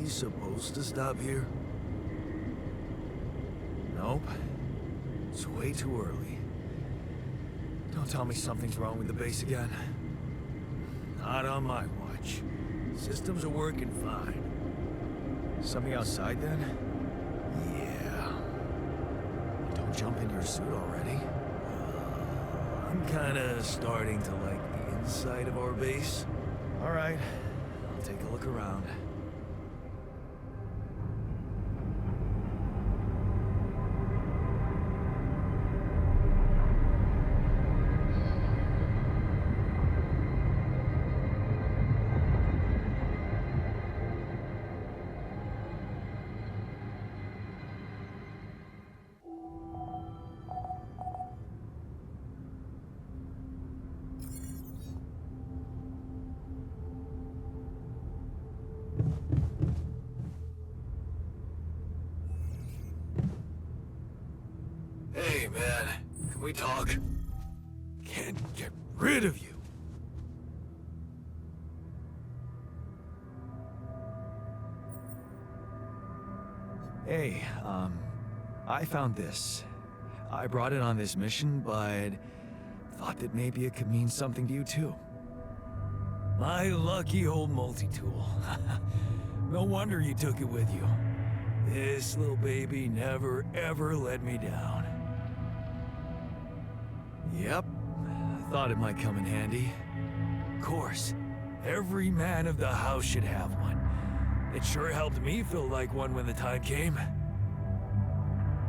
we supposed to stop here? Nope. It's way too early. Don't tell me something's wrong with the base again. Not on my watch. Systems are working fine. Something outside then? Yeah. Don't jump in your suit already. I'm kinda starting to like the inside of our base. Alright, I'll take a look around. Hey, man. Can we talk? Can't get rid of you. Hey, I found this. I brought it on this mission, but thought that maybe it could mean something to you too. My lucky old multi-tool. No wonder you took it with you. This little baby never ever let me down. Yep, I thought it might come in handy. Of course, every man of the house should have one. It sure helped me feel like one when the time came.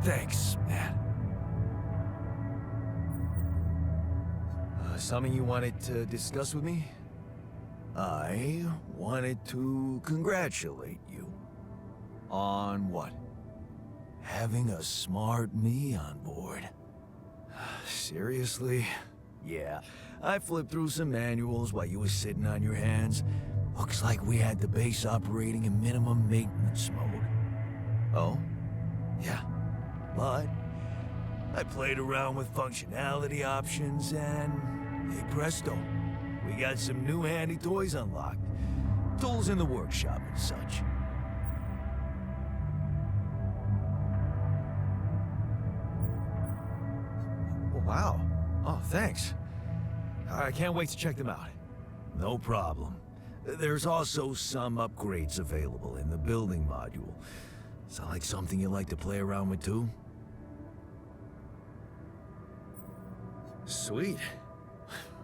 Thanks, man. Something you wanted to discuss with me? I wanted to congratulate you. On what? Having a smart me on board. Seriously? Yeah, I flipped through some manuals while you were sitting on your hands. Looks like we had the base operating in minimum maintenance mode. Oh? Yeah. But I played around with functionality options and, hey presto, we got some new handy toys unlocked. Tools in the workshop and such. Wow. Oh, thanks. I can't wait to check them out. No problem. There's also some upgrades available in the building module. Sound like something you like to play around with too? Sweet.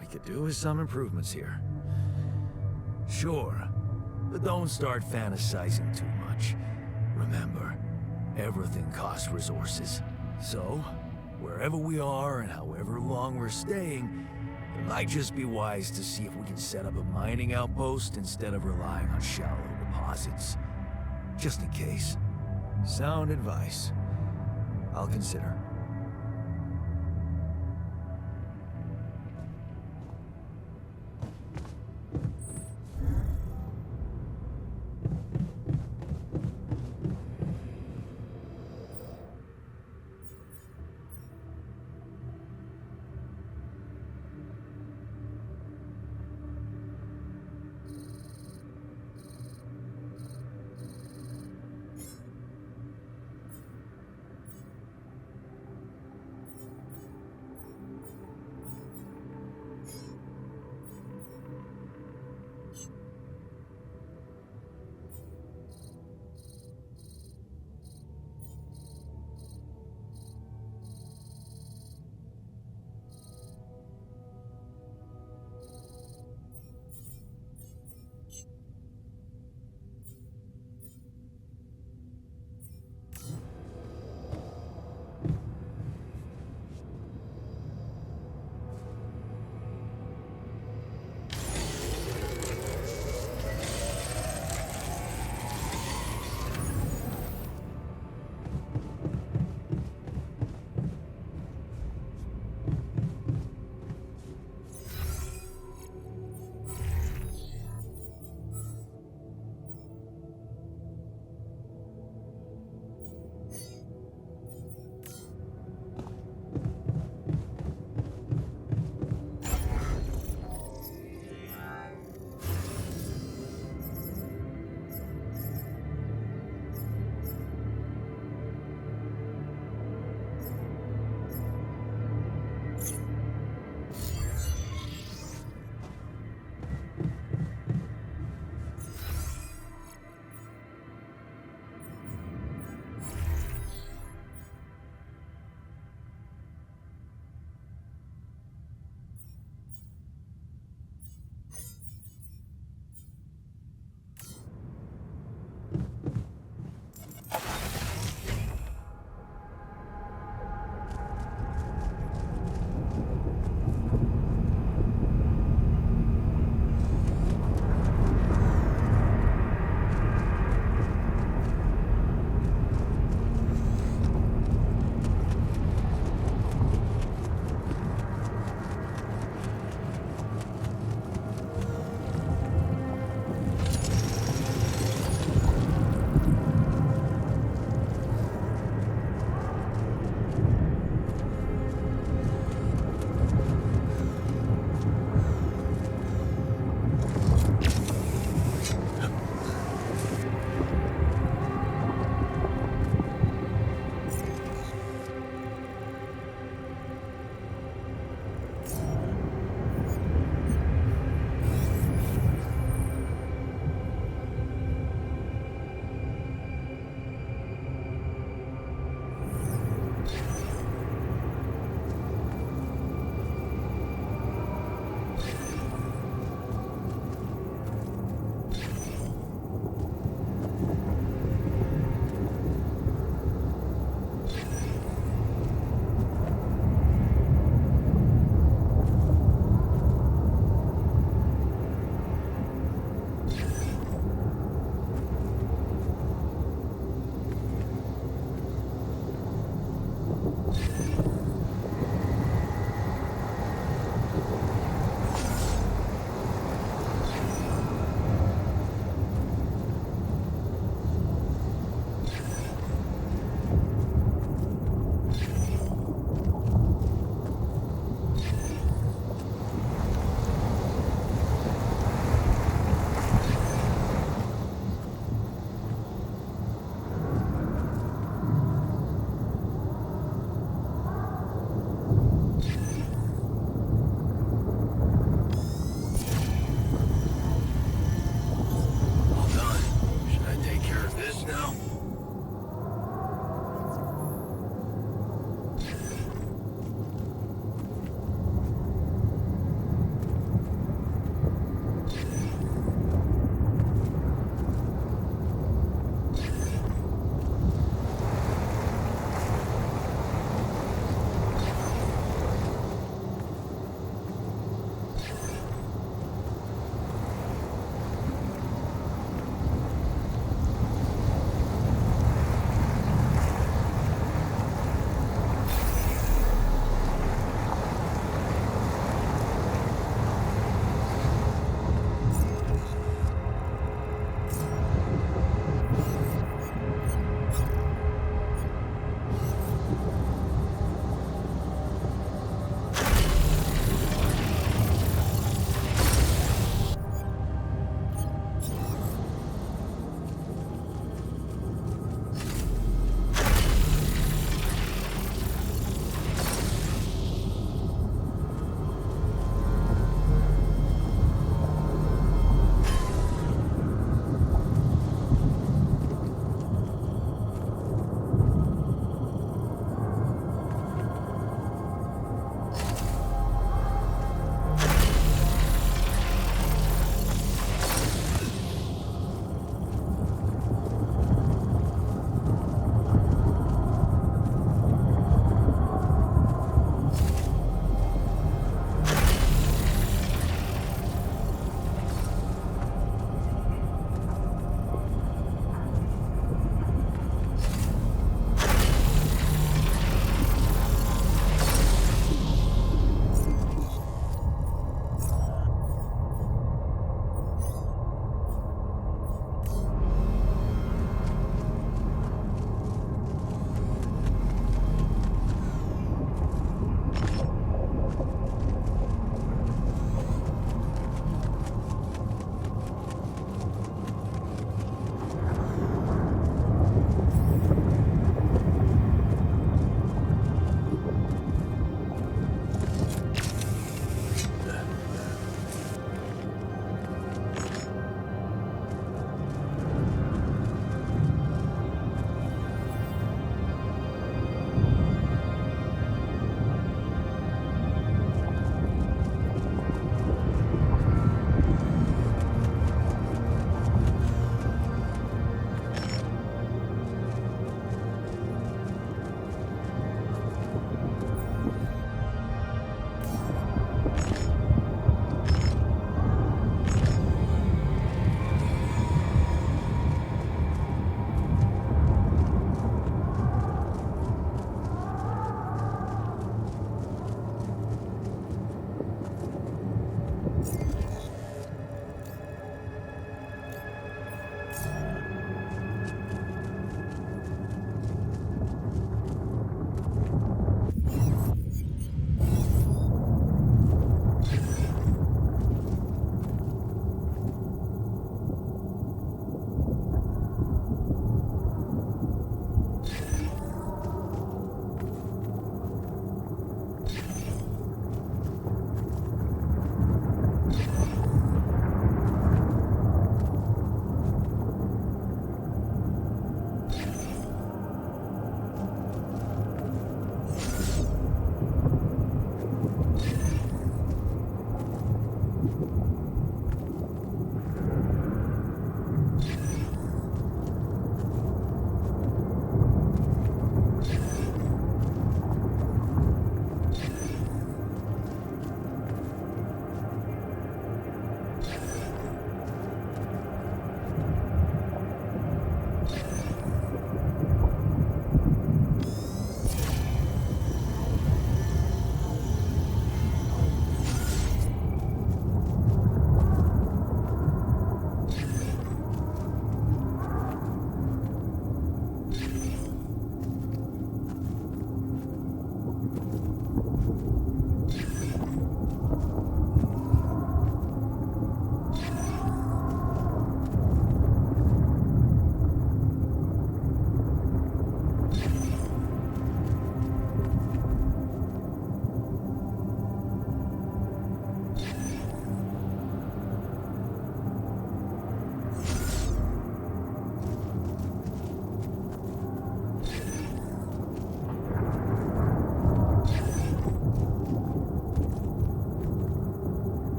We could do with some improvements here. Sure, but don't start fantasizing too much. Remember, everything costs resources. So, wherever we are and however long we're staying, it might just be wise to see if we can set up a mining outpost instead of relying on shallow deposits. Just in case. Sound advice. I'll consider.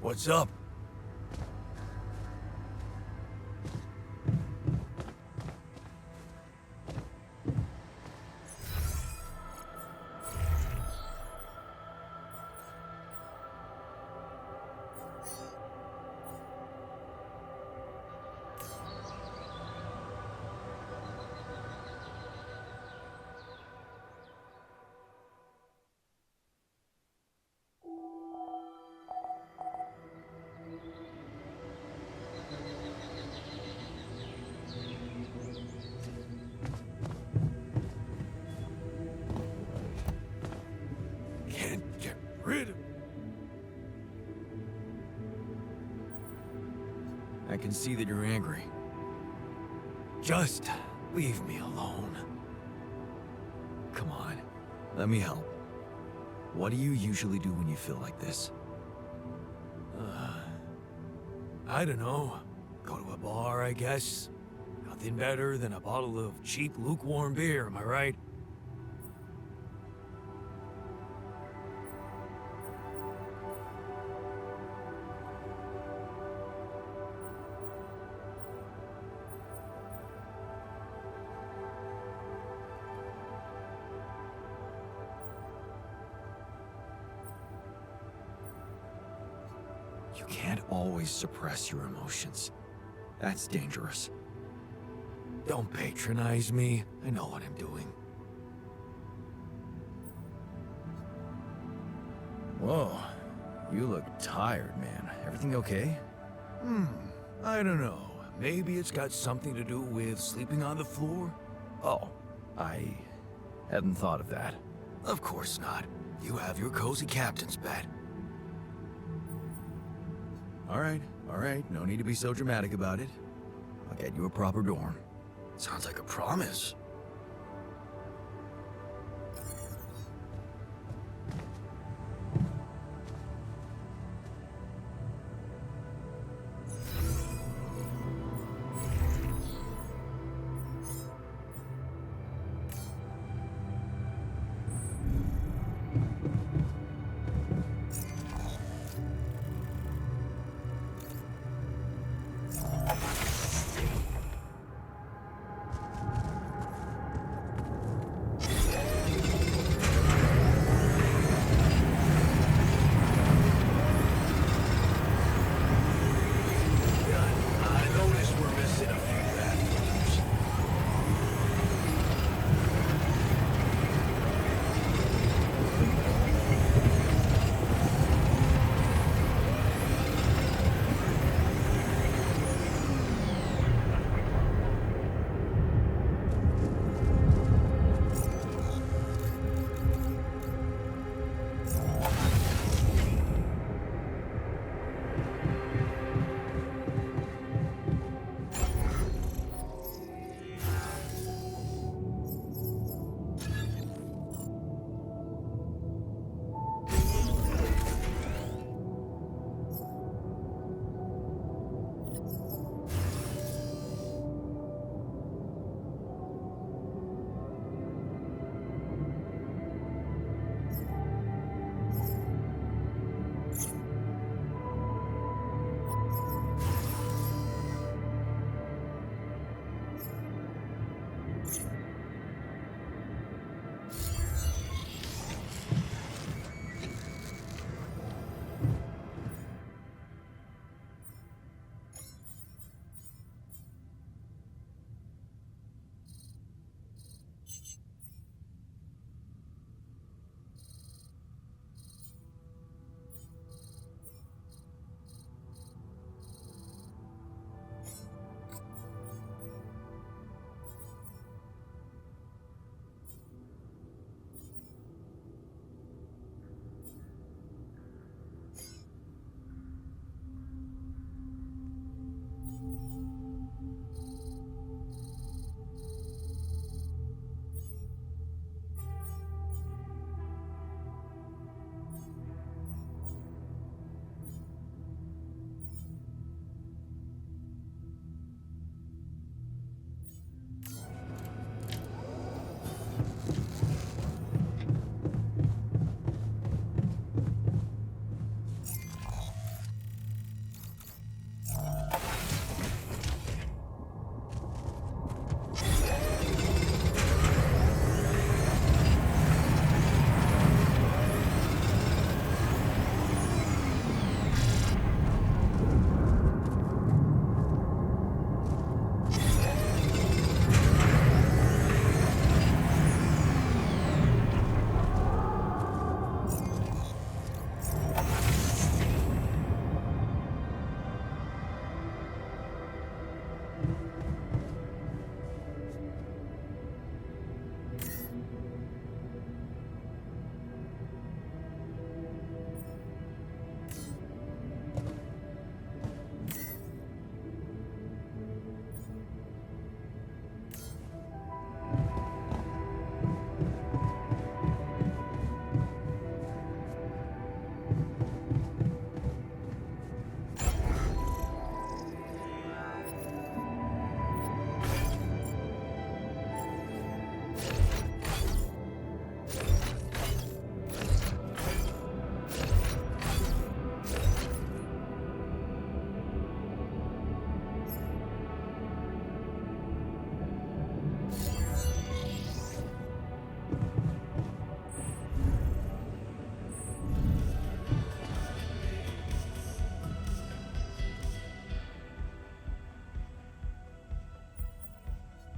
What's up? Can't get rid of... I can see that you're angry. Just leave me alone. Come on, let me help. What do you usually do when you feel like this? I don't know. Go to a bar, I guess. Nothing better than a bottle of cheap, lukewarm beer, am I right? You can't always suppress your emotions. That's dangerous. Don't patronize me. I know what I'm doing. Whoa. You look tired, man. Everything okay? I don't know. Maybe it's got something to do with sleeping on the floor? Oh, I hadn't thought of that. Of course not. You have your cozy captain's bed. All right. No need to be so dramatic about it. I'll get you a proper dorm. Sounds like a promise.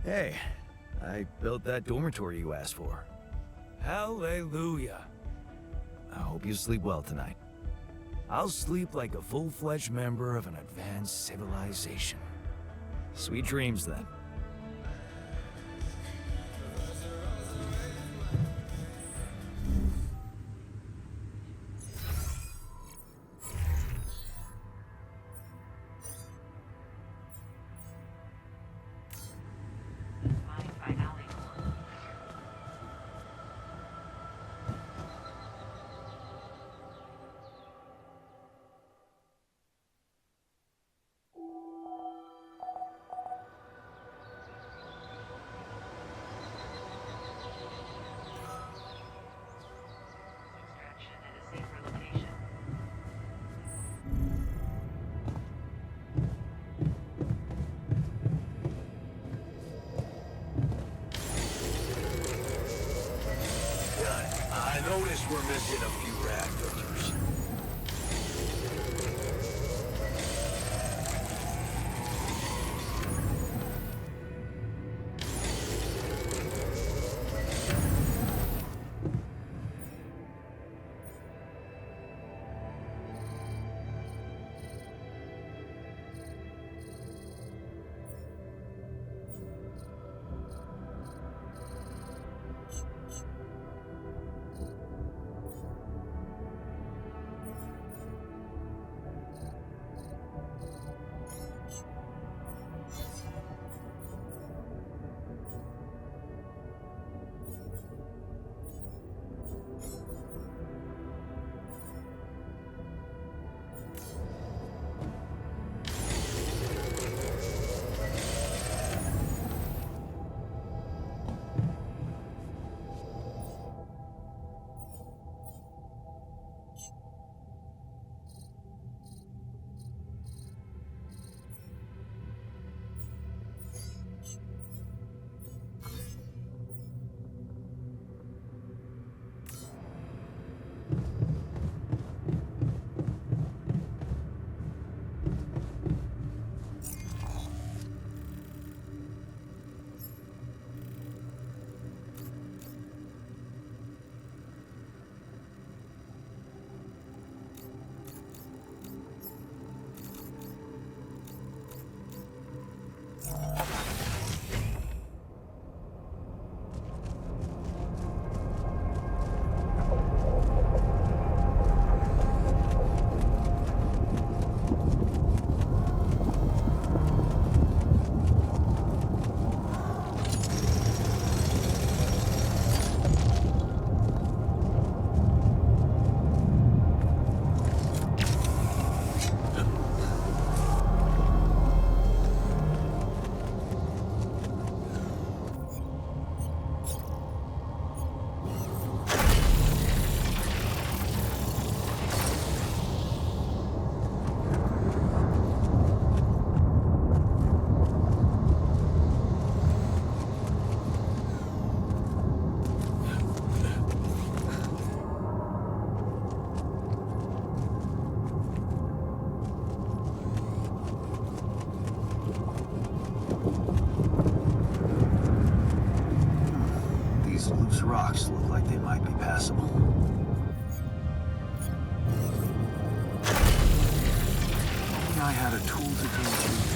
Hey, I built that dormitory you asked for. Hallelujah. I hope you sleep well tonight. I'll sleep like a full-fledged member of an advanced civilization. Sweet dreams, then. I noticed we're missing a few reactors. These rocks look like they might be passable. Only I had a tool to go through.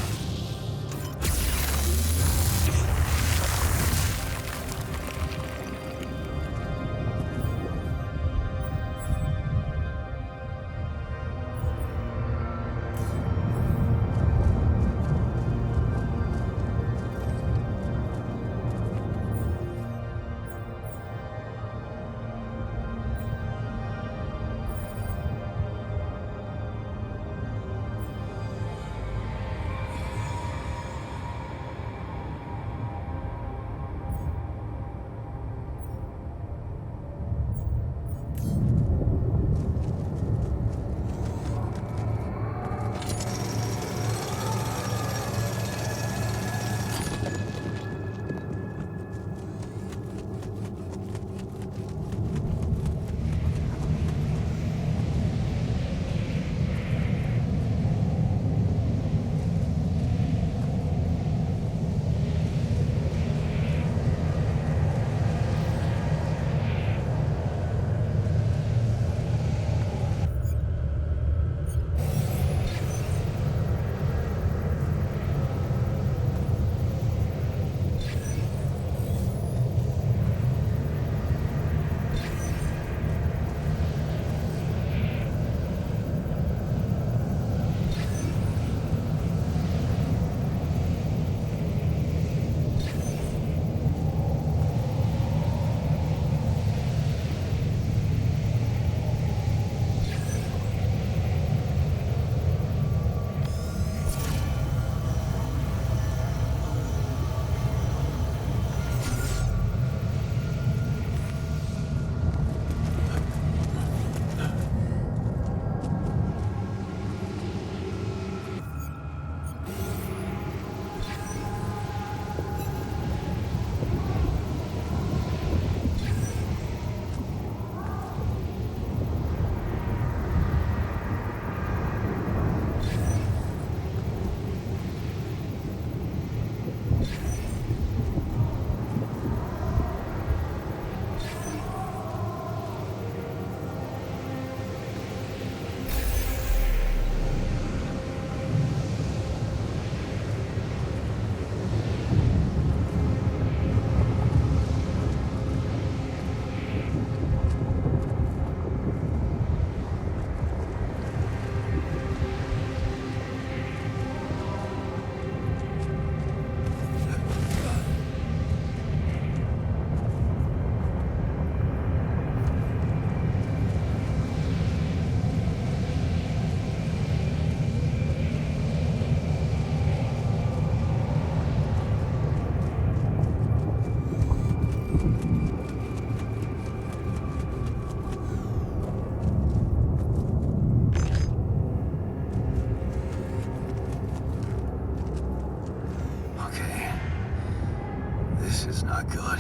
This is not good.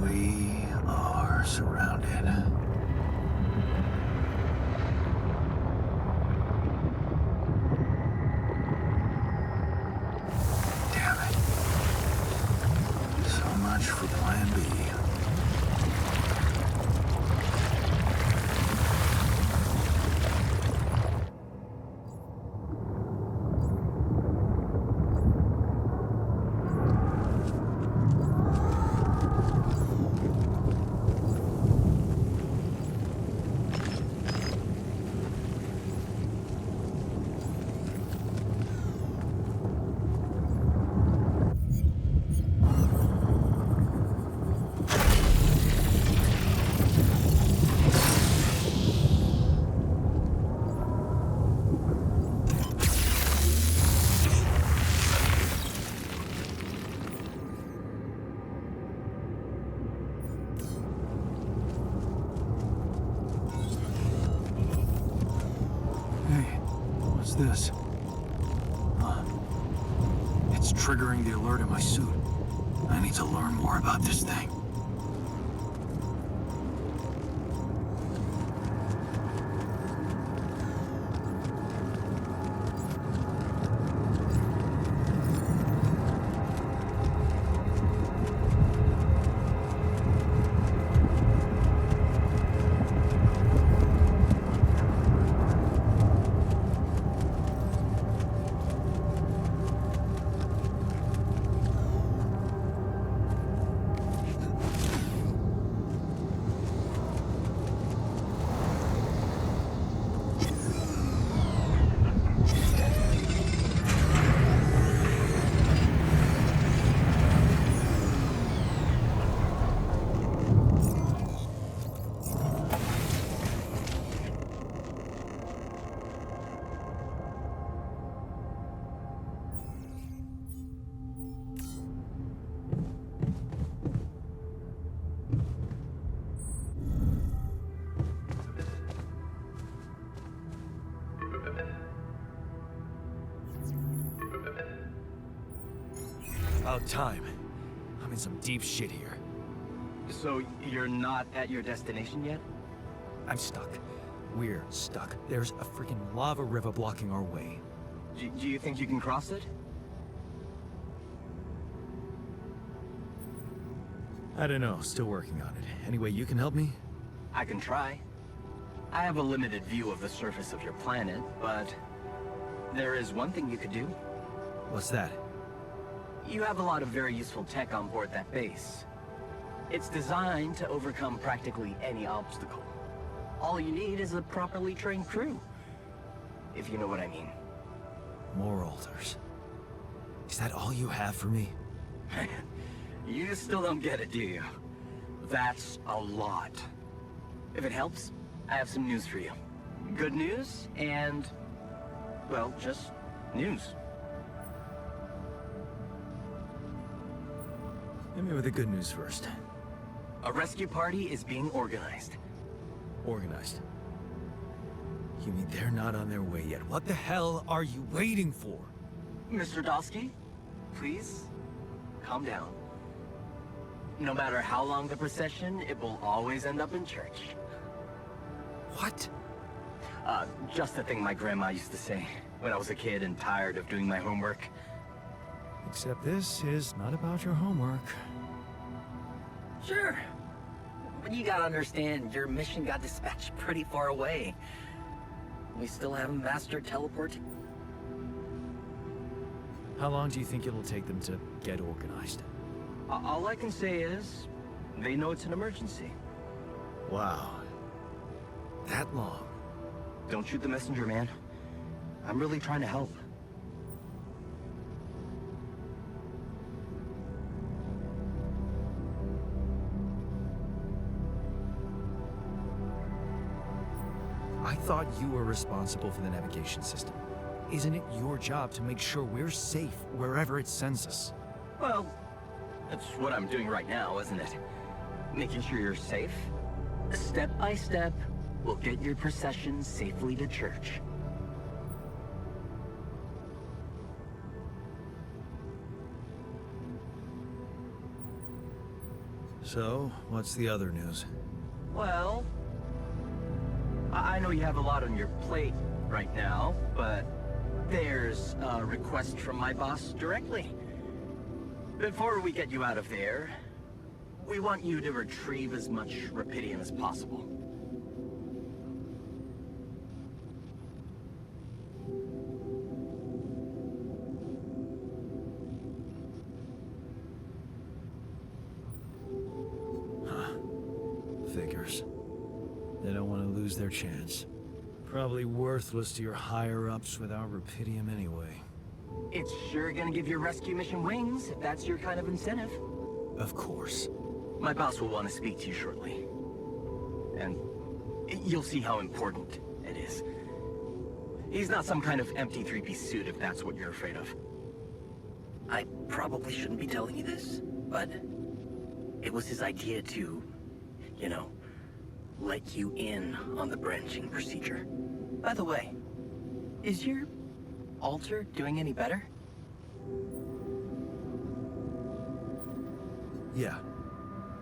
We are surrounded. Damn it. So much for Plan B. This? It's triggering the alert in my suit. I need to learn more about this thing. About time. I'm in some deep shit here. So you're not at your destination yet? I'm stuck. We're stuck. There's a freaking lava river blocking our way. Do you think you can cross it? I don't know. Still working on it. Anyway, you can help me? I can try. I have a limited view of the surface of your planet, but there is one thing you could do. What's that? You have a lot of very useful tech on board that base. It's designed to overcome practically any obstacle. All you need is a properly trained crew, if you know what I mean. More altars. Is that all you have for me? You still don't get it, do you? That's a lot. If it helps, I have some news for you. Good news and, well, just news. Hit me with the good news first. A rescue party is being organized. Organized? You mean they're not on their way yet? What the hell are you waiting for? Mr. Dosky, please, calm down. No matter how long the procession, it will always end up in church. What? Just the thing my grandma used to say when I was a kid and tired of doing my homework. Except this is not about your homework. Sure. But you gotta understand, your mission got dispatched pretty far away. We still haven't mastered teleporting. How long do you think it'll take them to get organized? All I can say is, they know it's an emergency. Wow. That long? Don't shoot the messenger, man. I'm really trying to help. I thought you were responsible for the navigation system. Isn't it your job to make sure we're safe wherever it sends us? Well, that's what I'm doing right now, isn't it? Making sure you're safe. Step by step, we'll get your procession safely to church. So, what's the other news? Well, I know you have a lot on your plate right now, but there's a request from my boss directly. Before we get you out of there, we want you to retrieve as much rupidium as possible. Figures. They don't want to lose their chance. Probably worthless to your higher-ups without rupidium anyway. It's sure gonna give your rescue mission wings, if that's your kind of incentive. Of course. My boss will want to speak to you shortly. And you'll see how important it is. He's not some kind of empty three-piece suit if that's what you're afraid of. I probably shouldn't be telling you this, but it was his idea to, you know, let you in on the branching procedure. By the way, is your altar doing any better? Yeah.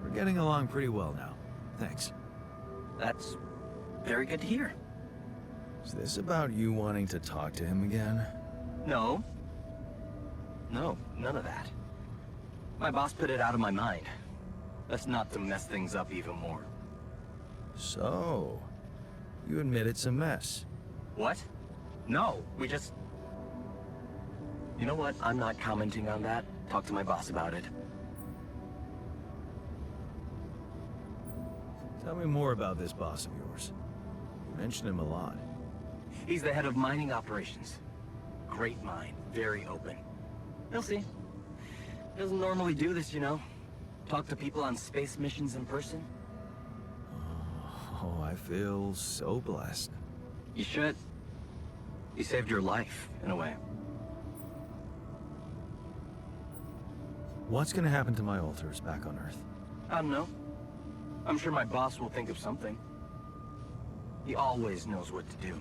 We're getting along pretty well now. Thanks. That's very good to hear. Is this about you wanting to talk to him again? No. No, none of that. My boss put it out of my mind. That's not to mess things up even more. So, you admit it's a mess. What? No, we just... You know what? I'm not commenting on that. Talk to my boss about it. Tell me more about this boss of yours. You mention him a lot. He's the head of mining operations. Great mind, very open. You'll see. He doesn't normally do this, you know. Talk to people on space missions in person. Oh, I feel so blessed. You should. He saved your life, in a way. What's gonna happen to my altars back on Earth? I don't know. I'm sure my boss will think of something. He always knows what to do.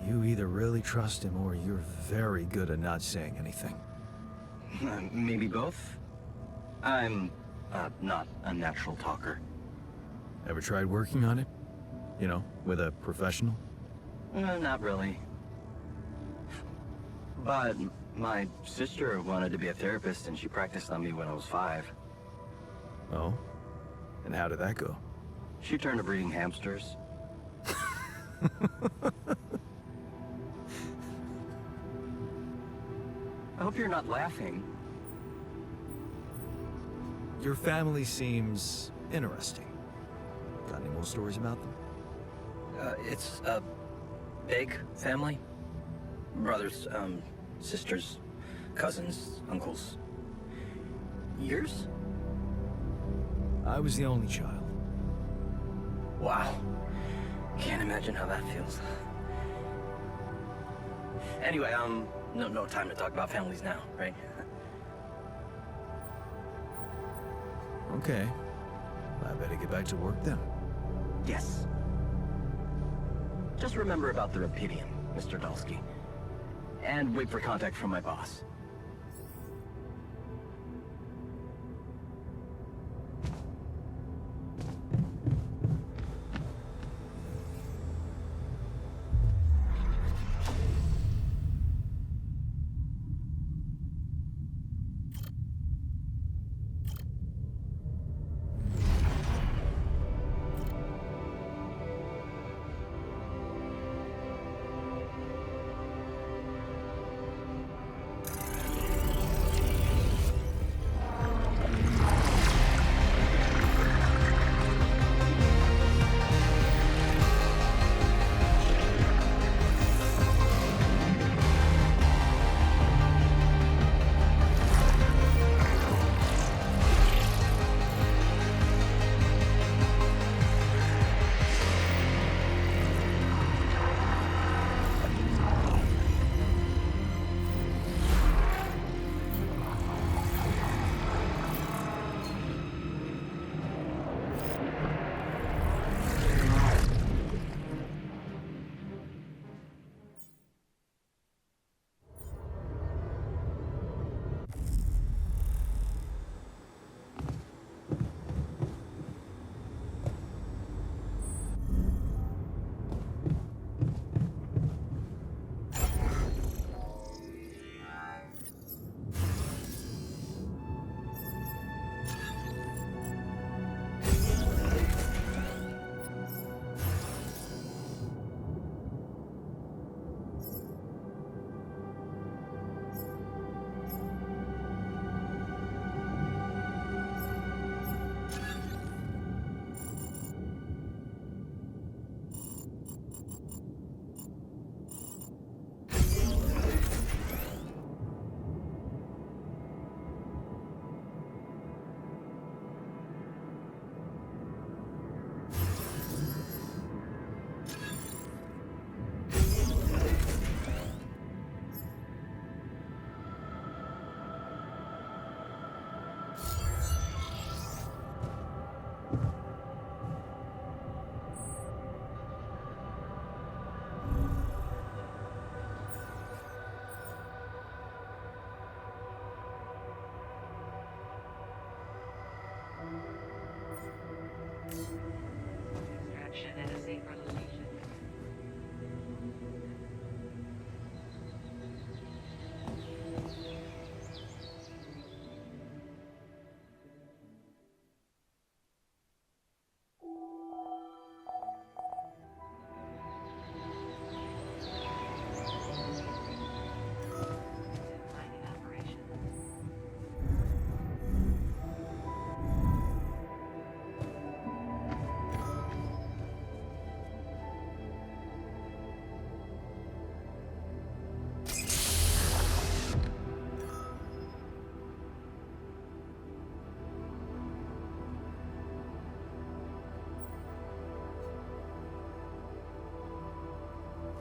You either really trust him or you're very good at not saying anything. Maybe both? I'm not a natural talker. Ever tried working on it? You know, with a professional? Not really. But my sister wanted to be a therapist and she practiced on me when I was 5. Oh? And how did that go? She turned to breeding hamsters. I hope you're not laughing. Your family seems interesting. Got any more stories about them? It's a big family. Brothers, sisters, cousins, uncles. Yours? I was the only child. Wow. Can't imagine how that feels. Anyway, no time to talk about families now, right? Okay. I better get back to work then. Yes. Just remember about the rupidium, Mr. Dalsky. And wait for contact from my boss.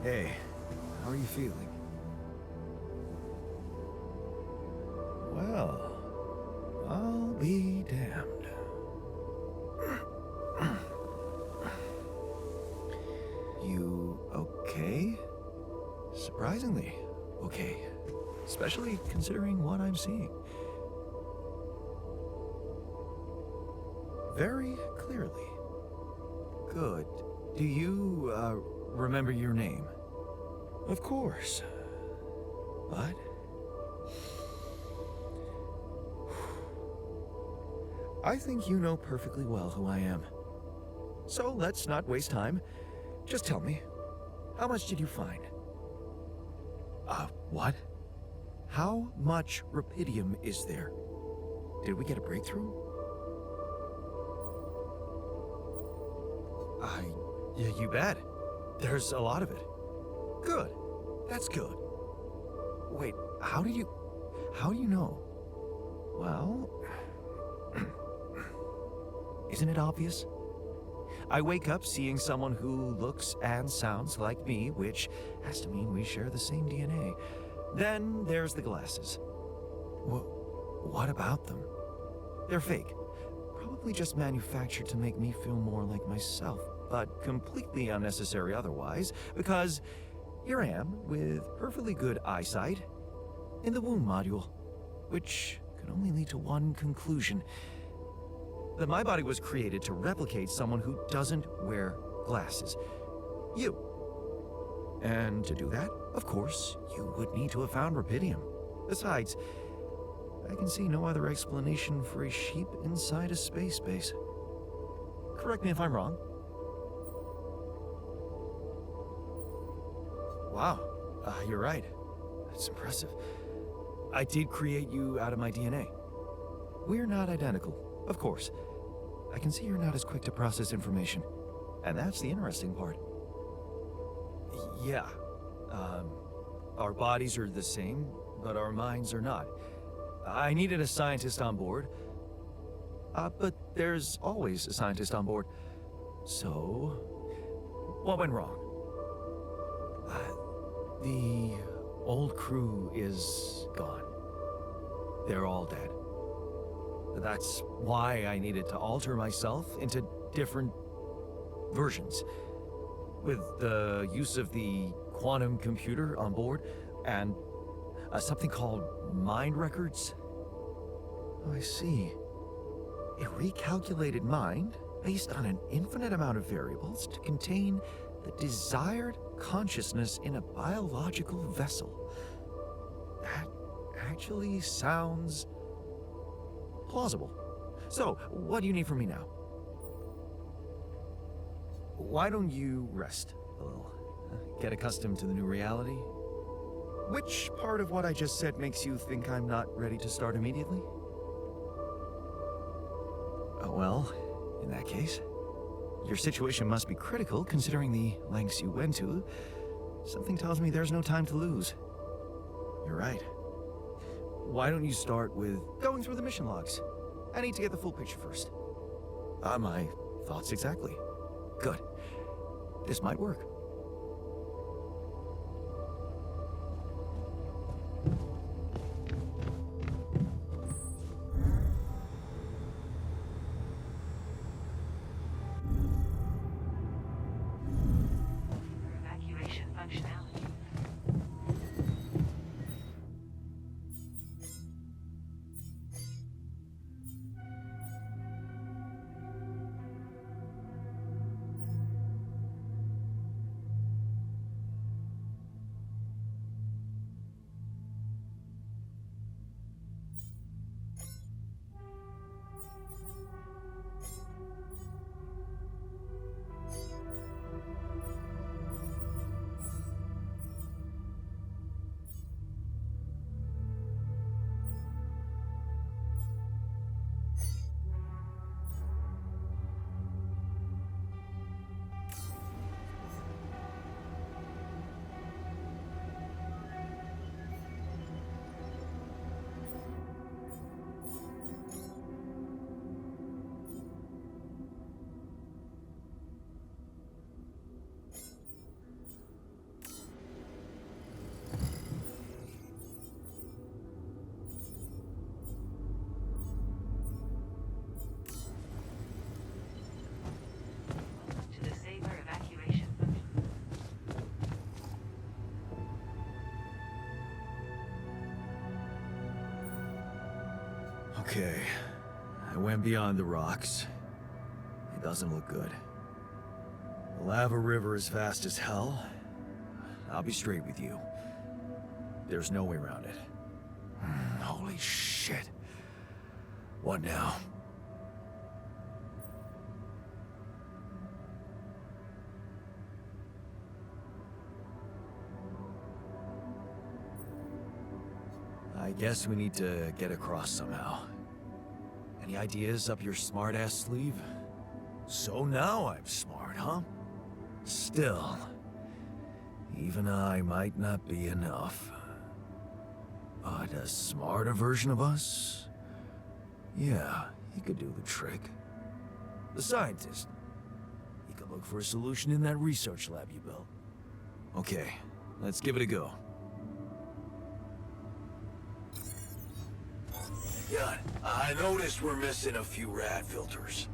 Hey, how are you feeling? Well, I'll be damned. You okay? Surprisingly okay. Especially considering what I'm seeing. Very clearly. Good. Do you, remember your name? Of course. But... I think you know perfectly well who I am. So let's not waste time. Just tell me, how much did you find? What? How much rupidium is there? Did we get a breakthrough? Yeah, you bet. There's a lot of it. Good. That's good. Wait, how do you know? Well, isn't it obvious? I wake up seeing someone who looks and sounds like me, which has to mean we share the same DNA. Then there's the glasses. What about them? They're fake. Probably just manufactured to make me feel more like myself, but completely unnecessary otherwise, because here I am with perfectly good eyesight in the womb module, which could only lead to one conclusion: that my body was created to replicate someone who doesn't wear glasses. You. And to do that, of course, you would need to have found rupidium. Besides, I can see no other explanation for a sheep inside a space base. Correct me if I'm wrong. Wow, you're right. That's impressive. I did create you out of my DNA. We're not identical, of course. I can see you're not as quick to process information. And that's the interesting part. Yeah. Our bodies are the same, but our minds are not. I needed a scientist on board. But there's always a scientist on board. So, what went wrong? The old crew is gone. They're all dead. That's why I needed to alter myself into different versions. With the use of the quantum computer on board and something called mind records. Oh, I see. A recalculated mind based on an infinite amount of variables to contain the desired consciousness in a biological vessel. That actually sounds plausible. So, what do you need from me now? Why don't you rest a little? Get accustomed to the new reality? Which part of what I just said makes you think I'm not ready to start immediately? Well, in that case, your situation must be critical considering the lengths you went to. Something tells me there's no time to lose. You're right. Why don't you start with going through the mission logs? I need to get the full picture first. My thoughts exactly. Good. This might work. Evacuation functionality. Okay. I went beyond the rocks. It doesn't look good. The lava river is fast as hell. I'll be straight with you. There's no way around it. Holy shit. What now? I guess we need to get across somehow. Any ideas up your smart-ass sleeve? So now I'm smart, huh? Still, even I might not be enough. But a smarter version of us? Yeah, he could do the trick. The scientist. He could look for a solution in that research lab you built. Okay, let's give it a go. Yeah, I noticed we're missing a few rad filters.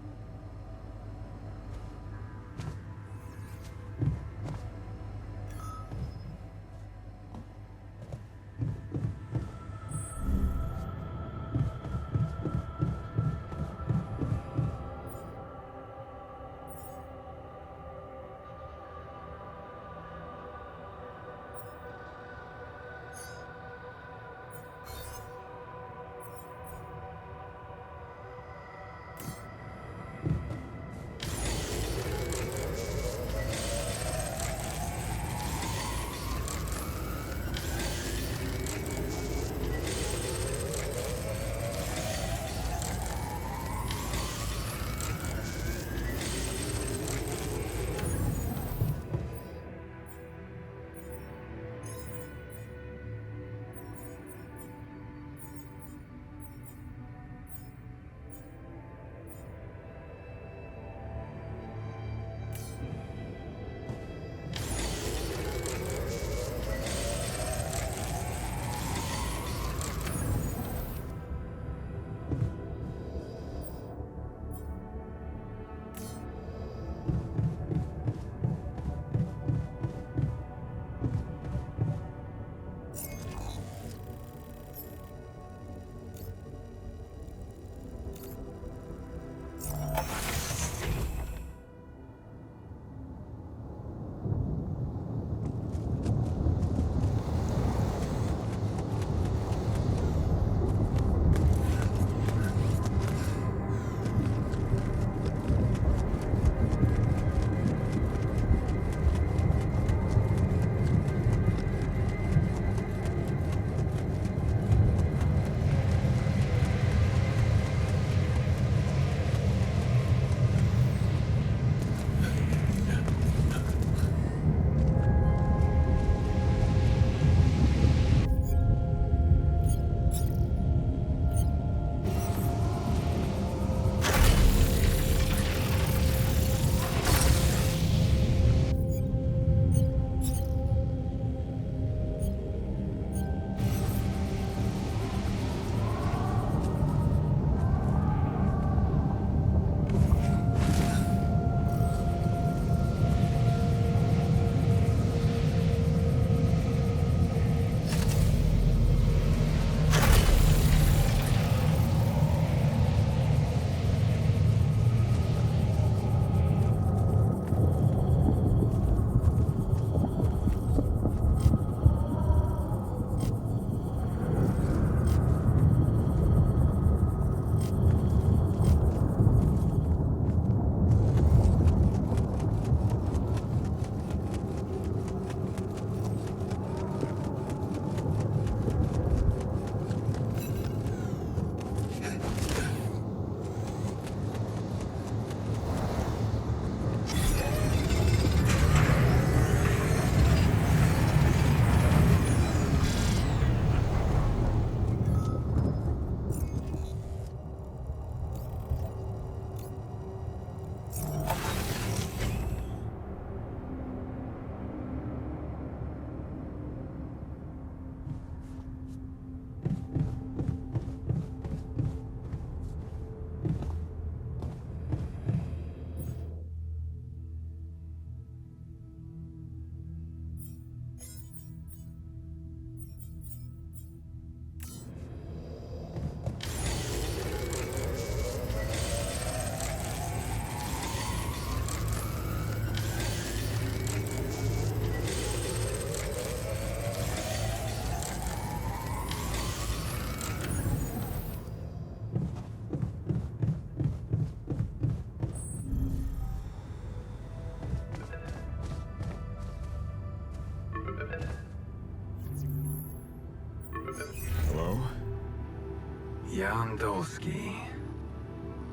Jan Dolsky.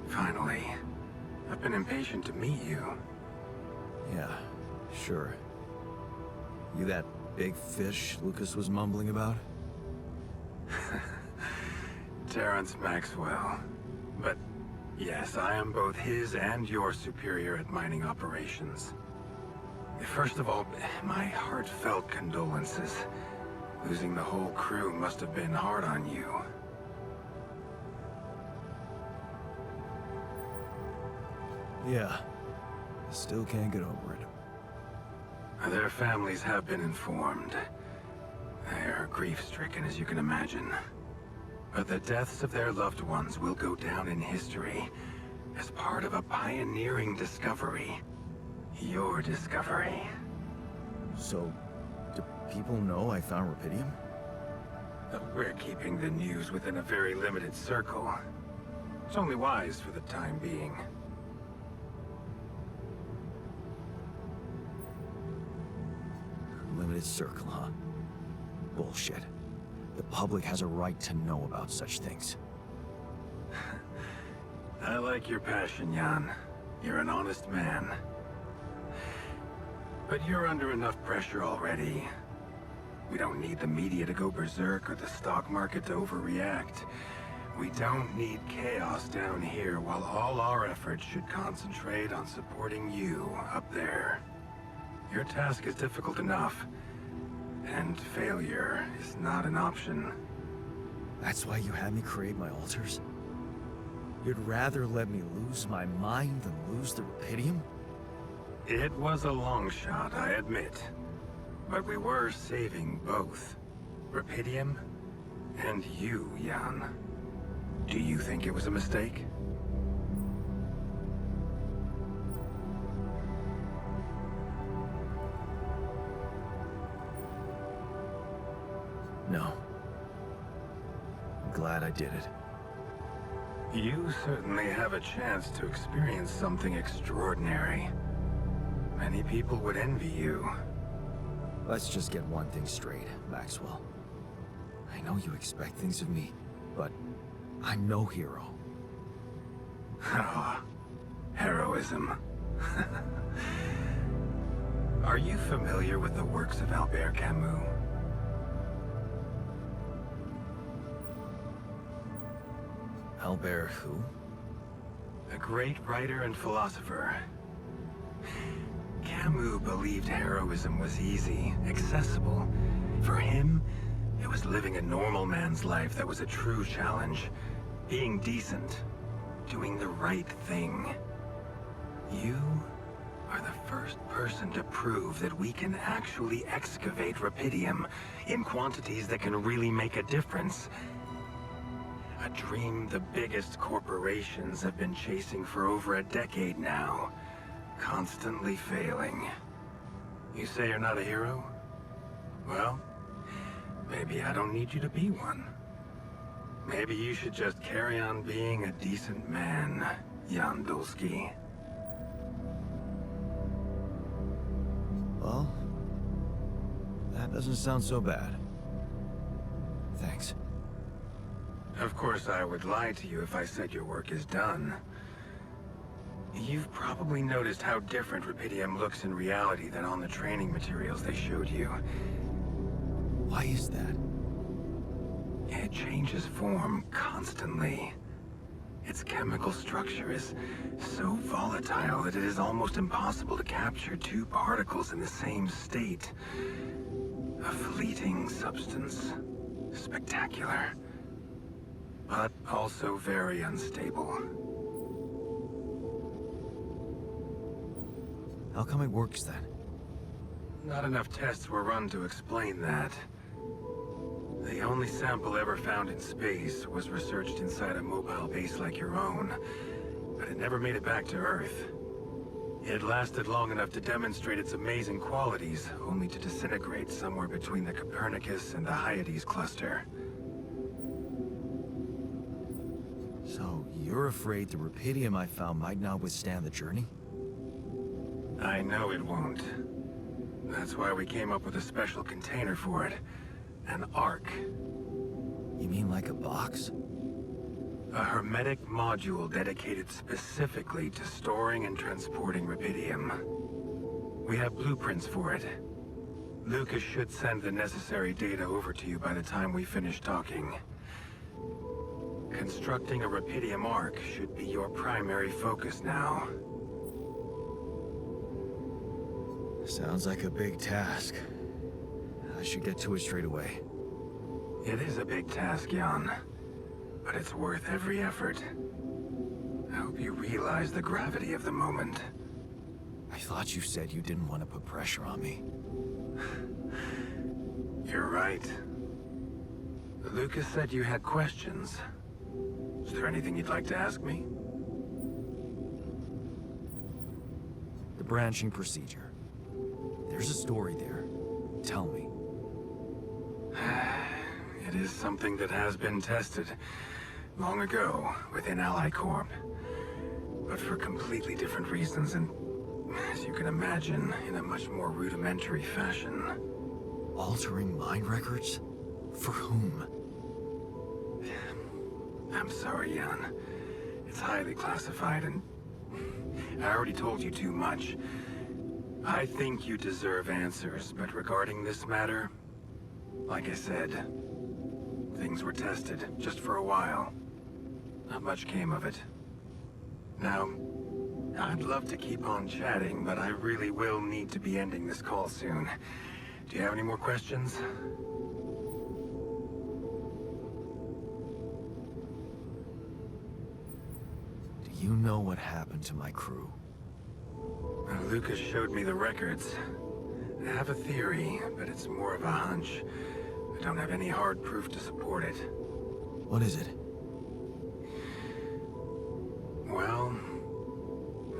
Finally. I've been impatient to meet you. Yeah, sure. You that big fish Lucas was mumbling about? Terrence Maxwell. But yes, I am both his and your superior at mining operations. First of all, my heartfelt condolences. Losing the whole crew must have been hard on you. Yeah. Still can't get over it. Their families have been informed. They're grief-stricken, as you can imagine. But the deaths of their loved ones will go down in history as part of a pioneering discovery. Your discovery. So, do people know I found Rapidium? We're keeping the news within a very limited circle. It's only wise for the time being. Limited circle, huh? Bullshit. The public has a right to know about such things. I like your passion, Jan. You're an honest man. But you're under enough pressure already. We don't need the media to go berserk or the stock market to overreact. We don't need chaos down here while all our efforts should concentrate on supporting you up there. Your task is difficult enough, and failure is not an option. That's why you had me create my altars? You'd rather let me lose my mind than lose the Rapidium? It was a long shot, I admit. But we were saving both. Rapidium and you, Jan. Do you think it was a mistake? No. I'm glad I did it. You certainly have a chance to experience something extraordinary. Many people would envy you. Let's just get one thing straight, Maxwell. I know you expect things of me, but I'm no hero. Ah, heroism. Are you familiar with the works of Albert Camus? Albert who? A great writer and philosopher. Camus believed heroism was easy, accessible. For him, it was living a normal man's life that was a true challenge. Being decent. Doing the right thing. You are the first person to prove that we can actually excavate Rapidium in quantities that can really make a difference. A dream the biggest corporations have been chasing for over a decade now. Constantly failing. You say you're not a hero? Well, maybe I don't need you to be one. Maybe you should just carry on being a decent man, Jan Dolsky. Well, that doesn't sound so bad. Thanks. Of course, I would lie to you if I said your work is done. You've probably noticed how different Rapidium looks in reality than on the training materials they showed you. Why is that? It changes form constantly. Its chemical structure is so volatile that it is almost impossible to capture two particles in the same state. A fleeting substance. Spectacular. But also very unstable. How come it works then? Not enough tests were run to explain that. The only sample ever found in space was researched inside a mobile base like your own, but it never made it back to Earth. It lasted long enough to demonstrate its amazing qualities, only to disintegrate somewhere between the Copernicus and the Hyades cluster. So, you're afraid the Rapidium I found might not withstand the journey? I know it won't. That's why we came up with a special container for it. An Ark. You mean like a box? A hermetic module dedicated specifically to storing and transporting rubidium. We have blueprints for it. Lucas should send the necessary data over to you by the time we finish talking. Constructing a rubidium arc should be your primary focus now. Sounds like a big task. I should get to it straight away. It is a big task, Jan. But it's worth every effort. I hope you realize the gravity of the moment. I thought you said you didn't want to put pressure on me. You're right. Lucas said you had questions. Is there anything you'd like to ask me? The branching procedure. There's a story there. Tell me. It is something that has been tested long ago within Ally Corp. But for completely different reasons and, as you can imagine, in a much more rudimentary fashion. Altering mind records? For whom? I'm sorry, Jan. It's highly classified and I already told you too much. I think you deserve answers, but regarding this matter, like I said, things were tested just for a while. Not much came of it. Now, I'd love to keep on chatting, but I really will need to be ending this call soon. Do you have any more questions? Do you know what happened to my crew? Lucas showed me the records. I have a theory, but it's more of a hunch. I don't have any hard proof to support it. What is it? Well,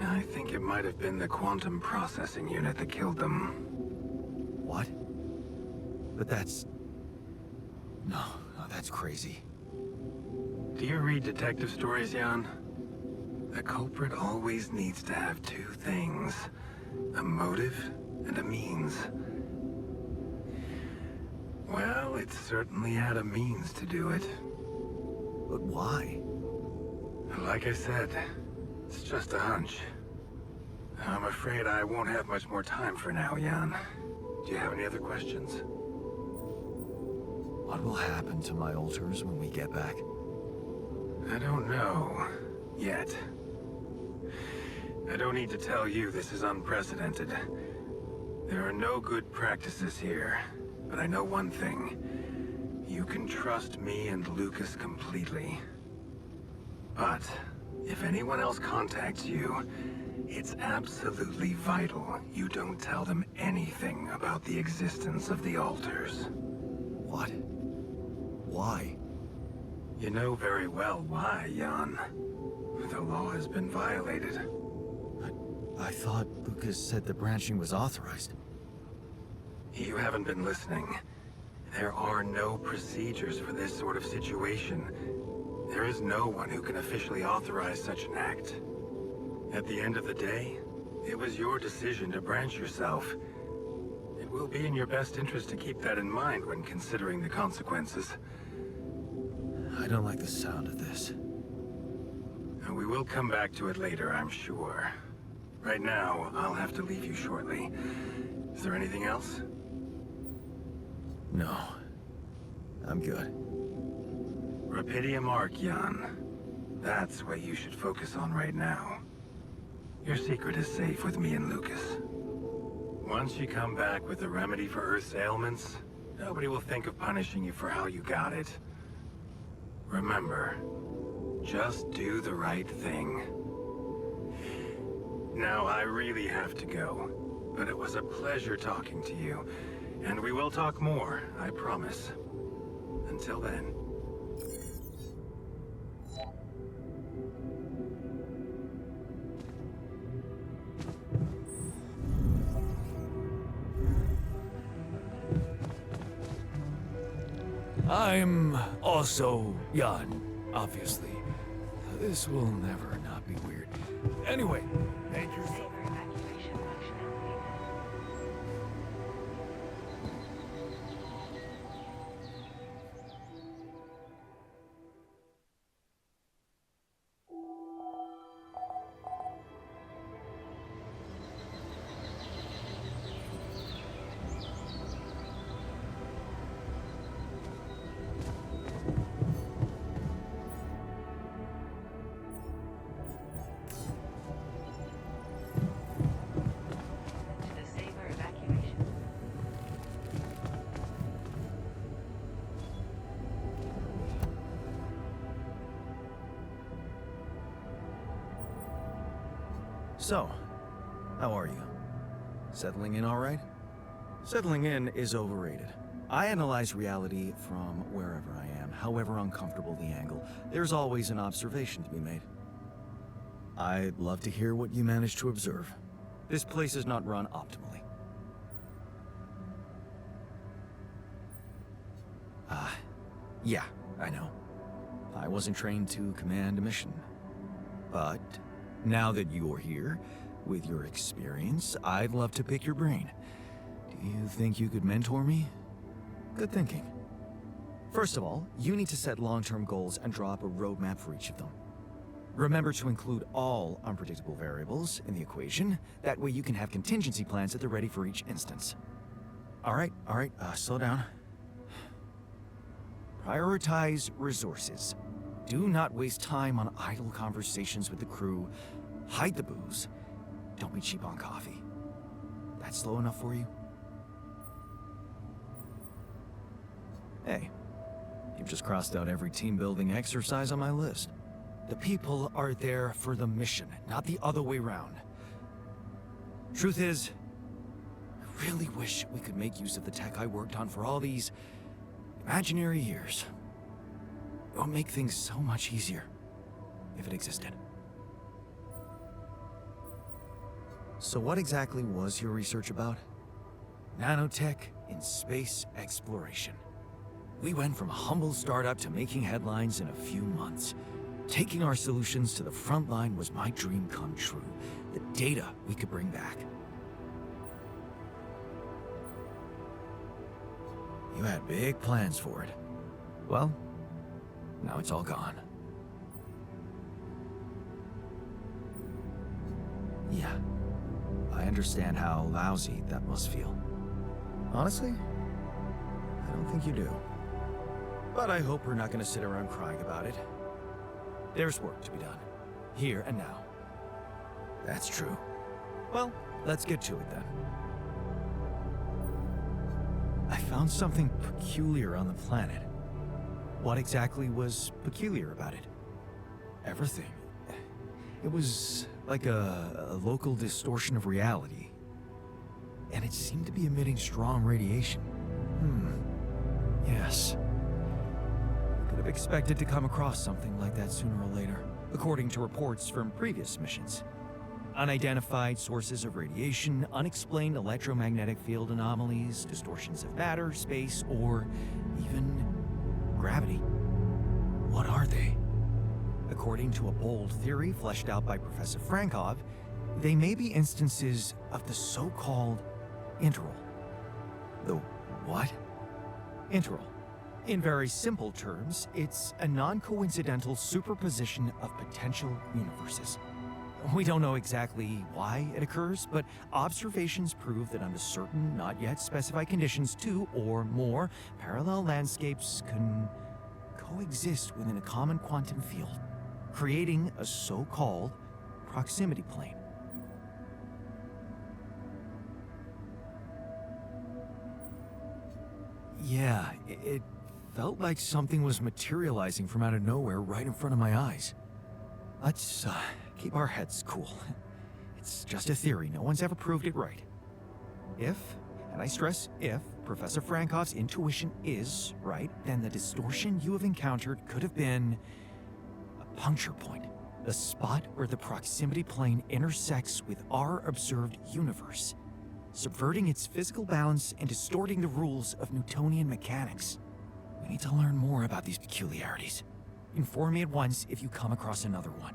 I think it might have been the quantum processing unit that killed them. What? But that's... No, that's crazy. Do you read detective stories, Jan? The culprit always needs to have two things. A motive and a means. Well, it certainly had a means to do it. But why? Like I said, it's just a hunch. I'm afraid I won't have much more time for now, Jan. Do you have any other questions? What will happen to my alters when we get back? I don't know. Yet. I don't need to tell you this is unprecedented. There are no good practices here. But I know one thing. You can trust me and Lucas completely. But if anyone else contacts you, it's absolutely vital you don't tell them anything about the existence of the alters. What? Why? You know very well why, Jan. The law has been violated. I thought Lucas said the branching was authorized. You haven't been listening. There are no procedures for this sort of situation. There is no one who can officially authorize such an act. At the end of the day, it was your decision to branch yourself. It will be in your best interest to keep that in mind when considering the consequences. I don't like the sound of this. And we will come back to it later, I'm sure. Right now, I'll have to leave you shortly. Is there anything else? No. I'm good. Rubidium arc, Jan. That's what you should focus on right now. Your secret is safe with me and Lucas. Once you come back with a remedy for Earth's ailments, nobody will think of punishing you for how you got it. Remember, just do the right thing. Now, I really have to go, but it was a pleasure talking to you. And we will talk more, I promise. Until then. I'm also Jan, obviously. This will never not be weird. Anyway, make yourself... So, how are you? Settling in all right? Settling in is overrated. I analyze reality from wherever I am, however uncomfortable the angle. There's always an observation to be made. I'd love to hear what you managed to observe. This place is not run optimally. Yeah, I know. I wasn't trained to command a mission. But now that you're here, with your experience, I'd love to pick your brain. Do you think you could mentor me? Good thinking. First of all, you need to set long-term goals and draw up a roadmap for each of them. Remember to include all unpredictable variables in the equation. That way you can have contingency plans at the ready for each instance. All right, slow down. Prioritize resources. Do not waste time on idle conversations with the crew. Hide the booze. Don't be cheap on coffee. That slow enough for you? Hey, you've just crossed out every team-building exercise on my list. The people are there for the mission, not the other way around. Truth is, I really wish we could make use of the tech I worked on for all these imaginary years. It would make things so much easier if it existed. So what exactly was your research about? Nanotech in space exploration. We went from a humble startup to making headlines in a few months. Taking our solutions to the front line was my dream come true. The data we could bring back. You had big plans for it. Well, now it's all gone. Yeah, I understand how lousy that must feel. Honestly, I don't think you do. But I hope we're not gonna sit around crying about it. There's work to be done, here and now. That's true. Well, let's get to it then. I found something peculiar on the planet. What exactly was peculiar about it? Everything. It was like a local distortion of reality. And it seemed to be emitting strong radiation. Yes. I could have expected to come across something like that sooner or later, according to reports from previous missions. Unidentified sources of radiation, unexplained electromagnetic field anomalies, distortions of matter, space, or even gravity. What are they? According to a bold theory fleshed out by Professor Frankov, they may be instances of the so-called interval. The what? Interval. In very simple terms, it's a non-coincidental superposition of potential universes. We don't know exactly why it occurs, but observations prove that under certain, not yet specified conditions, two or more parallel landscapes can coexist within a common quantum field, creating a so-called proximity plane. Yeah, it felt like something was materializing from out of nowhere right in front of my eyes. Let's keep our heads cool. It's just a theory. No one's ever proved it right. If, and I stress if, Professor Frankov's intuition is right, then the distortion you have encountered could have been a puncture point. The spot where the proximity plane intersects with our observed universe, subverting its physical balance and distorting the rules of Newtonian mechanics. We need to learn more about these peculiarities. Inform me at once if you come across another one.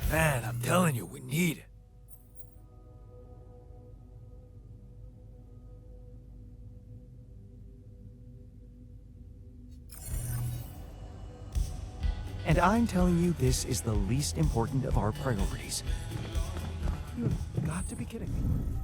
Man, I'm telling you, we need it. And I'm telling you this is the least important of our priorities. You've got to be kidding me.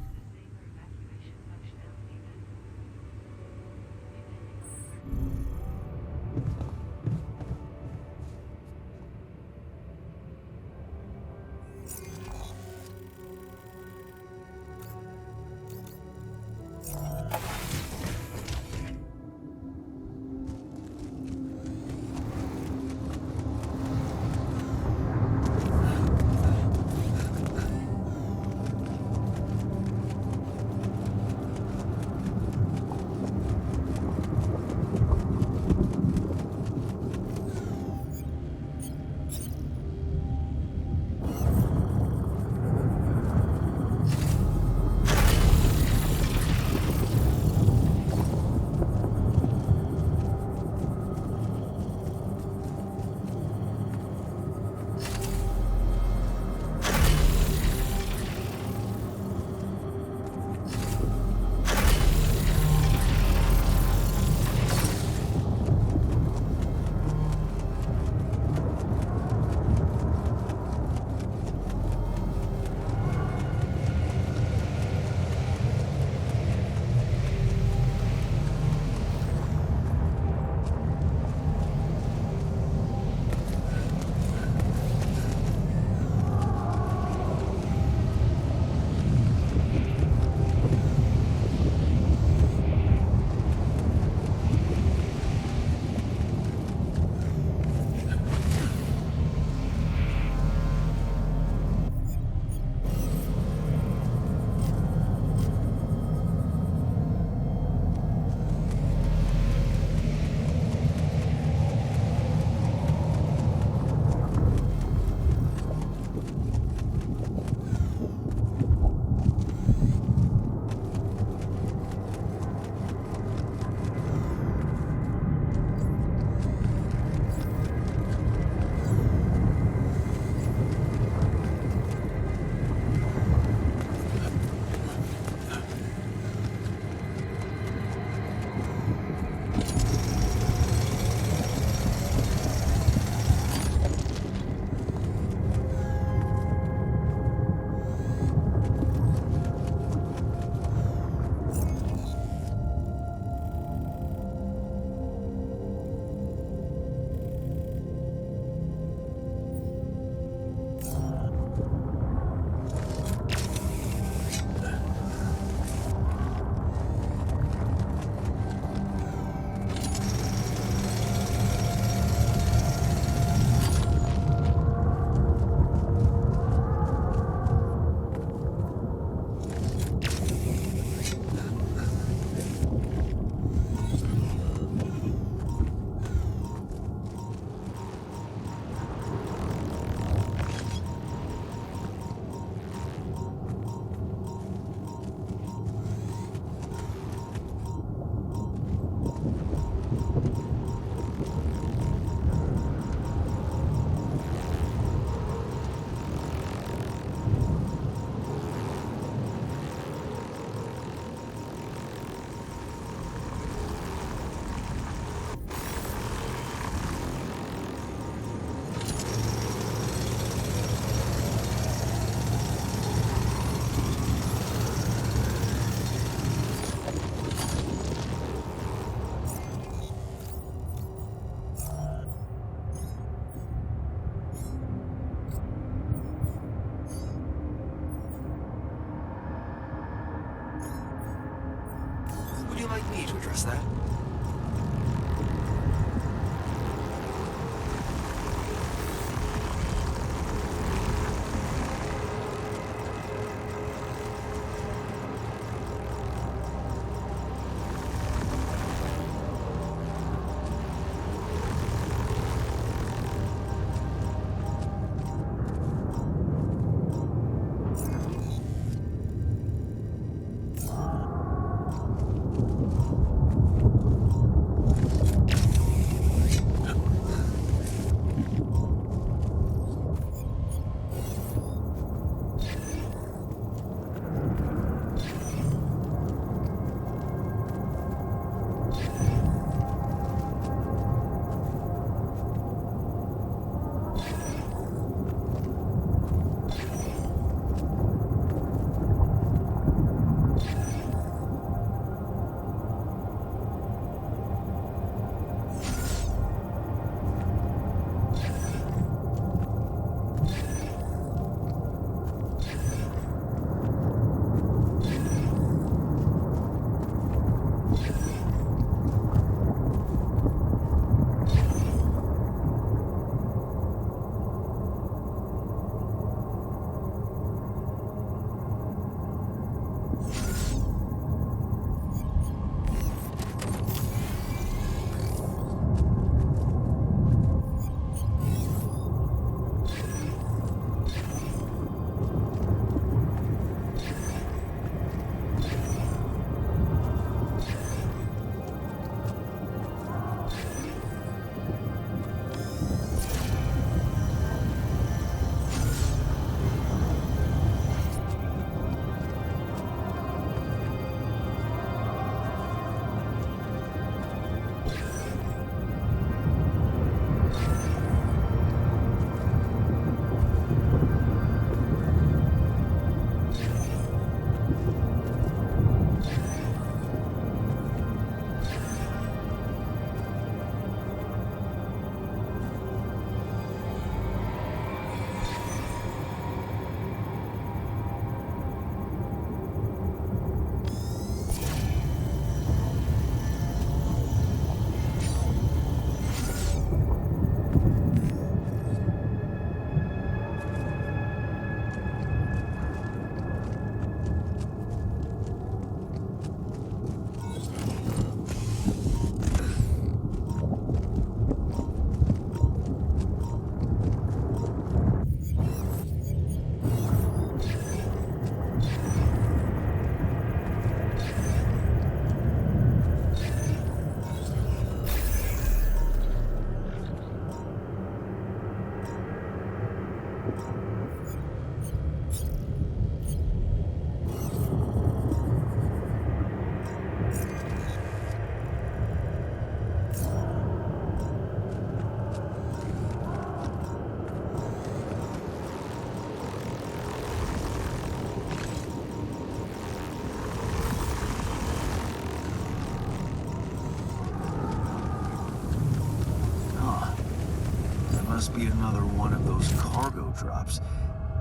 must be another one of those cargo drops.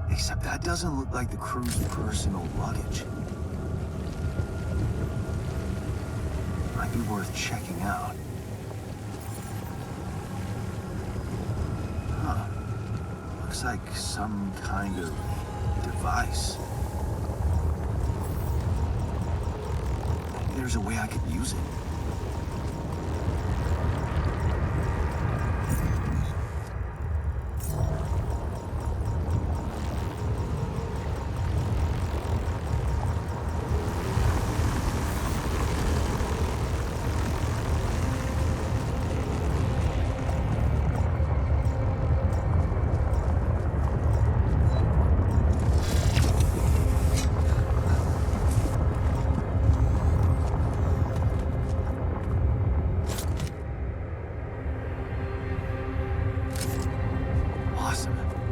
Except that doesn't look like the crew's personal luggage. Might be worth checking out. Huh. Looks like some kind of device. Maybe there's a way I could use it.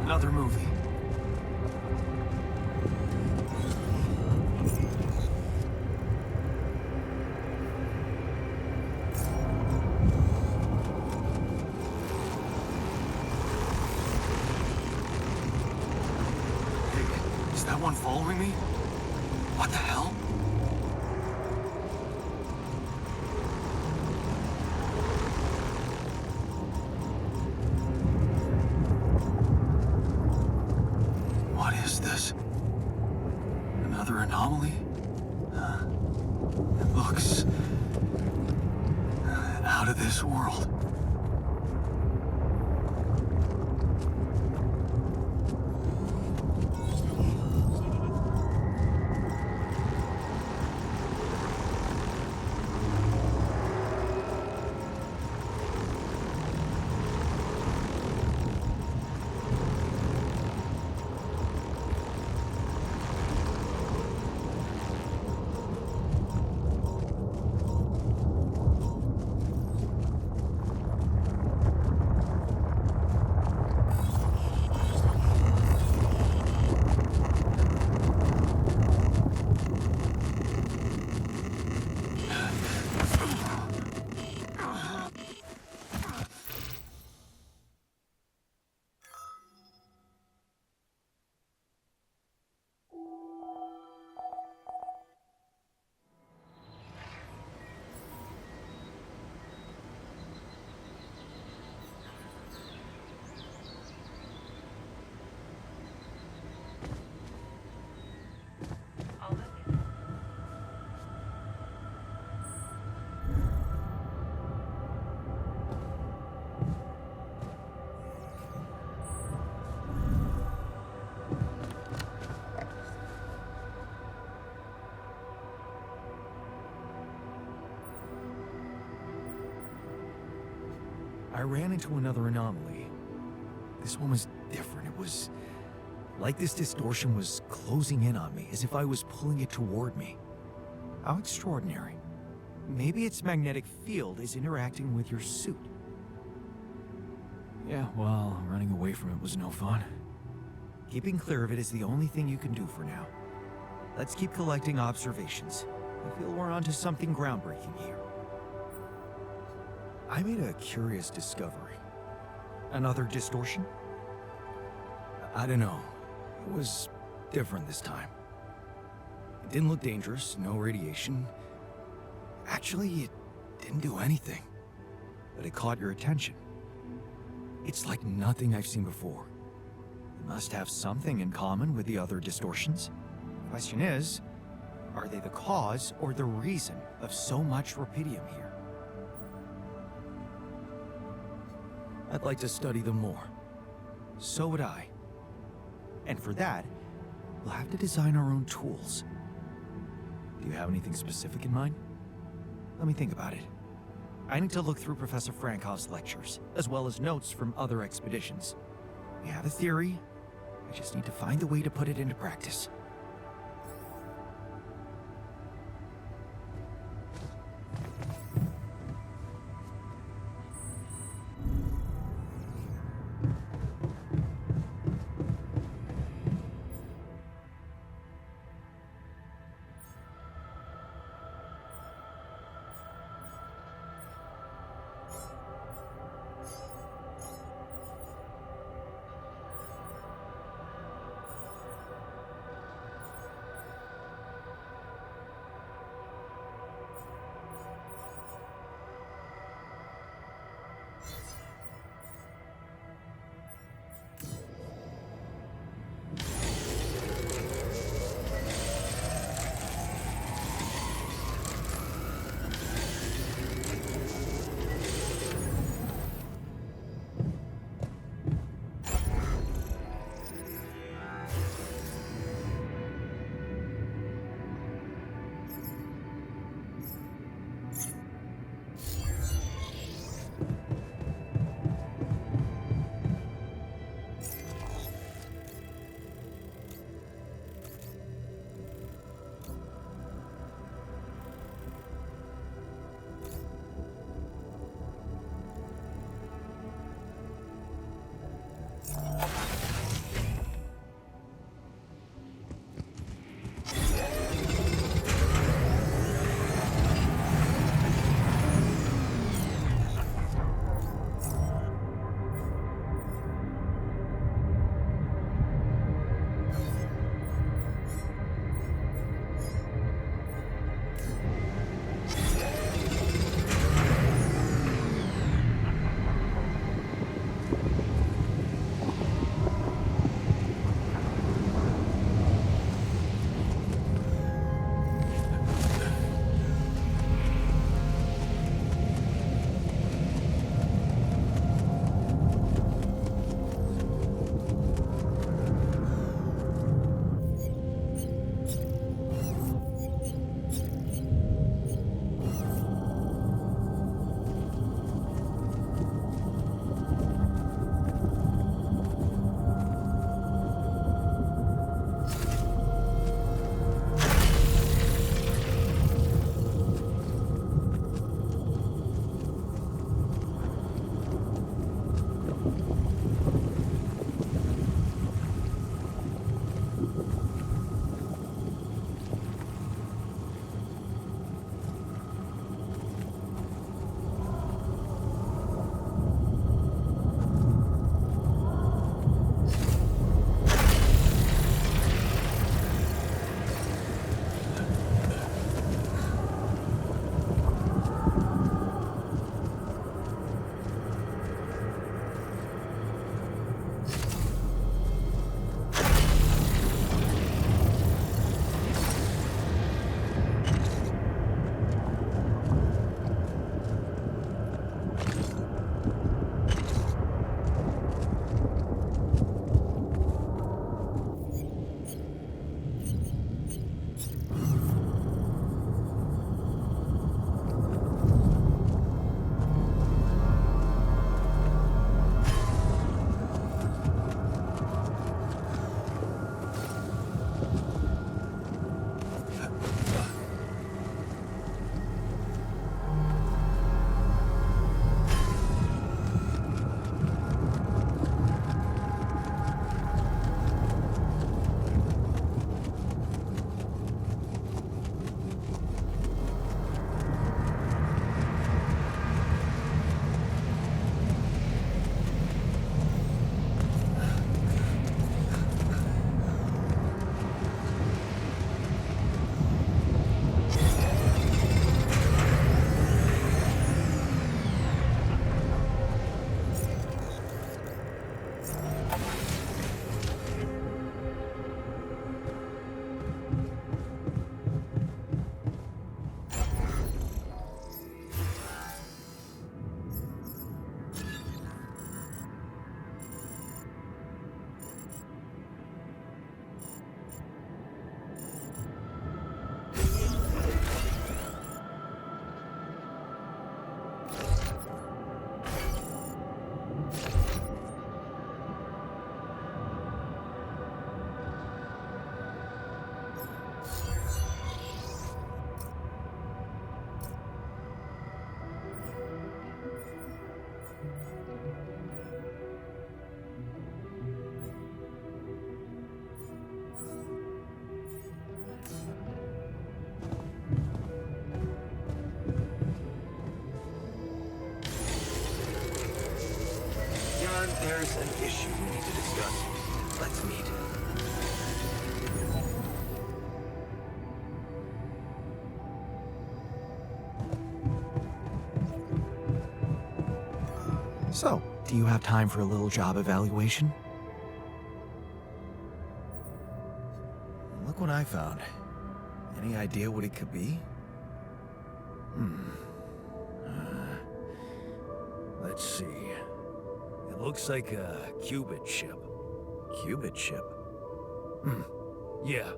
Another movie. Hey, is that one following me? What the hell? This? Another anomaly? It looks out of this world. I ran into another anomaly. This one was different. It was like this distortion was closing in on me, as if I was pulling it toward me. How extraordinary. Maybe its magnetic field is interacting with your suit. Yeah, well, running away from it was no fun. Keeping clear of it is the only thing you can do for now. Let's keep collecting observations. I feel we're onto something groundbreaking here. I made a curious discovery. Another distortion? I don't know. It was different this time. It didn't look dangerous, no radiation. Actually, it didn't do anything. But it caught your attention. It's like nothing I've seen before. It must have something in common with the other distortions. The question is, are they the cause or the reason of so much rupidium here? I'd like to study them more. So would I. And for that, we'll have to design our own tools. Do you have anything specific in mind? Let me think about it. I need to look through Professor Frankov's lectures, as well as notes from other expeditions. We have a theory. I just need to find a way to put it into practice. John, there's an issue we need to discuss. Let's meet. So, do you have time for a little job evaluation? Look what I found. Any idea what it could be? Let's see. It looks like a qubit chip. Qubit chip. Yeah.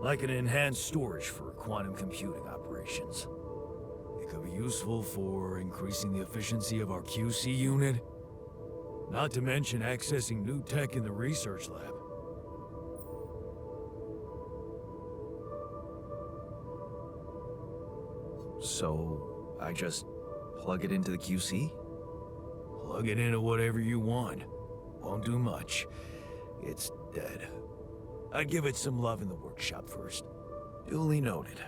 Like an enhanced storage for quantum computing operations. It could be useful for increasing the efficiency of our QC unit. Not to mention accessing new tech in the research lab. So, I just plug it into the QC? Plug it into whatever you want. Won't do much. It's dead. I'd give it some love in the workshop first. Duly noted.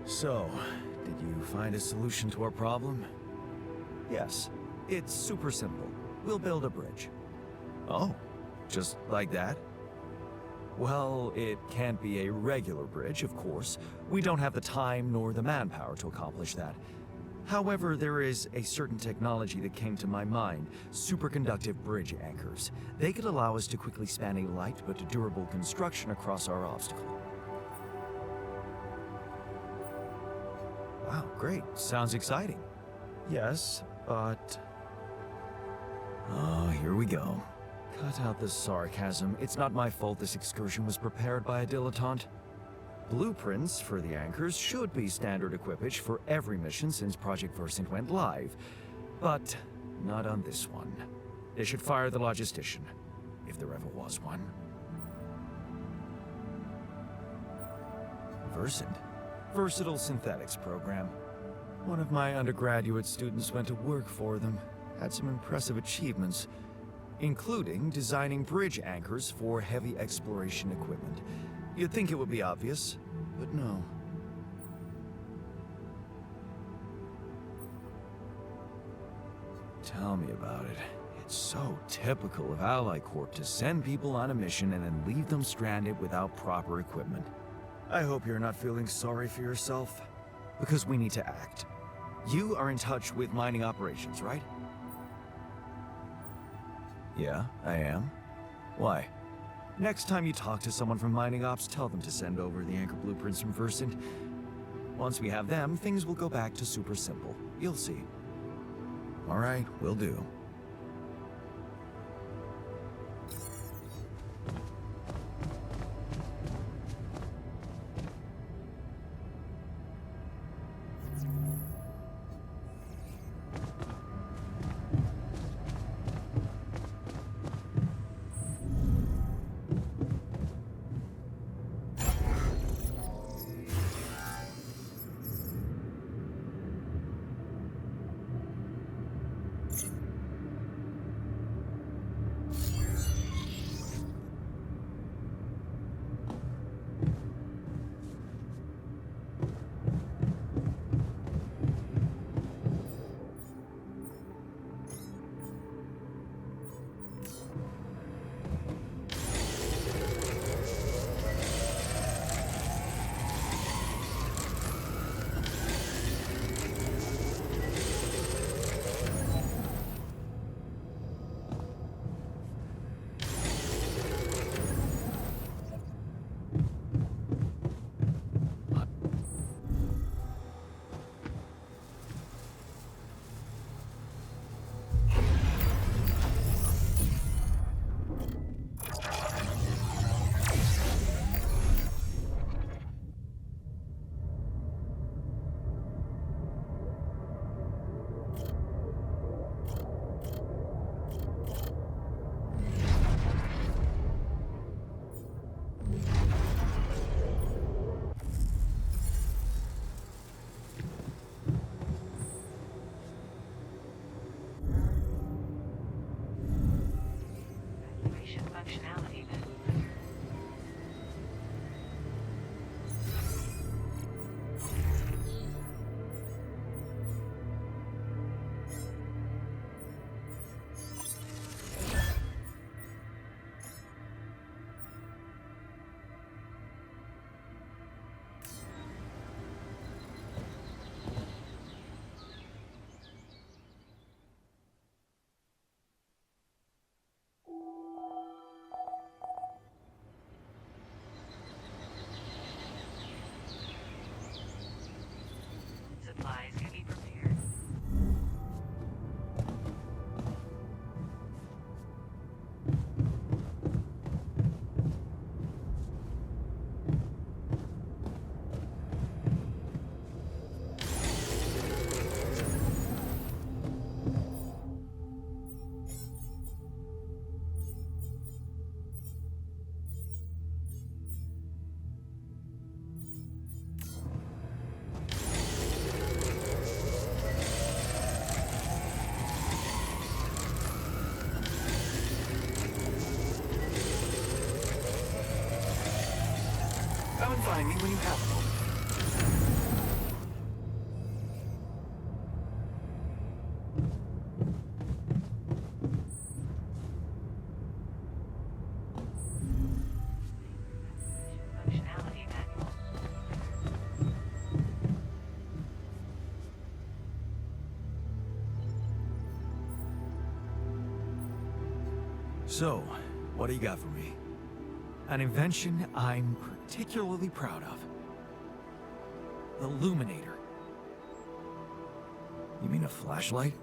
So, did you find a solution to our problem? Yes. It's super simple. We'll build a bridge. Oh, just like that? Well, it can't be a regular bridge, of course. We don't have the time nor the manpower to accomplish that. However, there is a certain technology that came to my mind, superconductive bridge anchors. They could allow us to quickly span a light but durable construction across our obstacle. Wow, great. Sounds exciting. Yes, but... Oh, here we go. cut out the sarcasm. It's not my fault this excursion was prepared by a dilettante. Blueprints for the anchors should be standard equipage for every mission since Project Versant went live, but not on this one. They should fire the logistician, if there ever was one. Versant? Versatile Synthetics program. One of my undergraduate students went to work for them. Had some impressive achievements, including designing bridge anchors for heavy exploration equipment. You'd think it would be obvious, but no. Tell me about it. It's so typical of Ally Corp to send people on a mission and then leave them stranded without proper equipment. I hope you're not feeling sorry for yourself, because we need to act. You are in touch with mining operations, right? Yeah, I am. Why? Next time you talk to someone from mining ops, tell them to send over the anchor blueprints from Versant. Once we have them, things will go back to super simple. You'll see. All right, will do. functionality then. Supplies can be prepared. Come and find me when you have a moment. Functionality manual. So, what do you got for me? An invention I'm particularly proud of. The Luminator. You mean a flashlight?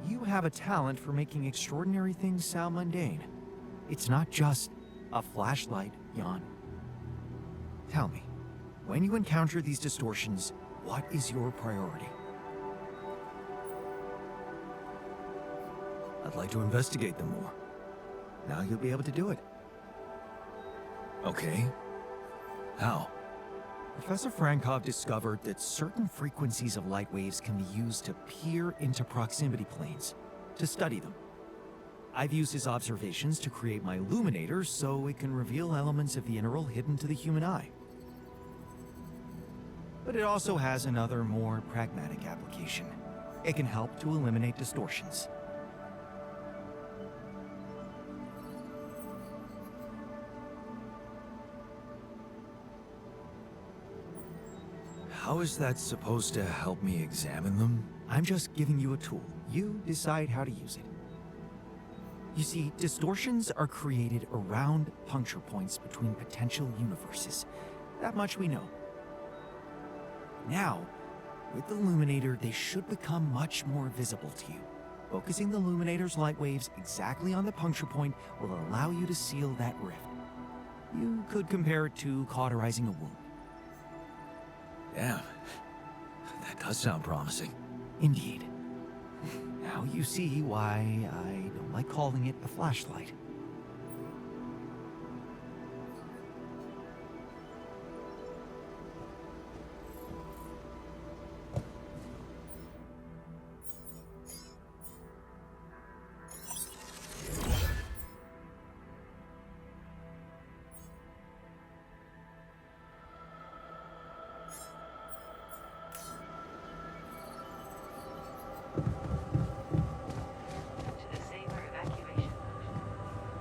You have a talent for making extraordinary things sound mundane. It's not just a flashlight, Jan. Tell me, when you encounter these distortions, what is your priority? I'd like to investigate them more. Now you'll be able to do it. Okay. How? Professor Frankov discovered that certain frequencies of light waves can be used to peer into proximity planes, to study them. I've used his observations to create my illuminator so it can reveal elements of the integral hidden to the human eye. But it also has another, more pragmatic application. It can help to eliminate distortions. How is that supposed to help me examine them? I'm just giving you a tool. You decide how to use it. You see, distortions are created around puncture points between potential universes. That much we know. Now, with the Illuminator, they should become much more visible to you. Focusing the Illuminator's light waves exactly on the puncture point will allow you to seal that rift. You could compare it to cauterizing a wound. Damn. That does sound promising. Indeed. Now you see why I don't like calling it a flashlight. To the safer evacuation mode.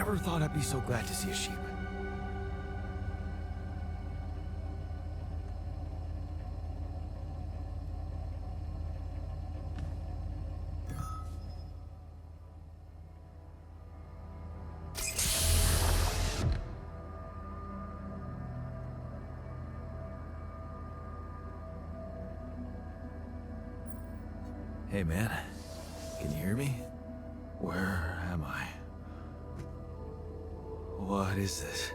Never thought I'd be so glad to see a sheep. Hey man, can you hear me? Where am I? What is this?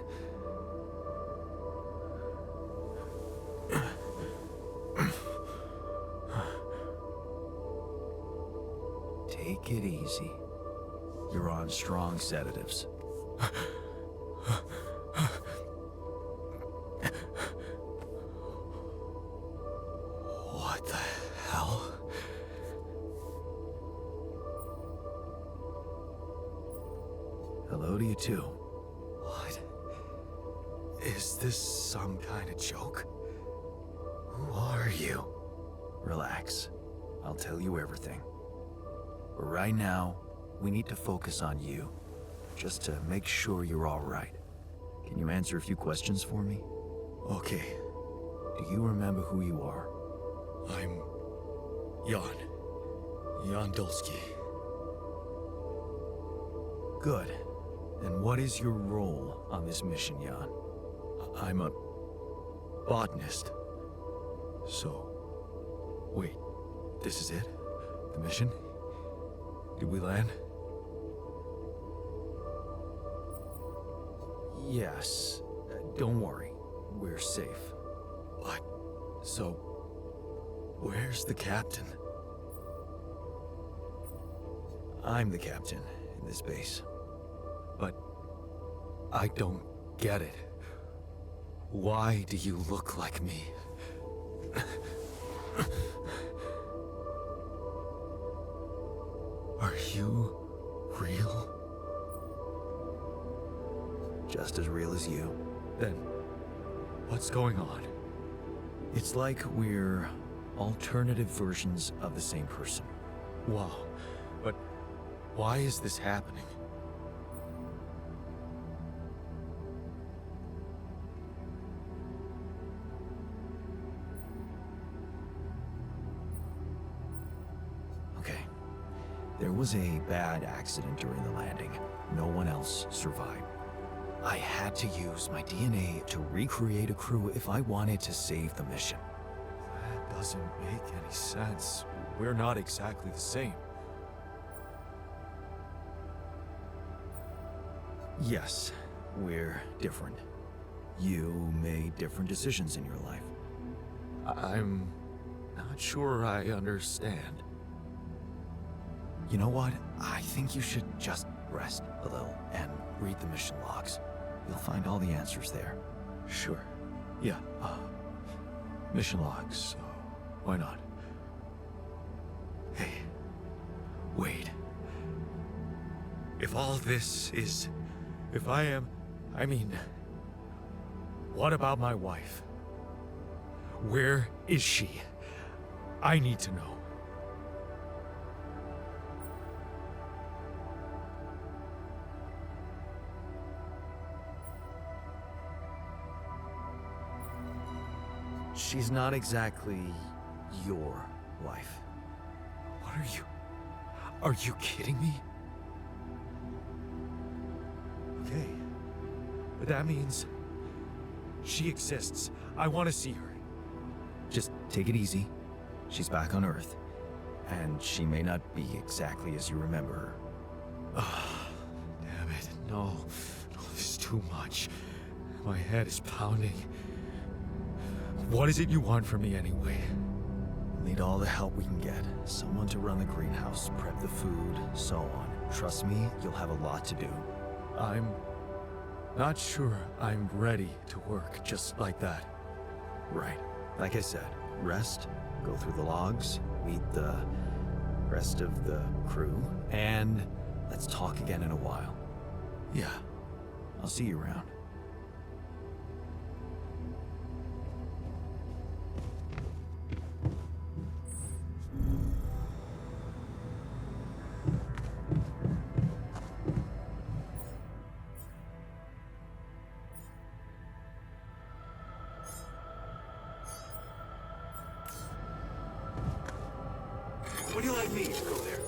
Take it easy. You're on strong sedatives. What the hell? Hello to you too. What? Is this some kind of joke? Who are you? Relax. I'll tell you everything. But right now, we need to focus on you. Just to make sure you're all right. Can you answer a few questions for me? Okay. Do you remember who you are? I'm... Jan Dulski. Good. And what is your role on this mission, Jan? I'm a... botanist. So... Wait, this is it? The mission? Did we land? Yes. Don't worry. We're safe. What? So... where's the captain? I'm the captain in this base. But... I don't get it. Why do you look like me? Are you real? Just as real as you. Then, what's going on? It's like we're alternative versions of the same person. Wow, but why is this happening? Okay. There was a bad accident during the landing. No one else survived. I had to use my DNA to recreate a crew if I wanted to save the mission. That doesn't make any sense. We're not exactly the same. Yes, we're different. You made different decisions in your life. I'm not sure I understand. You know what? I think you should just rest a little and read the mission logs. You'll find all the answers there. Sure. Yeah, mission logs. Why not? Hey, wait. If all this is... if I mean... what about my wife? Where is she? I need to know. She's not exactly your wife. What are you... are you kidding me? Okay. But that means... she exists. I want to see her. Just take it easy. She's back on Earth. And she may not be exactly as you remember her. Ah, damn it. No. No, this is too much. My head is pounding. What is it you want from me anyway? We'll need all the help we can get. Someone to run the greenhouse, prep the food, so on. Trust me, you'll have a lot to do. I'm not sure I'm ready to work just like that. Right. Like I said, rest, go through the logs, meet the rest of the crew, and let's talk again in a while. Yeah. I'll see you around. Would you like me to go there?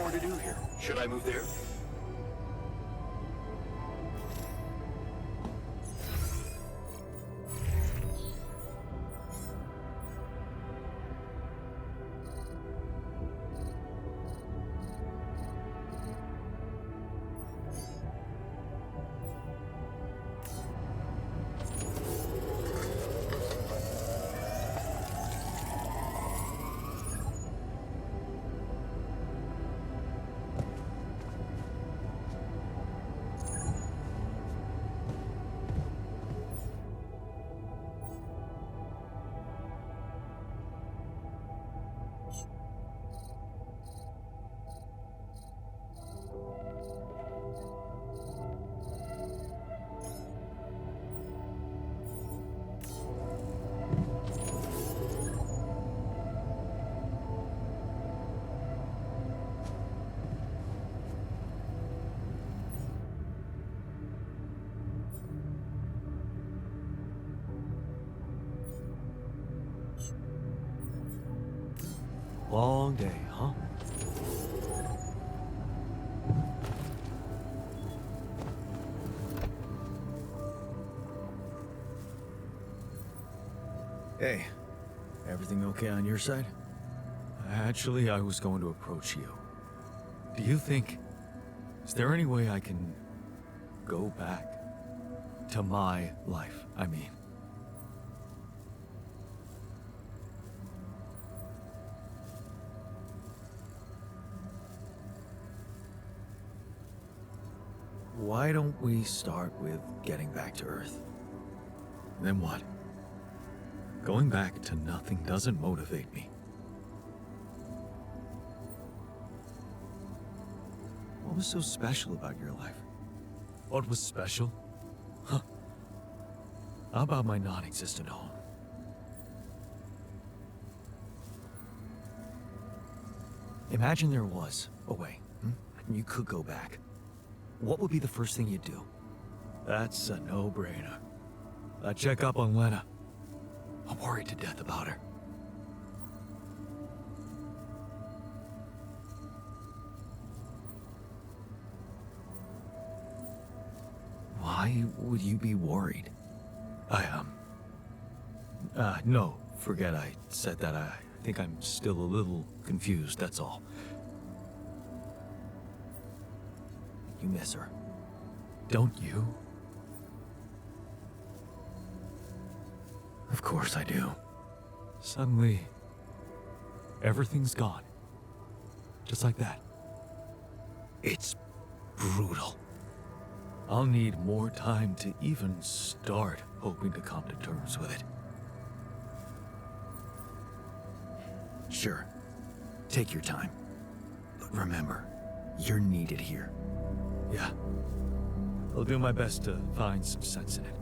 more to do here. Should I move there? Long day, huh? Hey, everything okay on your side? Actually, I was going to approach you. Do you think... Is there any way I can... go back? To my life, I mean. Why don't we start with getting back to Earth? Then what? Going back to nothing doesn't motivate me. What was so special about your life? What was special? Huh. How about my non-existent home? Imagine there was a way, and you could go back. What would be the first thing you'd do? That's a no-brainer. I'd check up on Lena. I'm worried to death about her. Why would you be worried? No, forget I said that. I think I'm still a little confused, that's all. You miss her. Don't you? Of course I do. Suddenly, everything's gone. Just like that. It's brutal. I'll need more time to even start hoping to come to terms with it. Sure. Take your time. But remember, you're needed here. Yeah. I'll do my best to find some sense in it.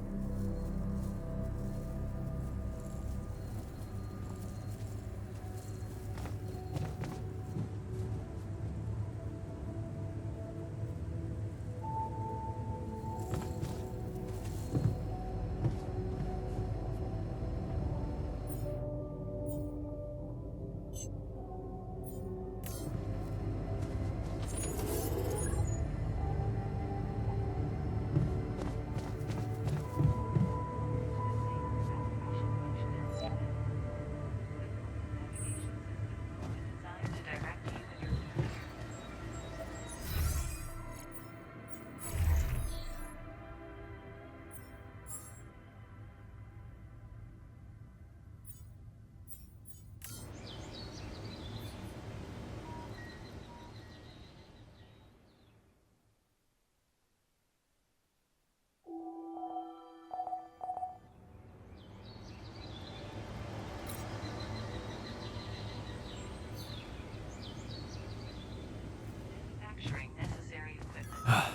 Manufacturing necessary equipment.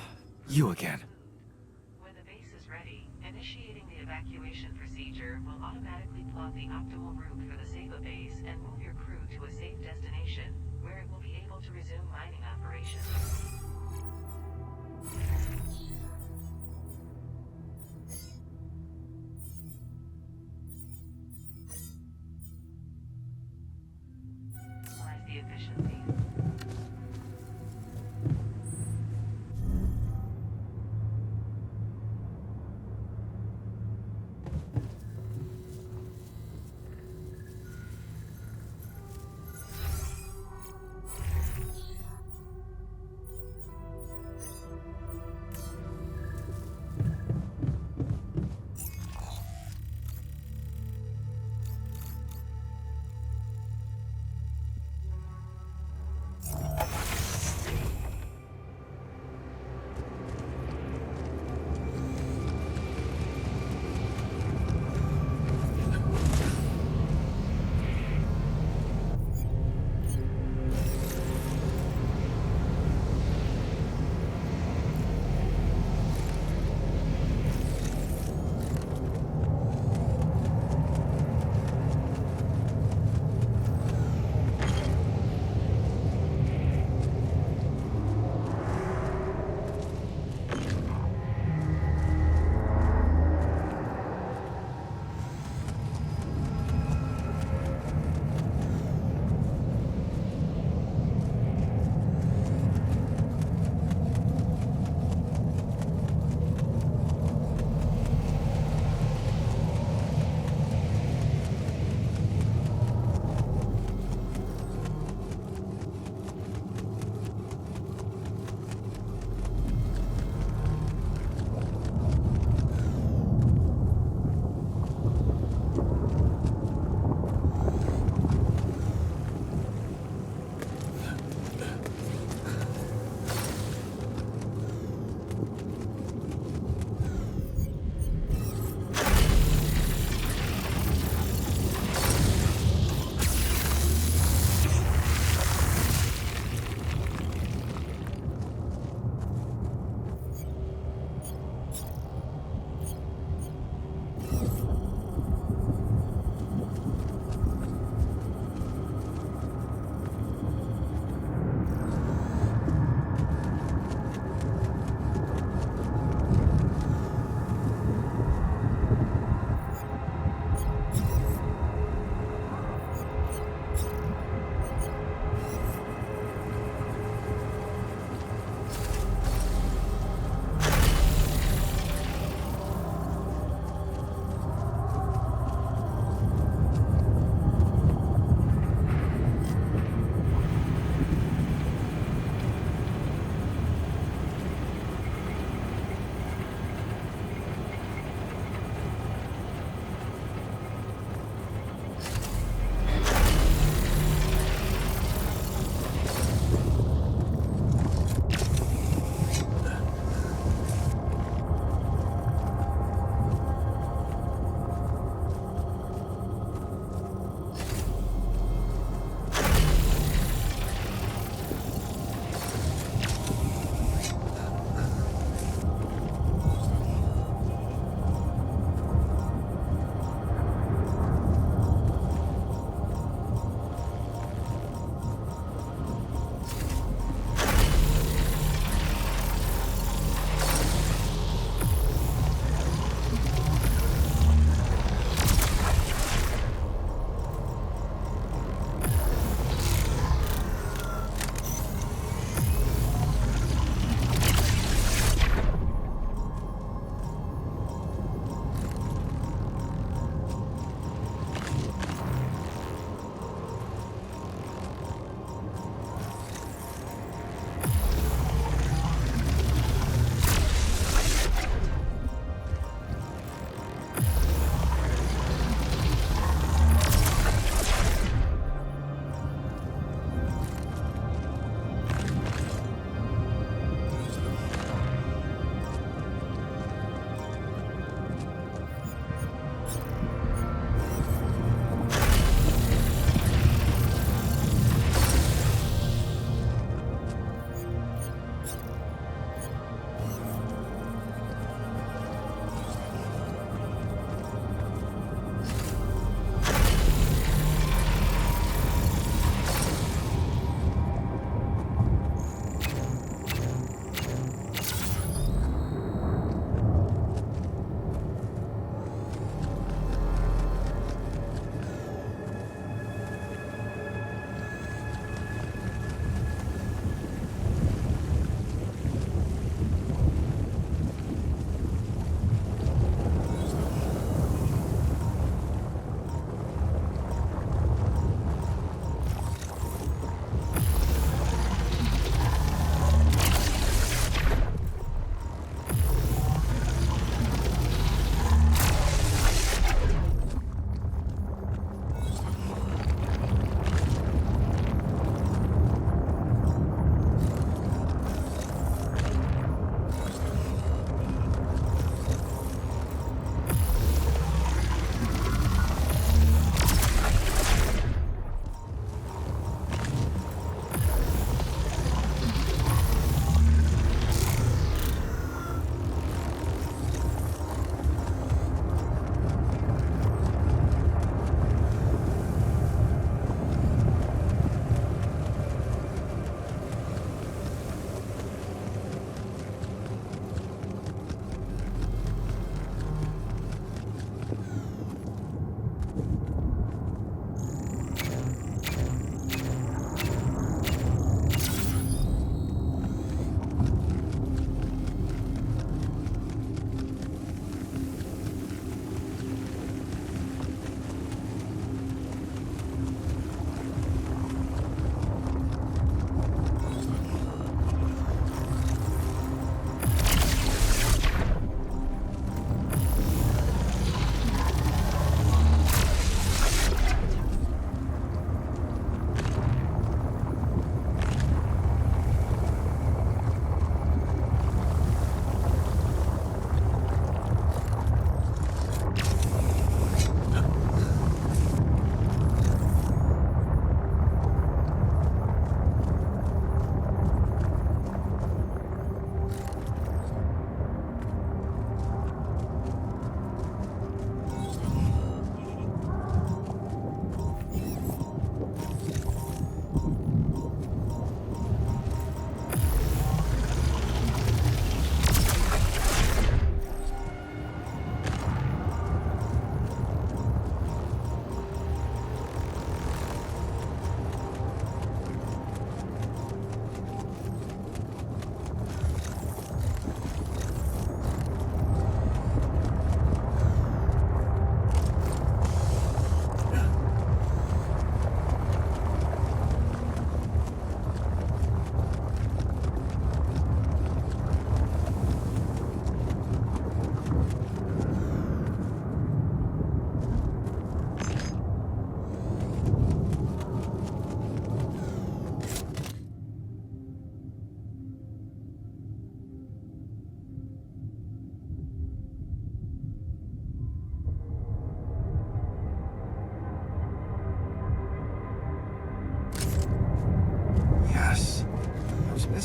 You again. When the base is ready, initiating the evacuation procedure will automatically plot the optimal route for the Saba base and move your crew to a safe destination, where it will be able to resume mining operations. Maximize the efficiency.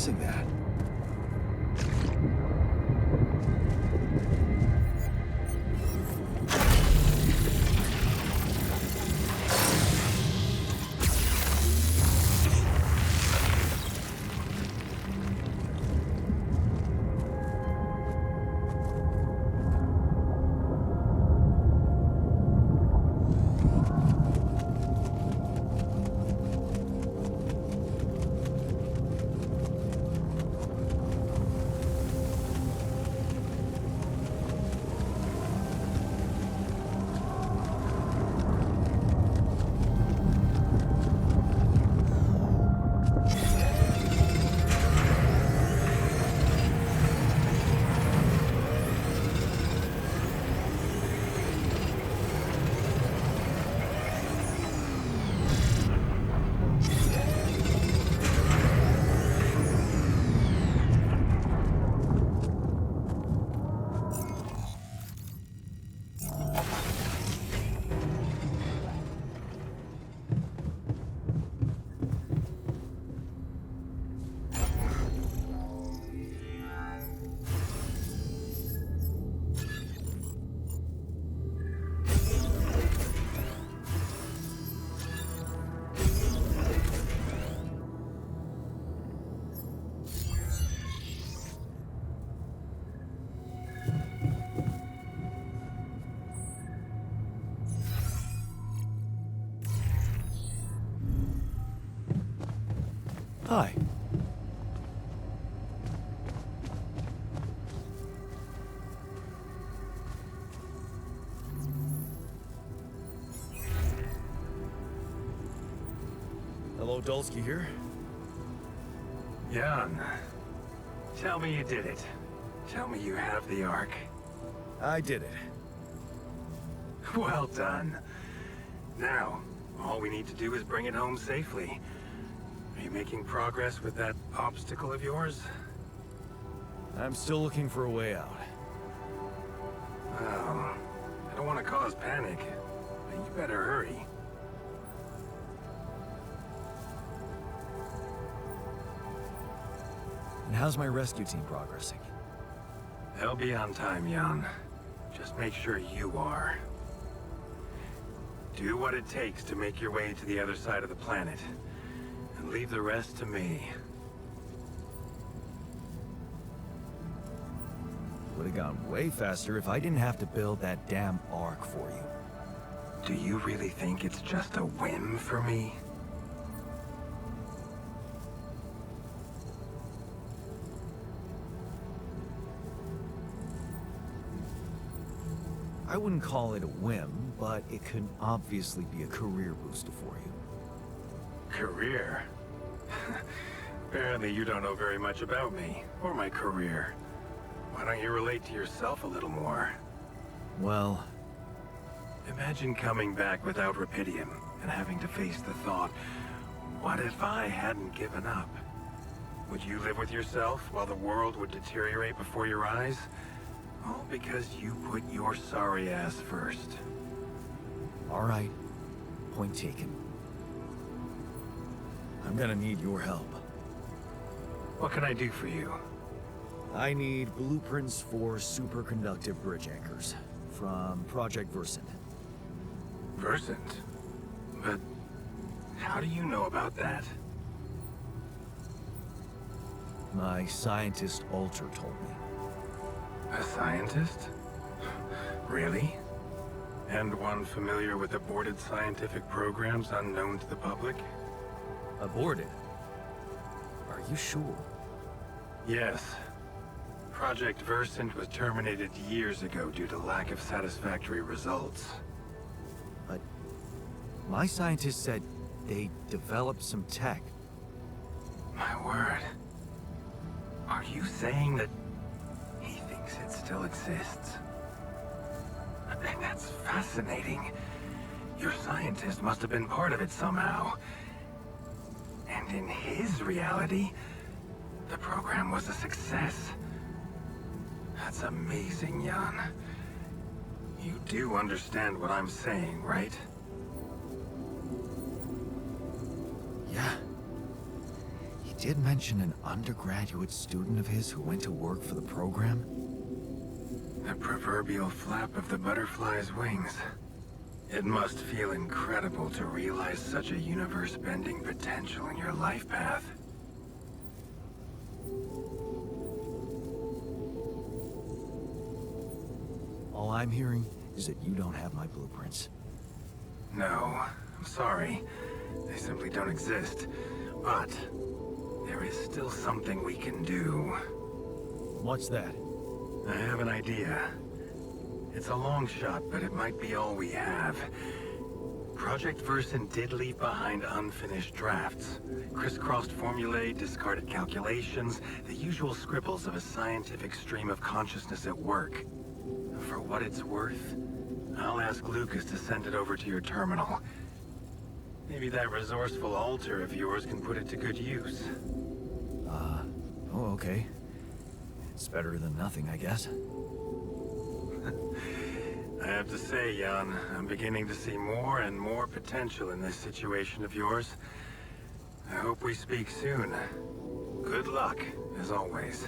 missing that. Hi. Hello, Dulski here. Jan, tell me you did it. Tell me you have the Ark. I did it. Well done. Now, all we need to do is bring it home safely. Are you making progress with that obstacle of yours? I'm still looking for a way out. Oh, I don't want to cause panic, but you better hurry. And how's my rescue team progressing? They'll be on time, Jan. Just make sure you are. Do what it takes to make your way to the other side of the planet. And leave the rest to me. Would have gone way faster if I didn't have to build that damn Ark for you. Do you really think it's just a whim for me? I wouldn't call it a whim, but it could obviously be a career booster for you. Career? Apparently you don't know very much about me, or my career. Why don't you relate to yourself a little more? Well, Imagine coming back without Rapidium, and having to face the thought, what if I hadn't given up? Would you live with yourself while the world would deteriorate before your eyes? All because you put your sorry ass first. all right. Point taken. I'm gonna need your help. What can I do for you? I need blueprints for superconductive bridge anchors from Project Versant. Versant? But how do you know about that? My scientist Alter told me. A scientist? Really? And one familiar with aborted scientific programs unknown to the public? Aborted? Are you sure? Yes. Project Versant was terminated years ago due to lack of satisfactory results. But my scientist said they developed some tech. My word. Are you saying that he thinks it still exists? That's fascinating. Your scientist must have been part of it somehow. And in his reality, the program was a success. That's amazing, Jan. You do understand what I'm saying, right? Yeah. He did mention an undergraduate student of his who went to work for the program. The proverbial flap of the butterfly's wings. It must feel incredible to realize such a universe-bending potential in your life path. All I'm hearing is that you don't have my blueprints. No, I'm sorry. They simply don't exist. But there is still something we can do. What's that? I have an idea. It's a long shot, but it might be all we have. Project Versant did leave behind unfinished drafts. Crisscrossed formulae, discarded calculations, the usual scribbles of a scientific stream of consciousness at work. For what it's worth, I'll ask Lucas to send it over to your terminal. Maybe that resourceful alter of yours can put it to good use. Oh, okay. It's better than nothing, I guess. I have to say, Jan, I'm beginning to see more and more potential in this situation of yours. I hope we speak soon. Good luck, as always.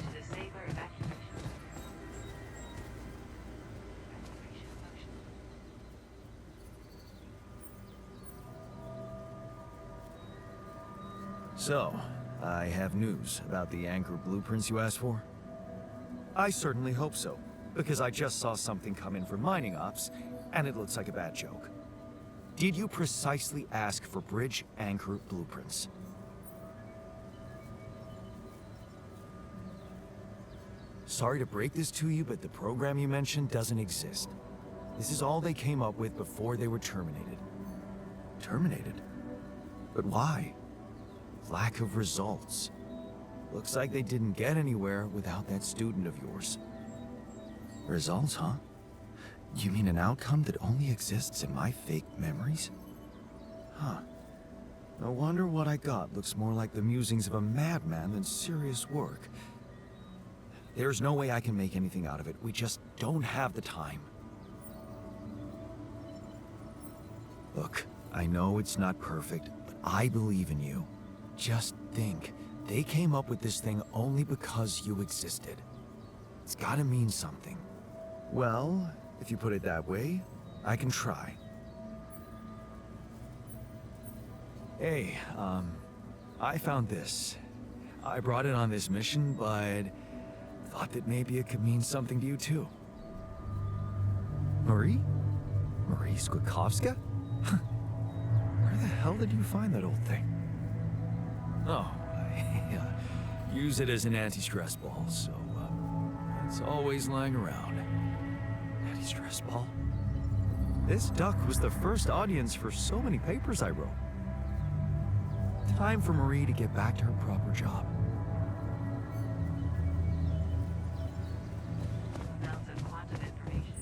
To disable evacuation. Evacuation function. So, I have news about the anchor blueprints you asked for? I certainly hope so, because I just saw something come in for mining ops, and it looks like a bad joke. Did you precisely ask for bridge anchor blueprints? Sorry to break this to you, but the program you mentioned doesn't exist. This is all they came up with before they were terminated. Terminated? But why? Lack of results. Looks like they didn't get anywhere without that student of yours. Results, huh? You mean an outcome that only exists in my fake memories? Huh. No wonder what I got looks more like the musings of a madman than serious work. There's no way I can make anything out of it. We just don't have the time. Look, I know it's not perfect, but I believe in you. Just think, they came up with this thing only because you existed. It's gotta mean something. Well, if you put it that way, I can try. Hey, I found this. I brought it on this mission, but thought that maybe it could mean something to you too. Marie? Marie Skwikovska? Where the hell did you find that old thing? Oh, I use it as an anti-stress ball, so it's always lying around. Anti-stress ball? This duck was the first audience for so many papers I wrote. Time for Marie to get back to her proper job. Amounts of quantum information.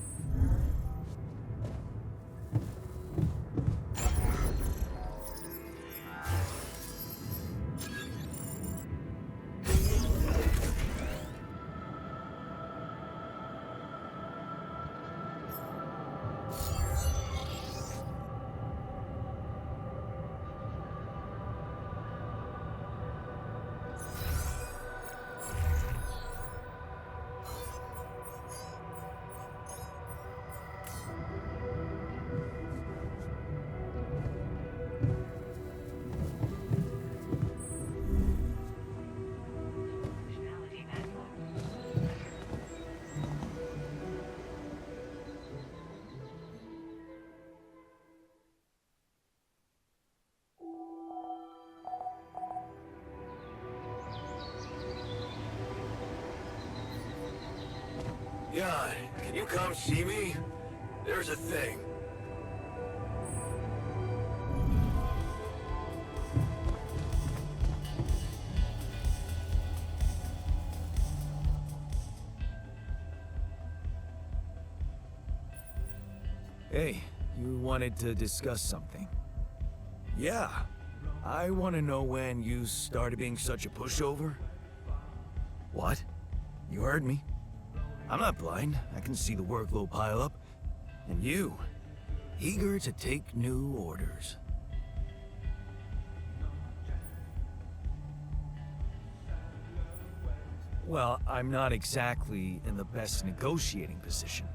Yeah, can you come see me? There's a thing. Hey, you wanted to discuss something. Yeah. I want to know when you started being such a pushover. What? You heard me. I'm not blind. I can see the workload pile up. And you, eager to take new orders. Well, I'm not exactly in the best negotiating position.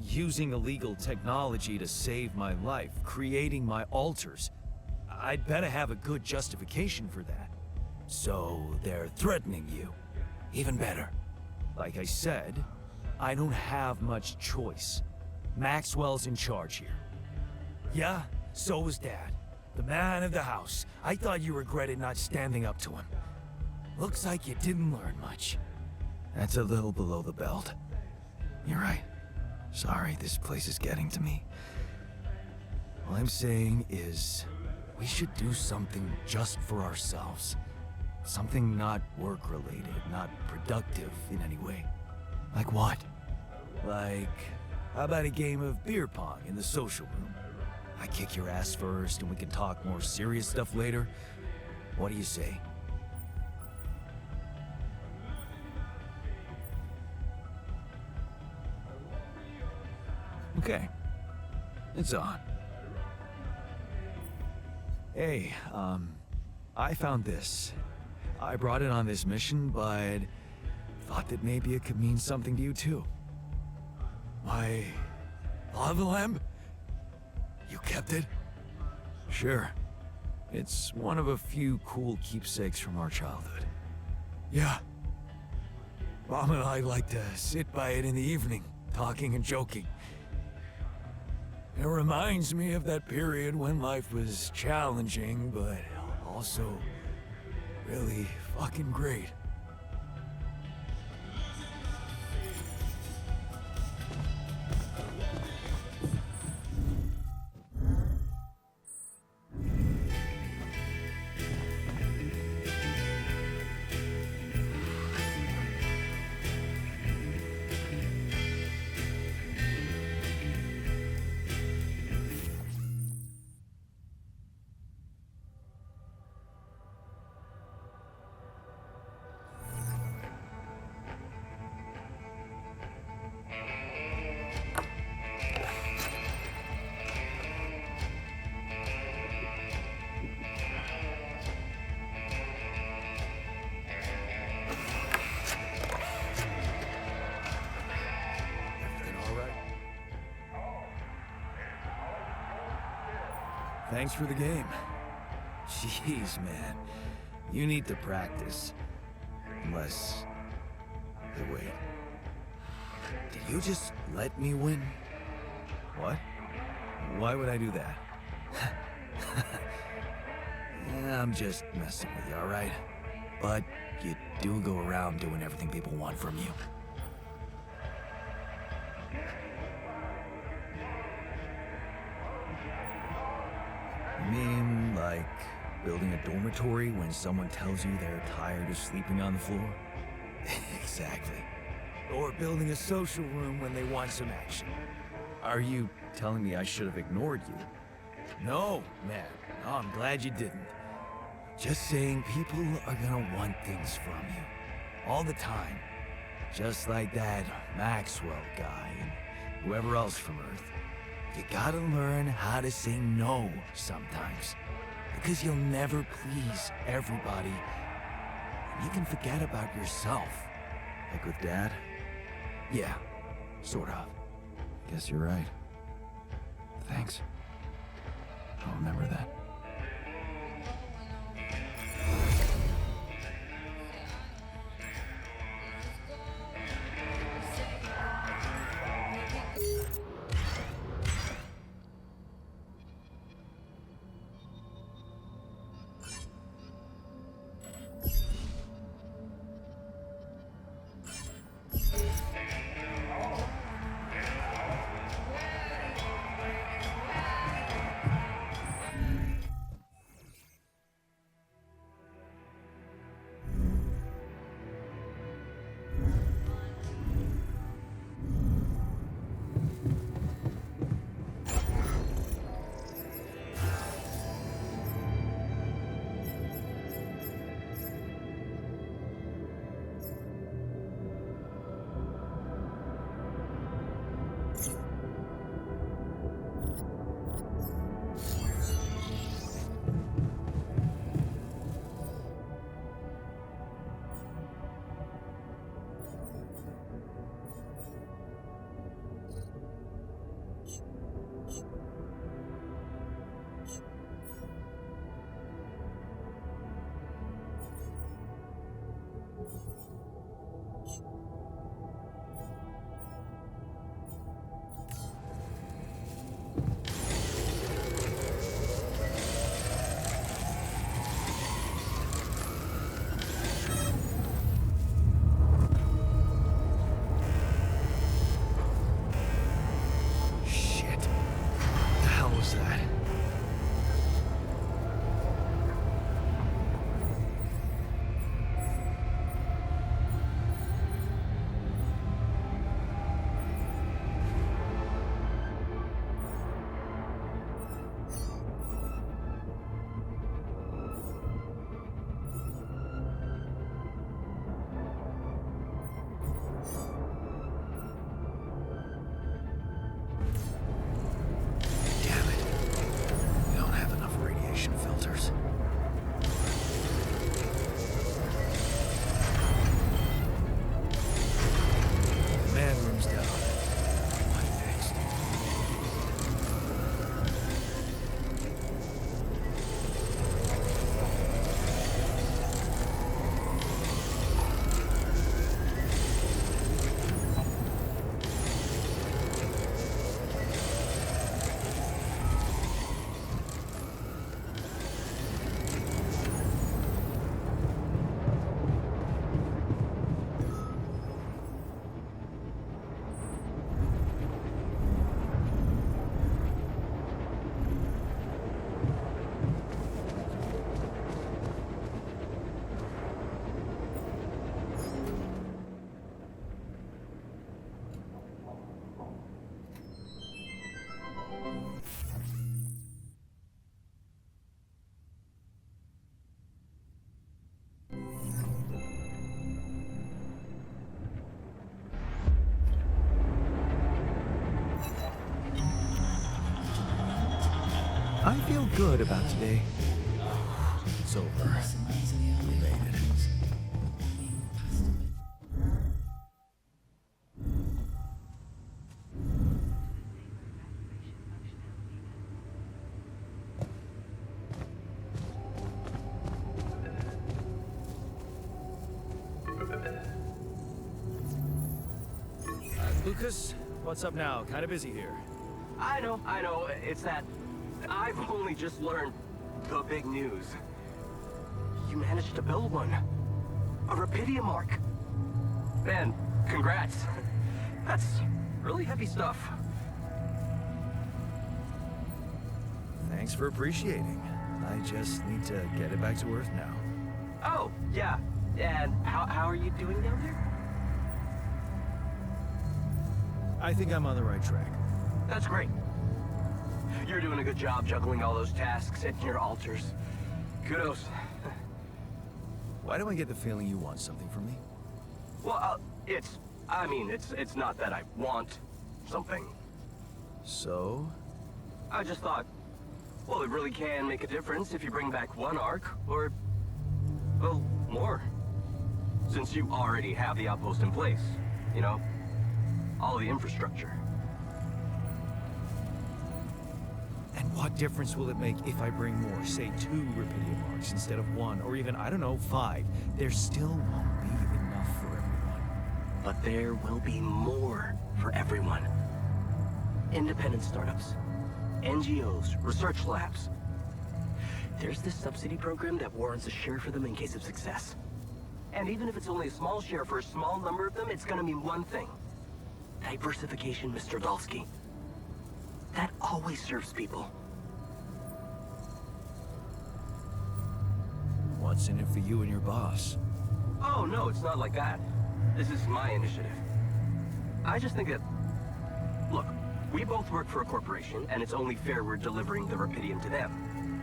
Using illegal technology to save my life, creating my alters. I'd better have a good justification for that. So they're threatening you. Even better. Like I said, I don't have much choice. Maxwell's in charge here. Yeah, so was Dad. The man of the house. I thought you regretted not standing up to him. Looks like you didn't learn much. That's a little below the belt. You're right. Sorry, this place is getting to me. All I'm saying is, we should do something just for ourselves. Something not work-related, not productive in any way. Like what? Like, how about a game of beer pong in the social room? I kick your ass first, and we can talk more serious stuff later. What do you say? Okay. It's on. Hey, I found this. I brought it on this mission, but thought that maybe it could mean something to you too. My lava lamp? You kept it? Sure. It's one of a few cool keepsakes from our childhood. Yeah. Mom and I like to sit by it in the evening, talking and joking. It reminds me of that period when life was challenging, but also really fucking great. Thanks for the game. Jeez, man. You need to practice. Unless... Hey, wait. Did you just let me win? What? Why would I do that? Yeah, I'm just messing with you, alright? But you do go around doing everything people want from you. You mean, like, building a dormitory when someone tells you they're tired of sleeping on the floor? Exactly. Or building a social room when they want some action. Are you telling me I should have ignored you? No, man. No, I'm glad you didn't. Just saying people are gonna want things from you. All the time. Just like that Maxwell guy and whoever else from Earth. You gotta learn how to say no sometimes. Because you'll never please everybody. And you can forget about yourself. Like with Dad? Yeah, sort of. Guess you're right. Thanks. I'll remember that. was that? Damn it. We don't have enough radiation filters. Command room's down. What next? I feel good about today. It's over. We made it. Lucas, what's up now? Kind of busy here. I know. It's that I've only just learned the big news. You managed to build one. A Rapidium arc. Man, congrats. That's really heavy stuff. Thanks for appreciating. I just need to get it back to Earth now. Oh, yeah. And how are you doing down there? I think I'm on the right track. That's great. You're doing a good job juggling all those tasks and your altars. Kudos. Why do I get the feeling you want something from me? Well, it's not that I want something. So? I just thought, well, it really can make a difference if you bring back one arc, or, well, more. Since you already have the outpost in place, you know? All the infrastructure. And what difference will it make if I bring more, say 2 Rapidium arcs instead of 1, or even, I don't know, 5? There still won't be enough for everyone. But there will be more for everyone. Independent startups, NGOs, research labs. There's this subsidy program that warrants a share for them in case of success. And even if it's only a small share for a small number of them, it's gonna mean one thing. Diversification, Mr. Dalsky. That always serves people. What's in it for you and your boss? Oh, no, it's not like that. This is my initiative. I just think that... Look, we both work for a corporation, and it's only fair we're delivering the Rapidium to them.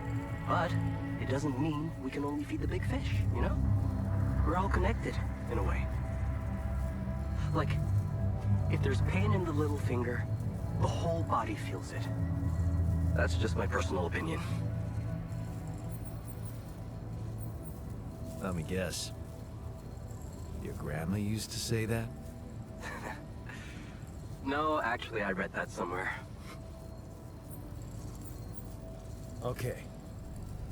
But it doesn't mean we can only feed the big fish, you know? We're all connected, in a way. Like, if there's pain in the little finger, the whole body feels it. That's just my personal opinion. Let me guess. Your grandma used to say that? No, actually, I read that somewhere. Okay.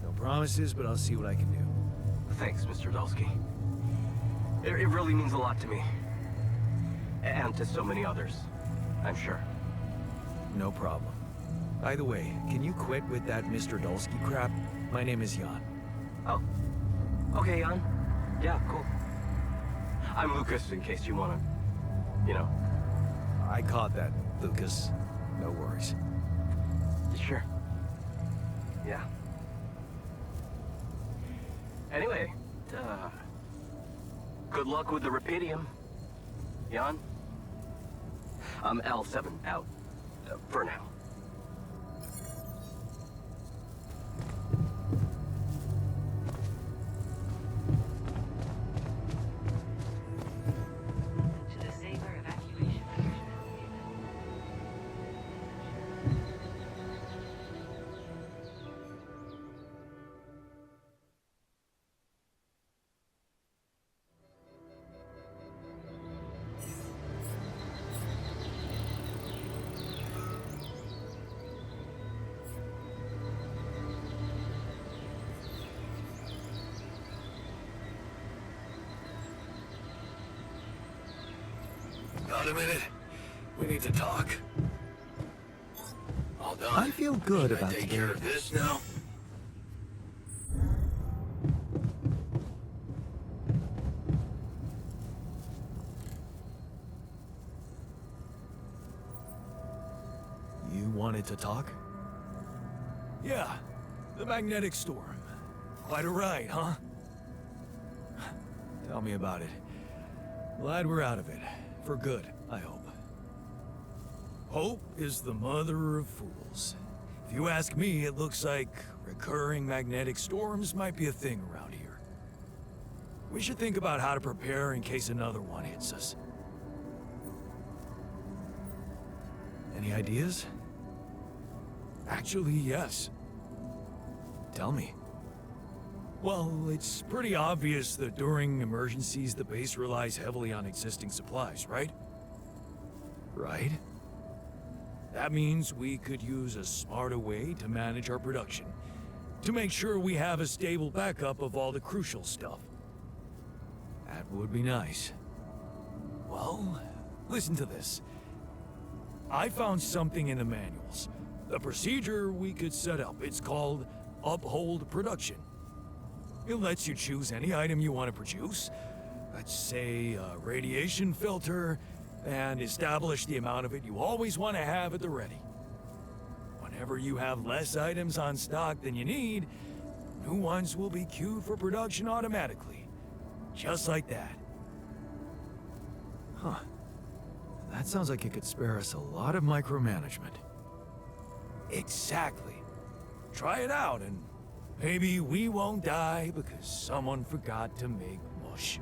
No promises, but I'll see what I can do. Thanks, Mr. Dalsky. It really means a lot to me. And to so many others, I'm sure. No problem. By the way, can you quit with that Mr. Dulsky crap? My name is Jan. Oh. Okay, Jan. Yeah, cool. I'm Lucas, in case you wanna... you know. I caught that, Lucas. No worries. Sure. Yeah. Anyway, good luck with the Rapidium, Jan. I'm L7 out, for now. To the Saber evacuation management unit. Got a minute? We need to talk. All done. I feel good Should about I take today. care of this now? You wanted to talk? Yeah, the magnetic storm. Quite a ride, huh? Tell me about it. Glad we're out of it. For good, I hope. Hope is the mother of fools. If you ask me, it looks like recurring magnetic storms might be a thing around here. We should think about how to prepare in case another one hits us. Any ideas? Actually, yes. Tell me. Well, it's pretty obvious that during emergencies, the base relies heavily on existing supplies, right? Right? That means we could use a smarter way to manage our production, to make sure we have a stable backup of all the crucial stuff. That would be nice. Well, listen to this. I found something in the manuals. A procedure we could set up. It's called uphold production. It lets you choose any item you want to produce. Let's say a radiation filter, and establish the amount of it you always want to have at the ready. Whenever you have less items on stock than you need, new ones will be queued for production automatically. Just like that. Huh. That sounds like it could spare us a lot of micromanagement. Exactly. Try it out, and maybe we won't die because someone forgot to make mush.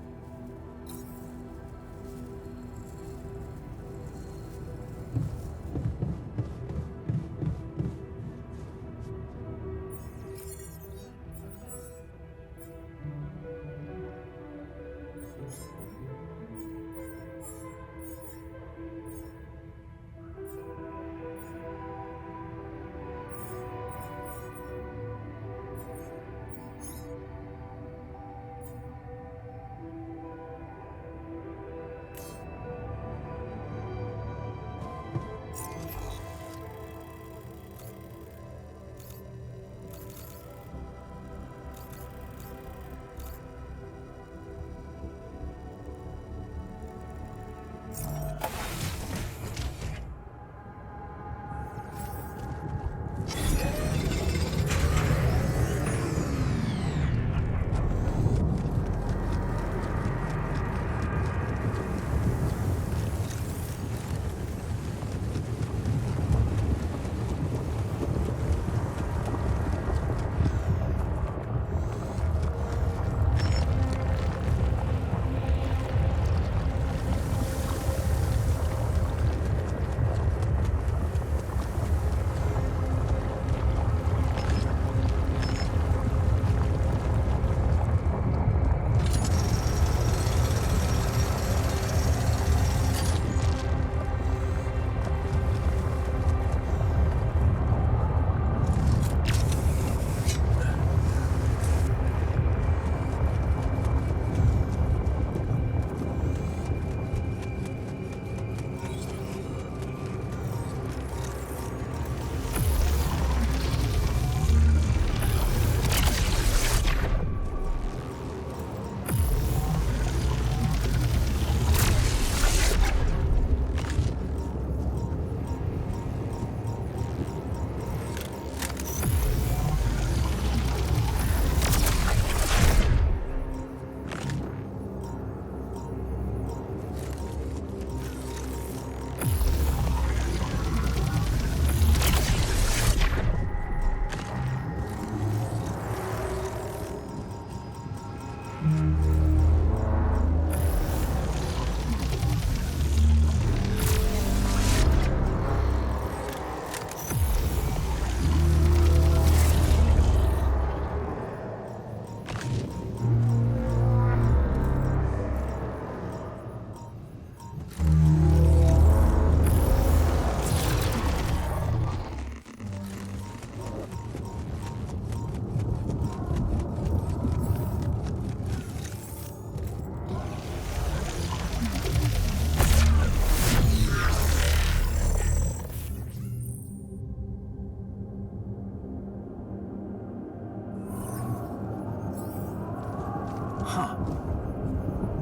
Huh.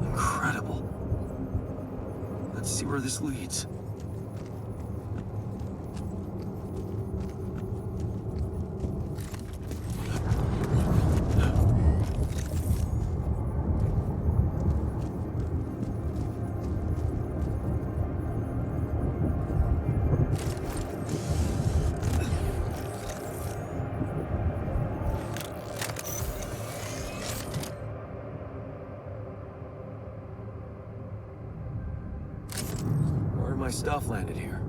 Incredible. Let's see where this leads. Where my stuff landed here?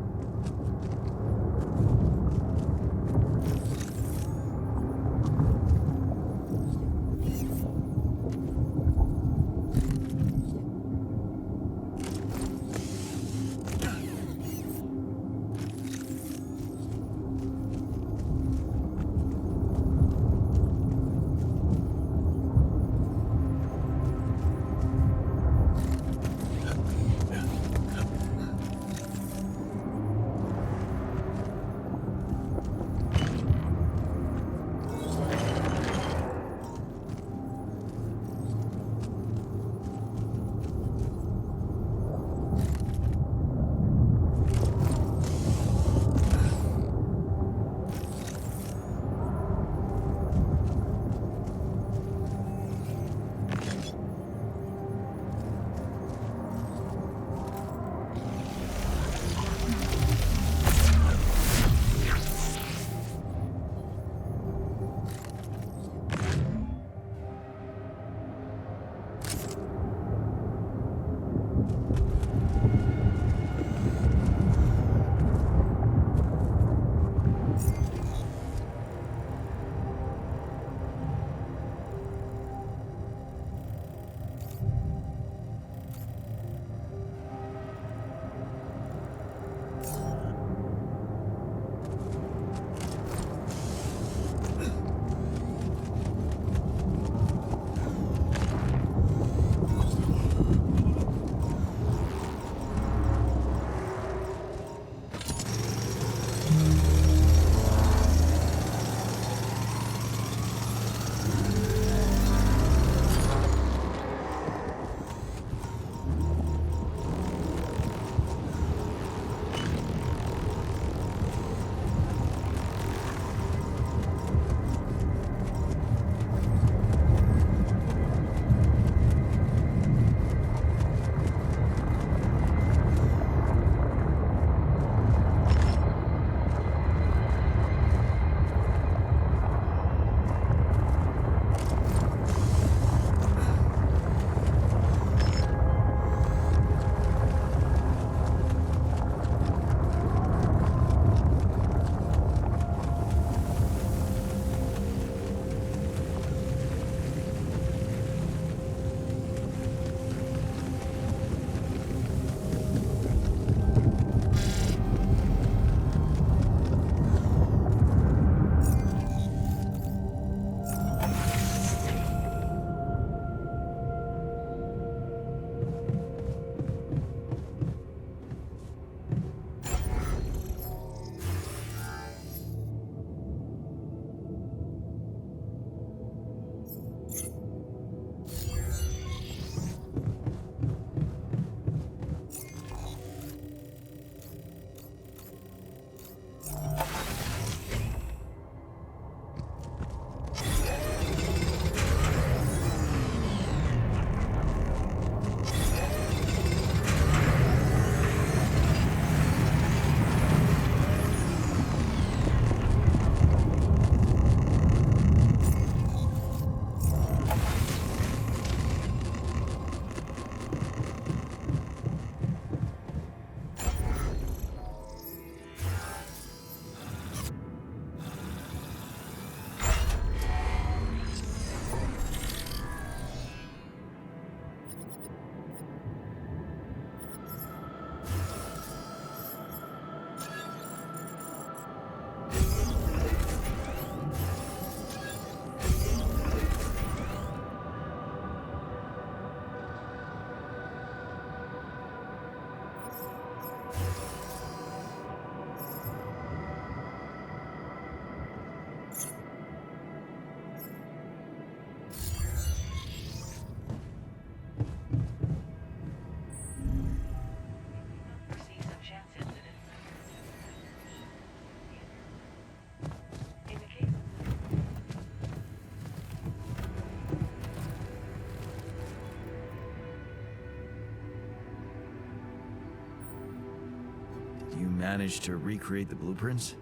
manage to recreate the blueprints?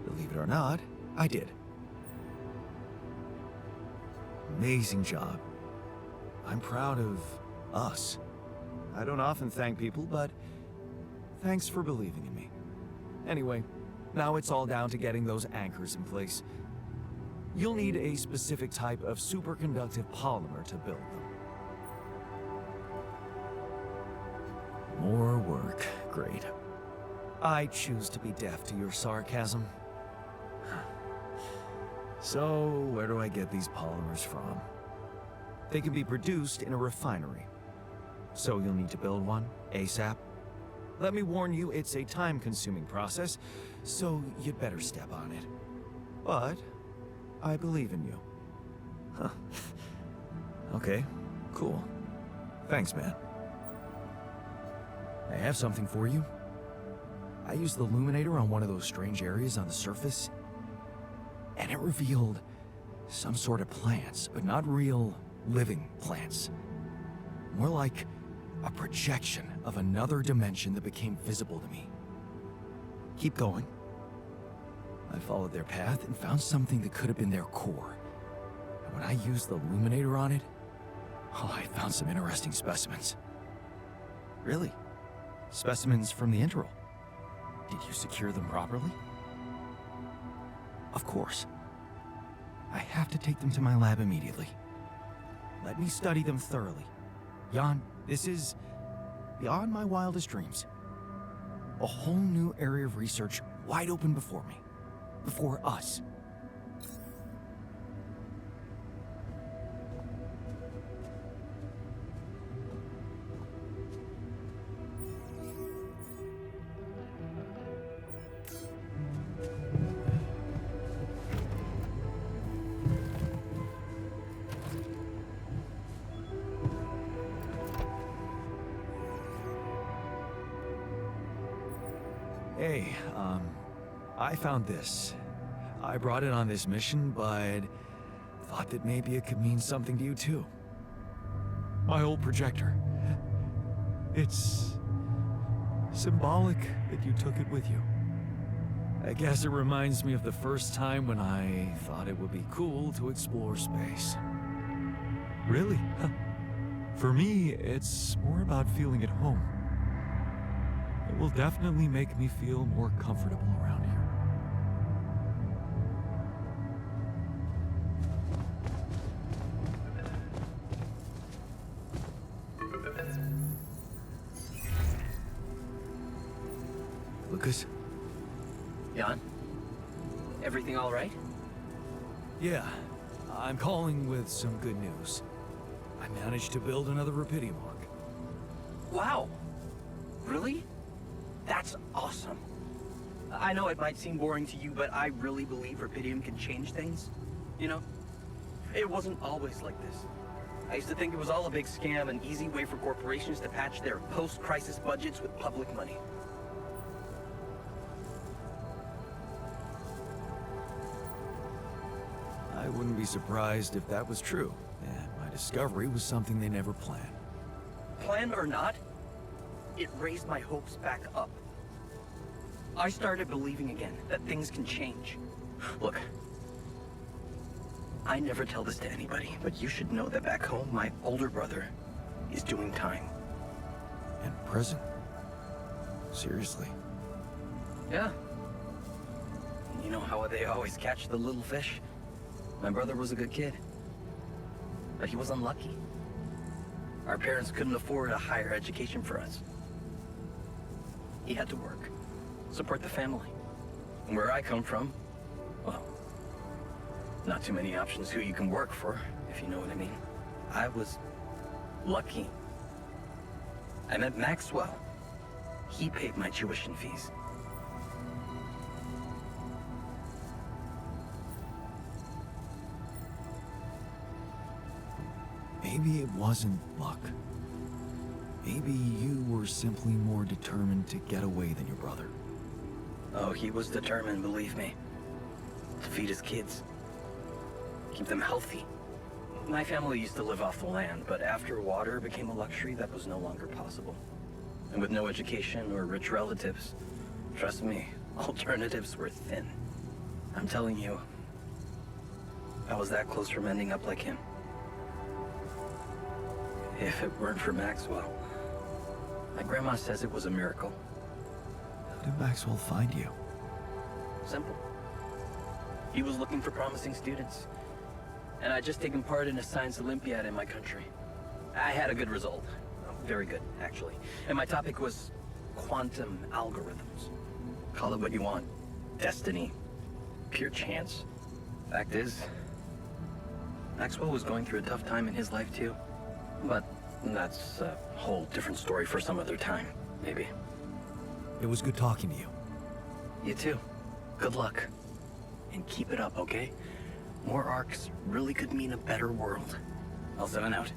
Believe it or not, I did. Amazing job. I'm proud of us. I don't often thank people, but thanks for believing in me. Anyway, now it's all down to getting those anchors in place. You'll need a specific type of superconductive polymer to build them. More work. Great. I choose to be deaf to your sarcasm. So, where do I get these polymers from? They can be produced in a refinery. So you'll need to build one, ASAP. Let me warn you, it's a time-consuming process, so you'd better step on it. But I believe in you. Huh. Okay, cool. Thanks, man. I have something for you. I used the illuminator on one of those strange areas on the surface, and it revealed some sort of plants, but not real, living plants. More like a projection of another dimension that became visible to me. Keep going. I followed their path and found something that could have been their core. And when I used the illuminator on it, oh, I found some interesting specimens. Really? Specimens from the interval. Did you secure them properly? Of course. I have to take them to my lab immediately. Let me study them thoroughly. Jan, this is beyond my wildest dreams. A whole new area of research wide open before me. Before us. Hey, I found this. I brought it on this mission, but thought that maybe it could mean something to you too. My old projector. It's symbolic that you took it with you. I guess it reminds me of the first time when I thought it would be cool to explore space. Really? For me, it's more about feeling at home. It will definitely make me feel more comfortable around here. Lucas? Jan? Everything all right? Yeah, I'm calling with some good news. I managed to build another Rapidium arc. Wow! Really? That's awesome. I know it might seem boring to you, but I really believe Rapidium can change things. You know? It wasn't always like this. I used to think it was all a big scam, an easy way for corporations to patch their post-crisis budgets with public money. I wouldn't be surprised if that was true, and my discovery was something they never planned. Plan or not, it raised my hopes back up. I started believing again that things can change. Look, I never tell this to anybody, but you should know that back home, my older brother is doing time. In prison? Seriously? Yeah. You know how they always catch the little fish? My brother was a good kid, but he was unlucky. Our parents couldn't afford a higher education for us. He had to work, support the family. And where I come from, well, not too many options who you can work for, if you know what I mean. I was lucky. I met Maxwell. He paid my tuition fees. Maybe it wasn't luck. Maybe you were simply more determined to get away than your brother. Oh, he was determined, believe me. To feed his kids. Keep them healthy. My family used to live off the land, but after water became a luxury, that was no longer possible. And with no education or rich relatives, Trust me, alternatives were thin. I'm telling you, I was that close from ending up like him. If it weren't for Maxwell, my grandma says it was a miracle. How did Maxwell find you? Simple. He was looking for promising students, and I'd just taken part in a science Olympiad in my country. I had a good result. Very good, actually. And my topic was quantum algorithms. Call it what you want. Destiny. Pure chance. Fact is, Maxwell was going through a tough time in his life too. But that's a whole different story for some other time, maybe. It was good talking to you. You too. Good luck. And keep it up, okay? More arcs really could mean a better world. I'll 7 out.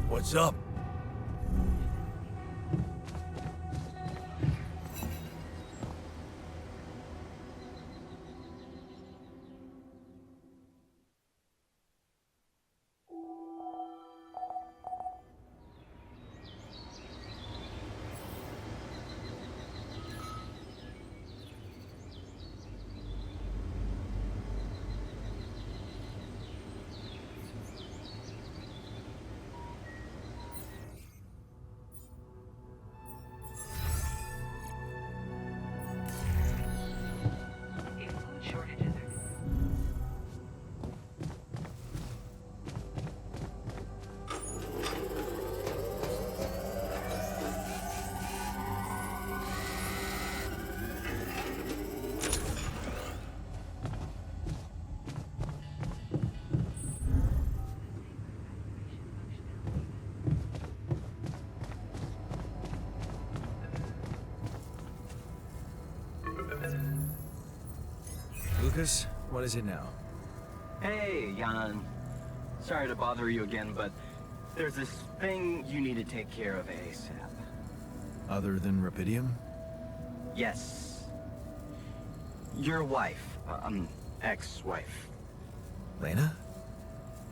What's up? If food shortages are Lucas, what is it now? Hey, Jan. Sorry to bother you again, but there's this thing you need to take care of ASAP. Other than Rapidium? Yes. Your wife, ex-wife. Lena?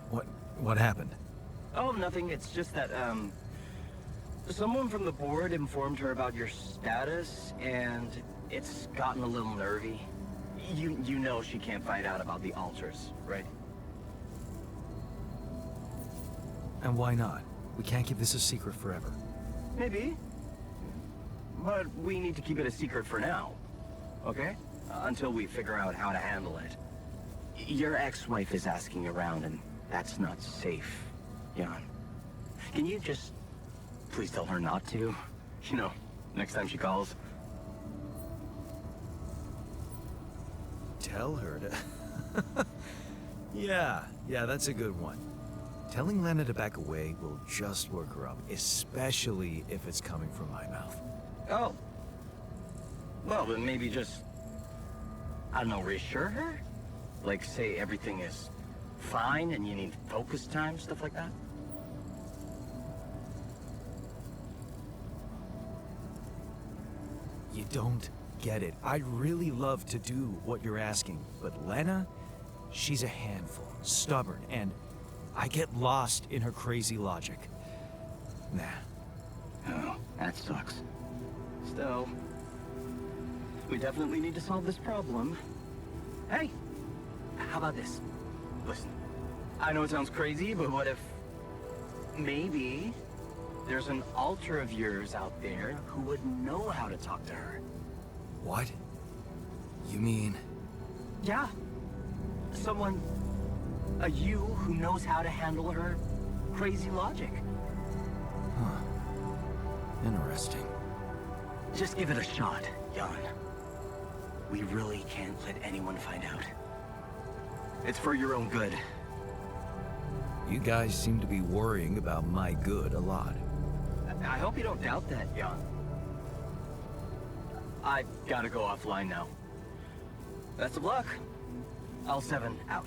What happened? Oh, nothing. It's just that, someone from the board informed her about your status, and it's gotten a little nervy. You know she can't find out about the altars, right? And why not? We can't keep this a secret forever. Maybe. But we need to keep it a secret for now, okay? Until we figure out how to handle it. Your ex-wife is asking around, and that's not safe, Jan. Can you just please tell her not to? You know, next time she calls. Tell her to... yeah, that's a good one. Telling Lena to back away will just work her up, especially if it's coming from my mouth. Oh. Well, then maybe just, I don't know, reassure her? Like, say everything is fine and you need focus time, stuff like that? You don't get it. I'd really love to do what you're asking, but Lena, she's a handful, stubborn, and I get lost in her crazy logic. Nah. Oh, that sucks. Still, we definitely need to solve this problem. Hey, how about this? Listen, I know it sounds crazy, but what if maybe there's an alter of yours out there who would know how to talk to her? What? You mean... Yeah. Someone... a you who knows how to handle her crazy logic. Huh. Interesting. Just give it a shot, Jan. We really can't let anyone find out. It's for your own good. You guys seem to be worrying about my good a lot. I hope you don't doubt that, Jan. I gotta go offline now. Best of luck. L7 out.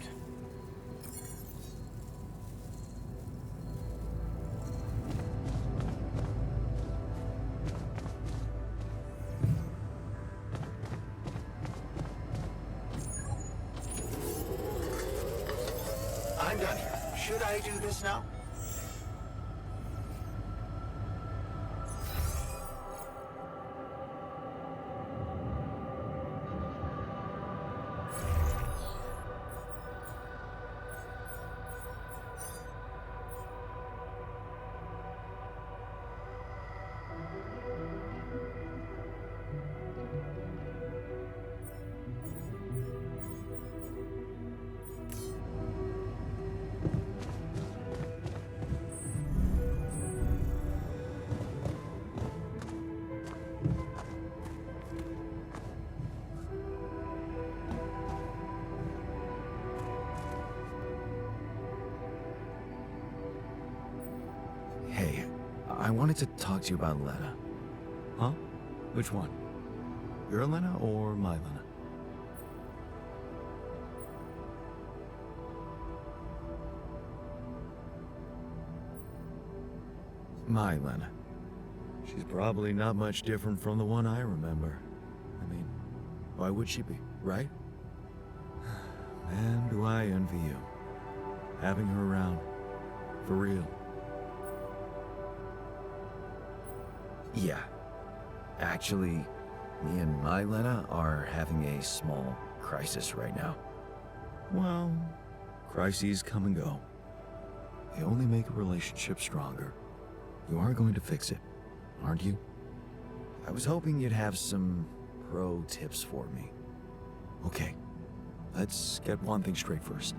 I'm done here. Should I do this now? Hey, I wanted to talk to you about Lena. Huh? Which one? Your Lena or my Lena? My Lena. She's probably not much different from the one I remember. I mean, why would she be, right? Man, do I envy you. Having her around. For real. Yeah. Actually, me and my Lena are having a small crisis right now. Well, crises come and go. They only make a relationship stronger. You are going to fix it, aren't you? I was hoping you'd have some pro tips for me. Okay, let's get one thing straight first.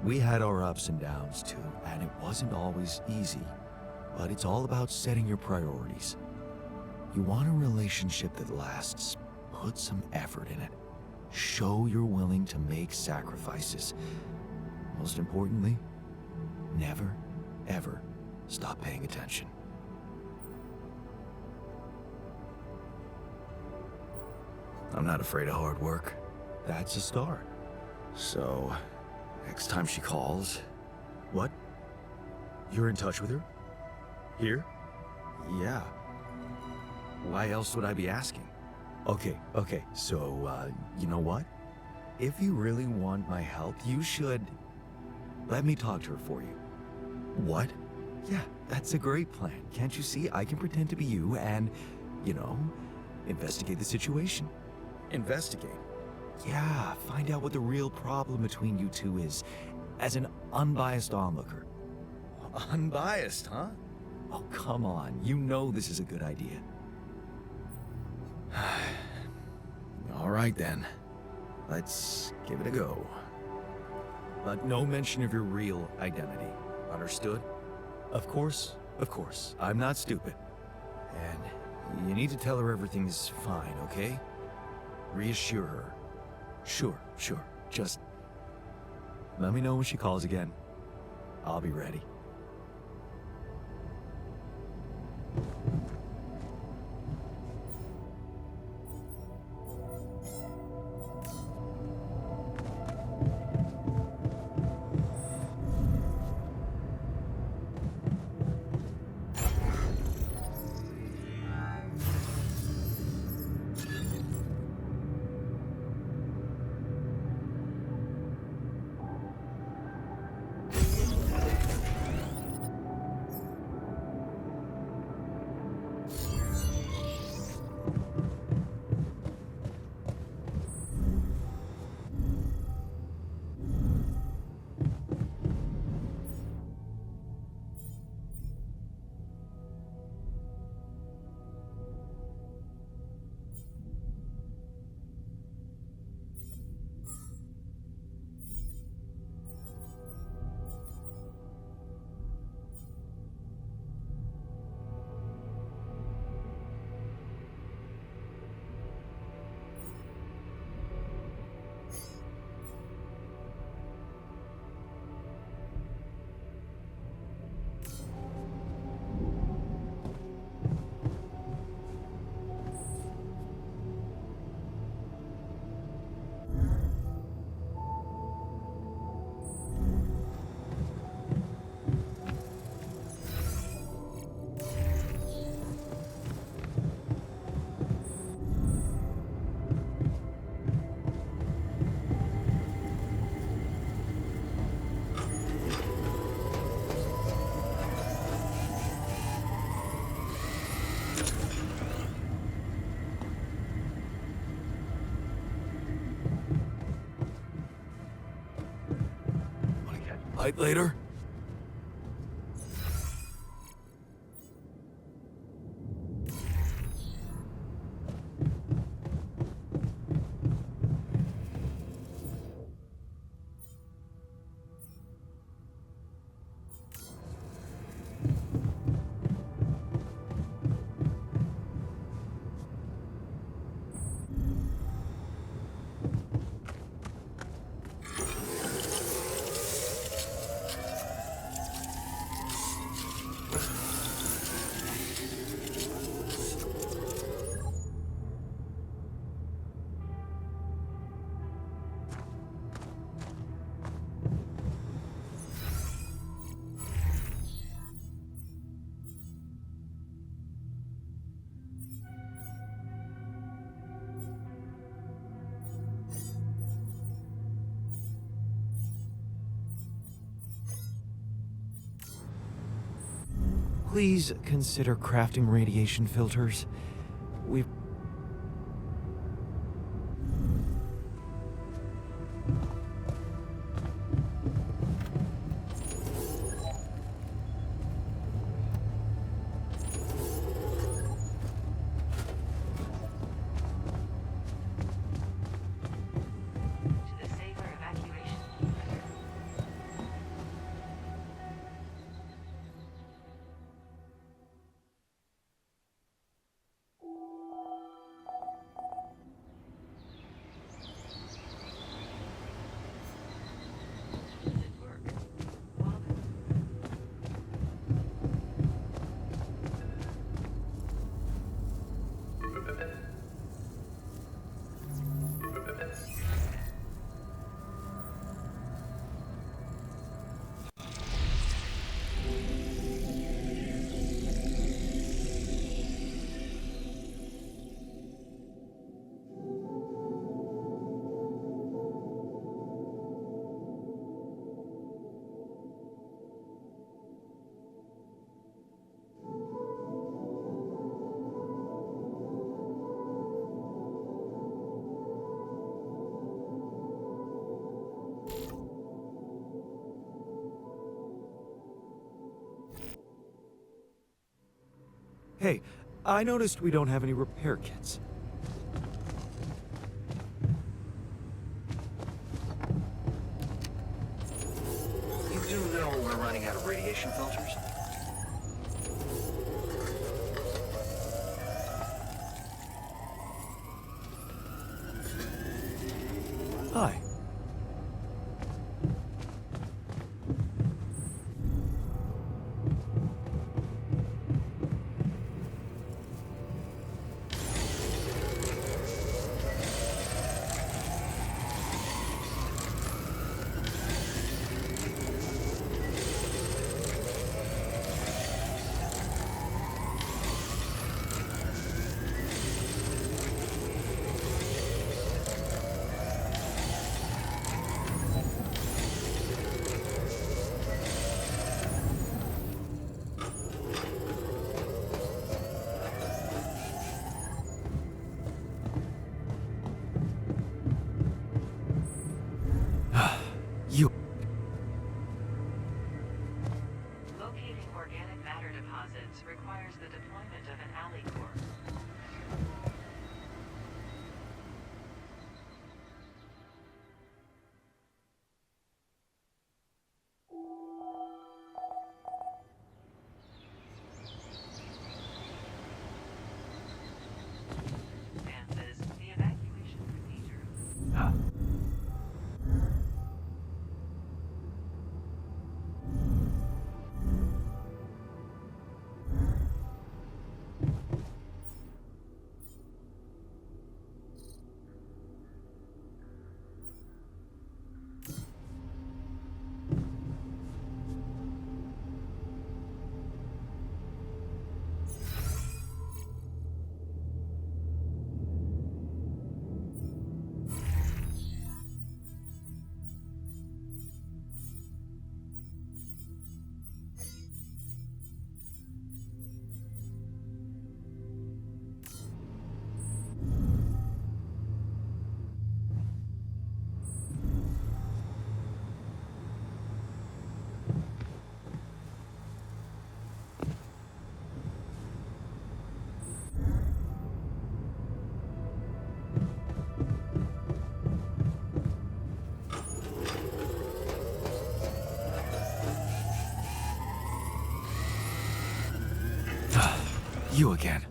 We had our ups and downs too, and it wasn't always easy. But it's all about setting your priorities. You want a relationship that lasts. Put some effort in it. Show you're willing to make sacrifices. Most importantly, never, ever stop paying attention. I'm not afraid of hard work. That's a start. So, next time she calls... What? You're in touch with her? Here? Yeah. Why else would I be asking? Okay, so, you know what? If you really want my help, you should... let me talk to her for you. What? Yeah, that's a great plan. Can't you see? I can pretend to be you and, you know, investigate the situation. Investigate? Yeah, find out what the real problem between you two is, as an unbiased onlooker. Unbiased, huh? Oh, come on. You know this is a good idea. All right, then. Let's give it a go. But no mention of your real identity. Understood? Of course. I'm not stupid. And you need to tell her everything's fine, okay? Reassure her. Sure. Just let me know when she calls again. I'll be ready. Fight later? Please consider crafting radiation filters. We've... To the safer evacuation. Does it work? Well, Hey, I noticed we don't have any repair kits. You do know we're running out of radiation filters? Hi. You... locating organic matter deposits requires the deployment of an alley core. Advances the evacuation procedure. You again.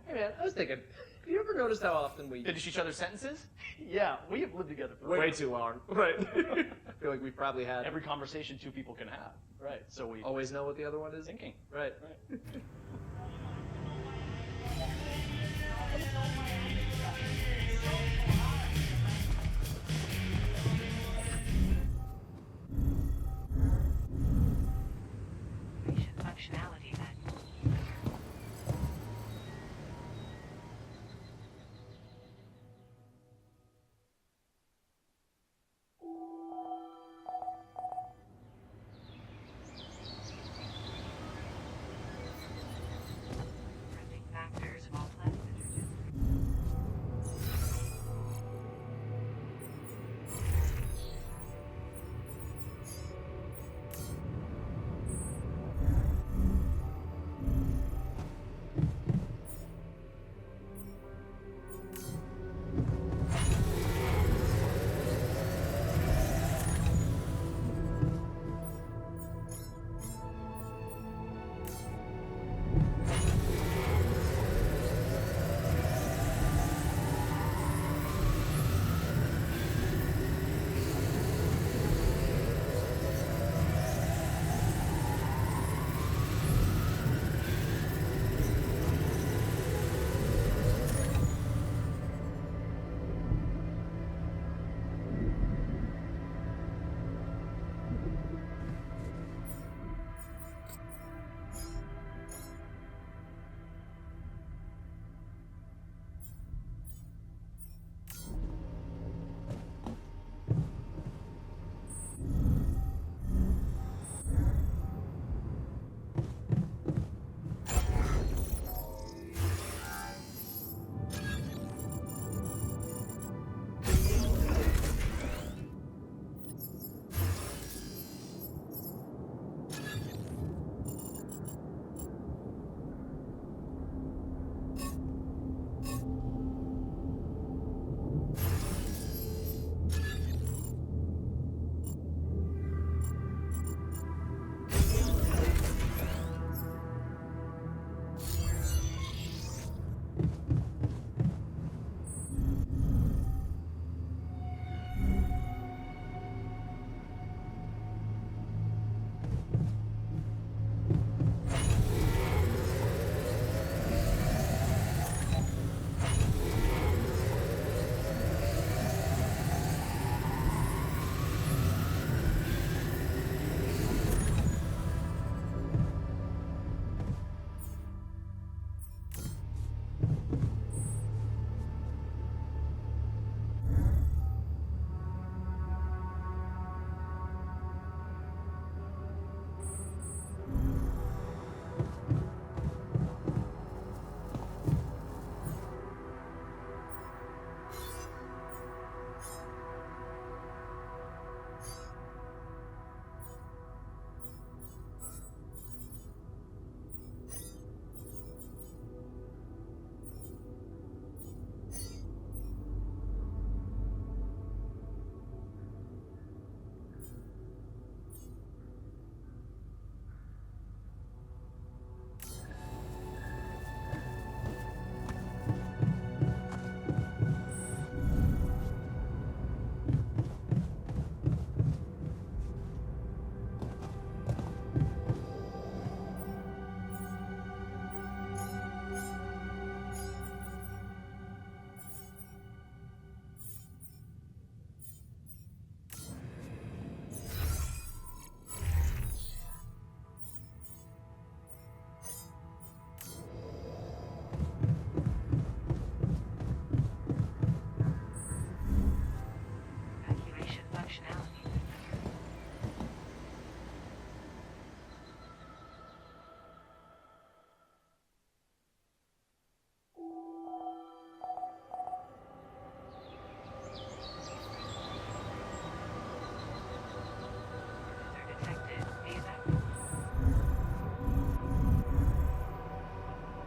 Hey man, I was thinking, have you ever noticed how often we Finish each other's sentences? Yeah, we have lived together for Way too long. Right. I feel like we've probably had Every conversation two people can have. right. So we Always know what the other one is. thinking. Right. Functionality then.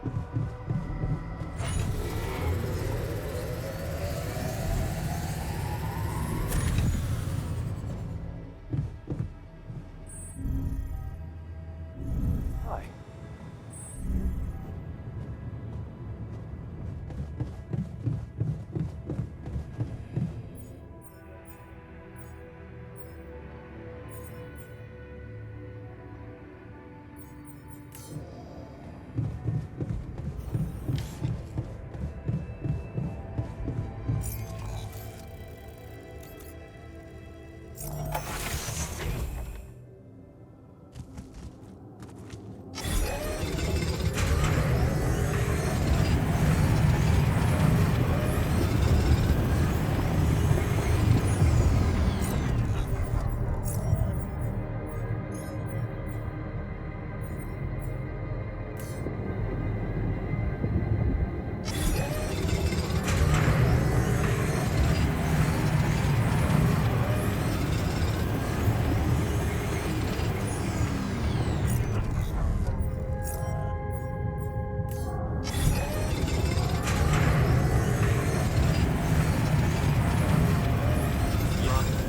Hi.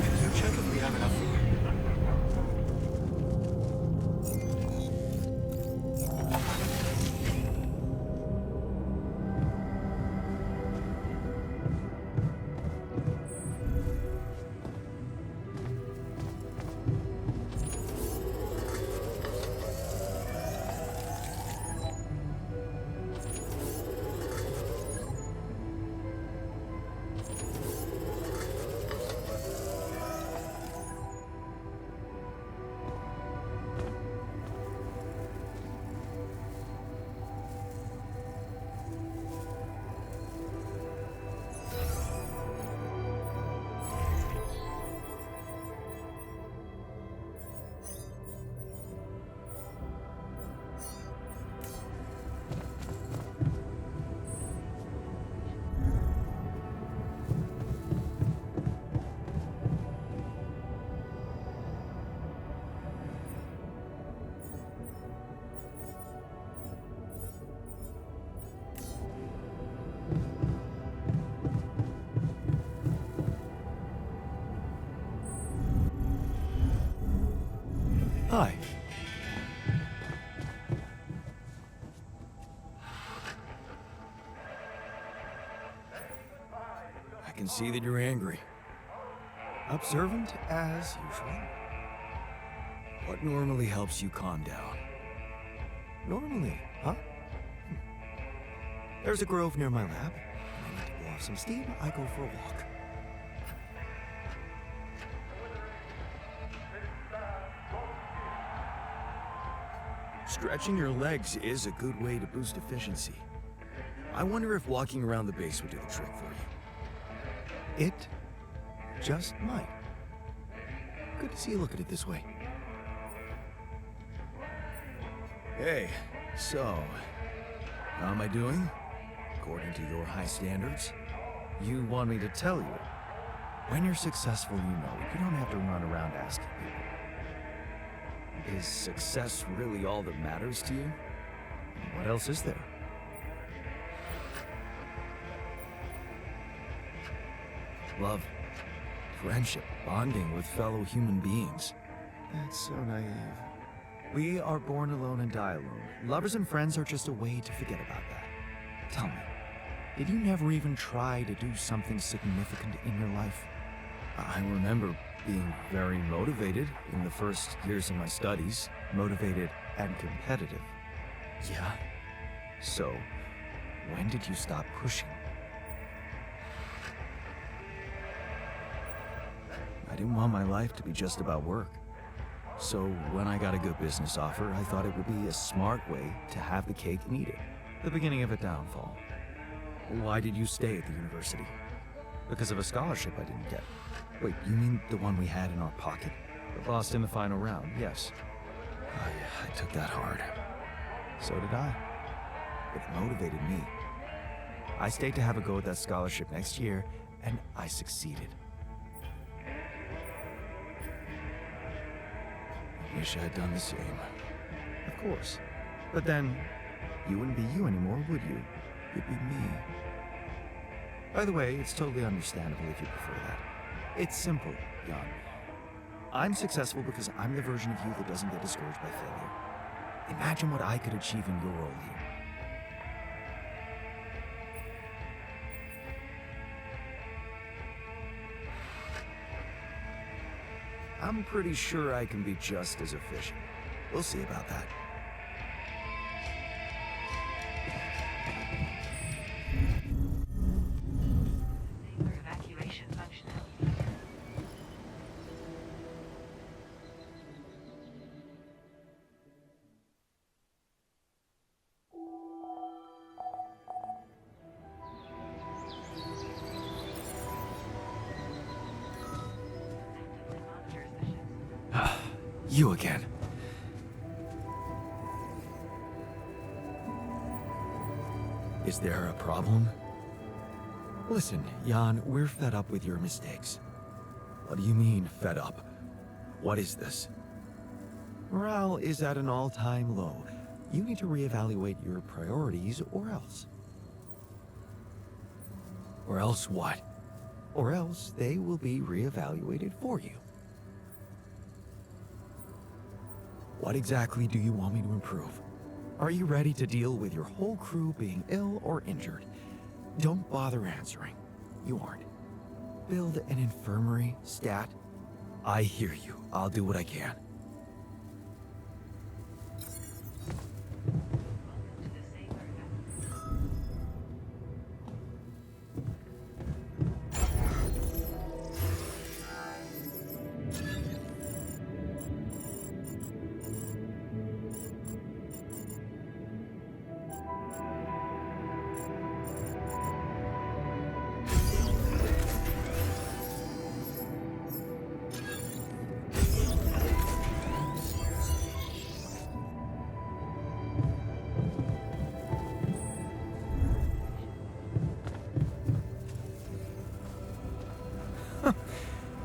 Can you check if we have enough food? Hi. I can see that you're angry. Observant as usual. What normally helps you calm down? Normally, huh? There's a grove near my lab. When I need to blow off some steam, I go for a walk. Stretching your legs is a good way to boost efficiency. I wonder if walking around the base would do the trick for you. It just might. Good to see you look at it this way. Hey, so, how am I doing? According to your high standards? You want me to tell you? When you're successful, you know it. You don't have to run around asking people. Is success really all that matters to you? What else is there? Love, friendship, bonding with fellow human beings. That's so naive. We are born alone and die alone. Lovers and friends are just a way to forget about that. Tell me, did you never even try to do something significant in your life? I remember being very motivated in the first years of my studies. Motivated and competitive. Yeah. So, when did you stop pushing? I didn't want my life to be just about work. So when I got a good business offer, I thought it would be a smart way to have the cake and eat it. The beginning of a downfall. Why did you stay at the university? Because of a scholarship I didn't get. Wait, you mean the one we had in our pocket? But lost in the final round, yes. Oh yeah, I took that hard. So did I. But it motivated me. I stayed to have a go at that scholarship next year, and I succeeded. Wish I had done the same. Of course. But then, You wouldn't be you anymore, would you? You'd be me. By the way, it's totally understandable if you prefer that. It's simple, Jan. I'm successful because I'm the version of you that doesn't get discouraged by failure. Imagine what I could achieve in your role here. I'm pretty sure I can be just as efficient. We'll see about that. Safer evacuation functionality. Actively monitor sessions. You again. Is there a problem? Listen, Jan, we're fed up with your mistakes. What do you mean, fed up? What is this? Morale is at an all-time low. You need to reevaluate your priorities, or else. Or else what? Or else they will be reevaluated for you. What exactly do you want me to improve? Are you ready to deal with your whole crew being ill or injured? Don't bother answering. You aren't. Build an infirmary, stat. I hear you. I'll do what I can. Welcome to the safer evacuation.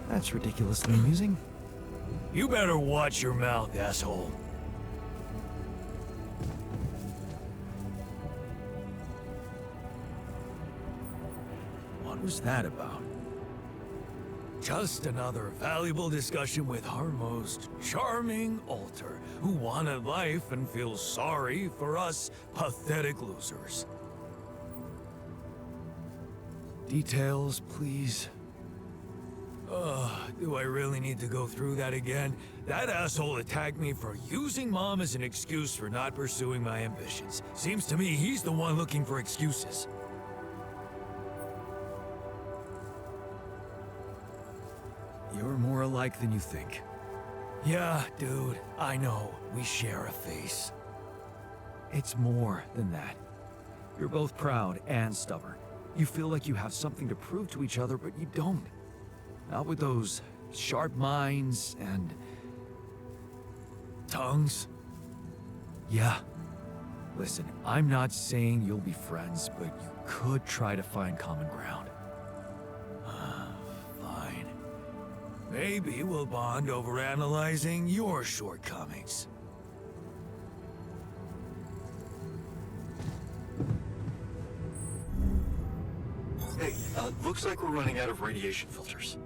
That's ridiculously amusing. You better watch your mouth, asshole. What was that about? Just another valuable discussion with our most charming alter, who wanted life and feels sorry for us pathetic losers. Details, please. Do I really need to go through that again? That asshole attacked me for using Mom as an excuse for not pursuing my ambitions. Seems to me he's the one looking for excuses. You're more alike than you think. Yeah, dude, I know. We share a face. It's more than that. You're both proud and stubborn. You feel like you have something to prove to each other, but you don't. Not with those sharp minds and Tongues? yeah. Listen, I'm not saying you'll be friends, but you could try to find common ground. Fine. Maybe we'll bond over analyzing your shortcomings. Hey, looks like we're running out of radiation filters.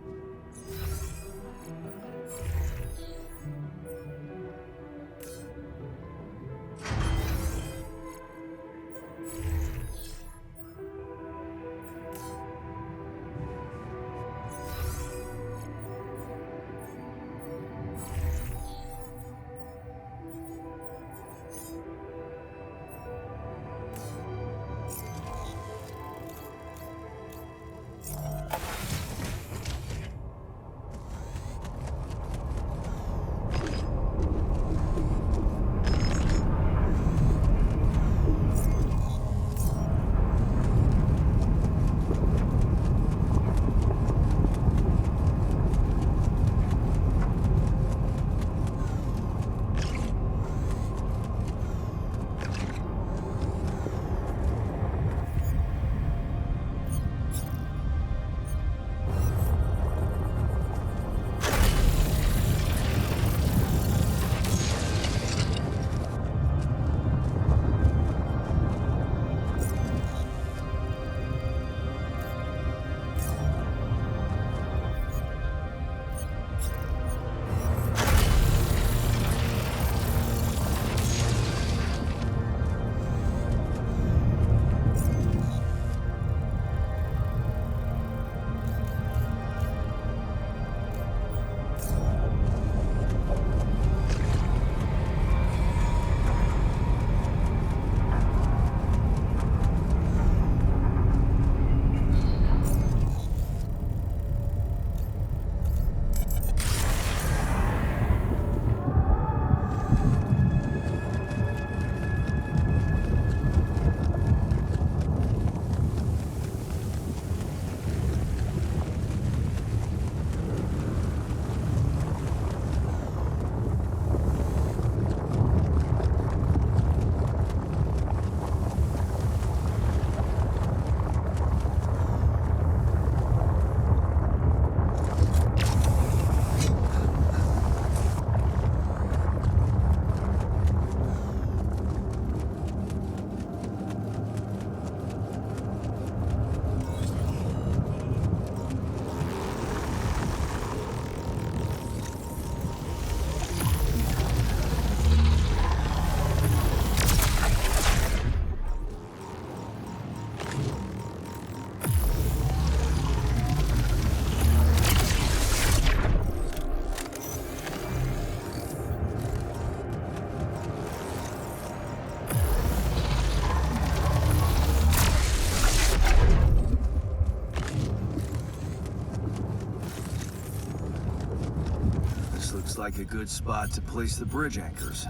like a good spot to place the bridge anchors.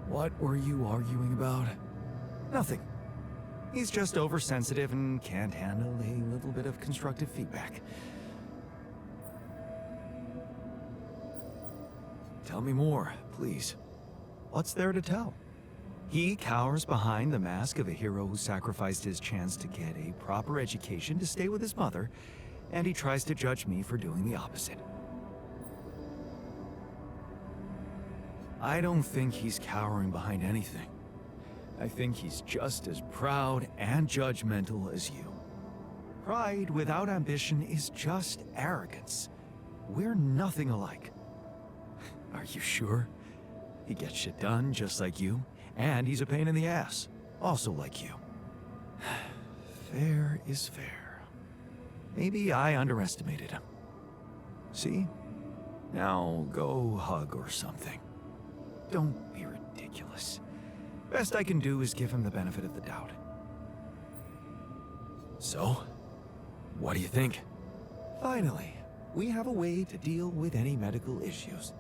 What were you arguing about? Nothing. He's just oversensitive and can't handle a little bit of constructive feedback. Tell me more, please. What's there to tell? He cowers behind the mask of a hero who sacrificed his chance to get a proper education to stay with his mother, and he tries to judge me for doing the opposite. I don't think he's cowering behind anything. I think he's just as proud and judgmental as you. Pride without ambition is just arrogance. We're nothing alike. Are you sure? He gets shit done just like you, and he's a pain in the ass, also like you. Fair is fair. Maybe I underestimated him. See? Now go hug or something. Don't be ridiculous. Best I can do is give him the benefit of the doubt. So, what do you think? Finally, we have a way to deal with any medical issues.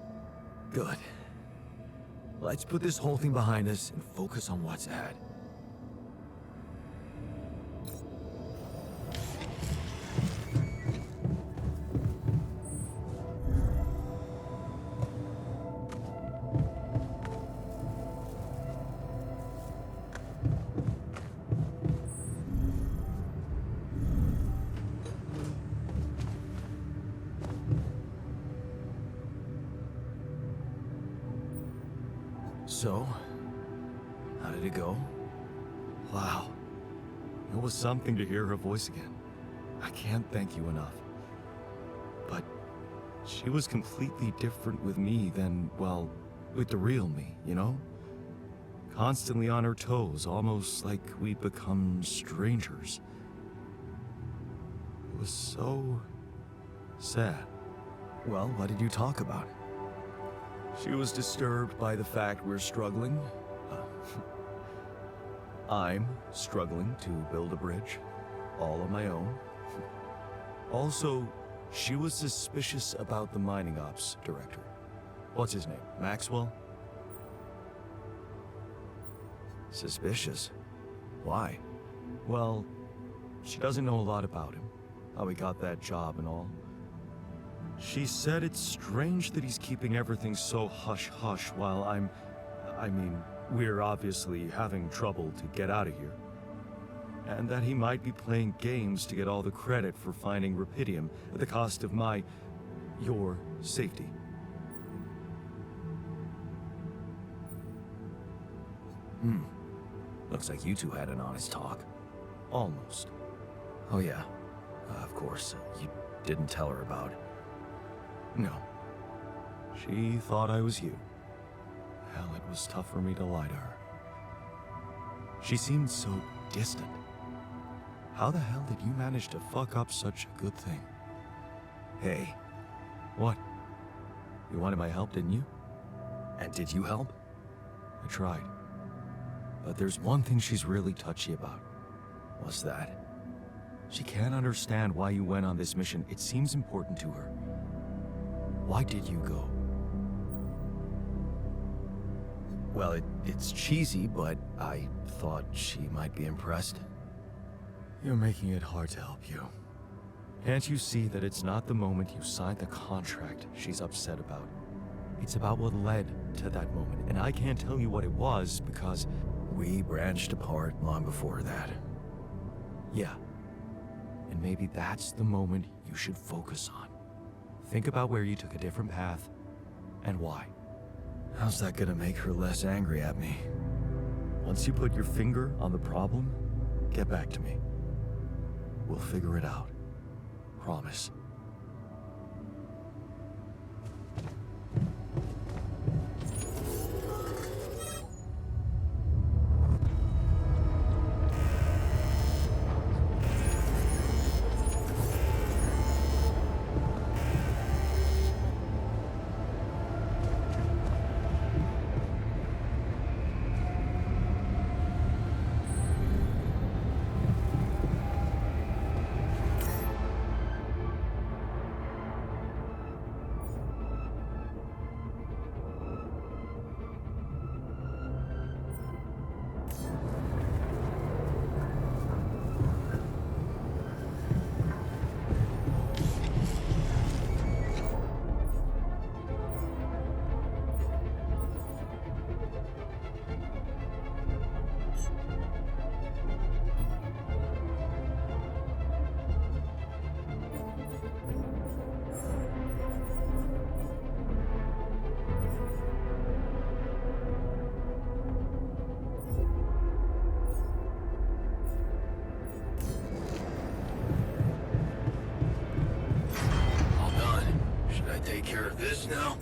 Good. Let's put this whole thing behind us and focus on what's ahead. So, how did it go? Wow. It was something to hear her voice again. I can't thank you enough. But she was completely different with me than, well, with the real me, you know? Constantly on her toes, almost like we'd become strangers. It was so sad. Well, what did you talk about? She was disturbed by the fact we're struggling. I'm struggling to build a bridge, all on my own. Also, she was suspicious about the mining ops director. What's his name? Maxwell? Suspicious? Why? Well, she doesn't know a lot about him, how he got that job and all. She said it's strange that he's keeping everything so hush-hush while I mean, we're obviously having trouble to get out of here. And that he might be playing games to get all the credit for finding Rapidium at the cost of your safety. Looks like you two had an honest talk. Almost. Oh yeah, of course, you didn't tell her about it. No. She thought I was you. Hell, it was tough for me to lie to her. She seemed so distant. How the hell did you manage to fuck up such a good thing? Hey. What? You wanted my help, didn't you? And did you help? I tried. But there's one thing she's really touchy about. What's that? She can't understand why you went on this mission. It seems important to her. Why did you go? Well, it's cheesy, but I thought she might be impressed. You're making it hard to help you. Can't you see that it's not the moment you signed the contract she's upset about? It's about what led to that moment, and I can't tell you what it was because We branched apart long before that. yeah. And maybe that's the moment you should focus on. Think about where you took a different path and why. How's that gonna make her less angry at me? Once you put your finger on the problem, get back to me. We'll figure it out. Promise. All done. Should I take care of this now?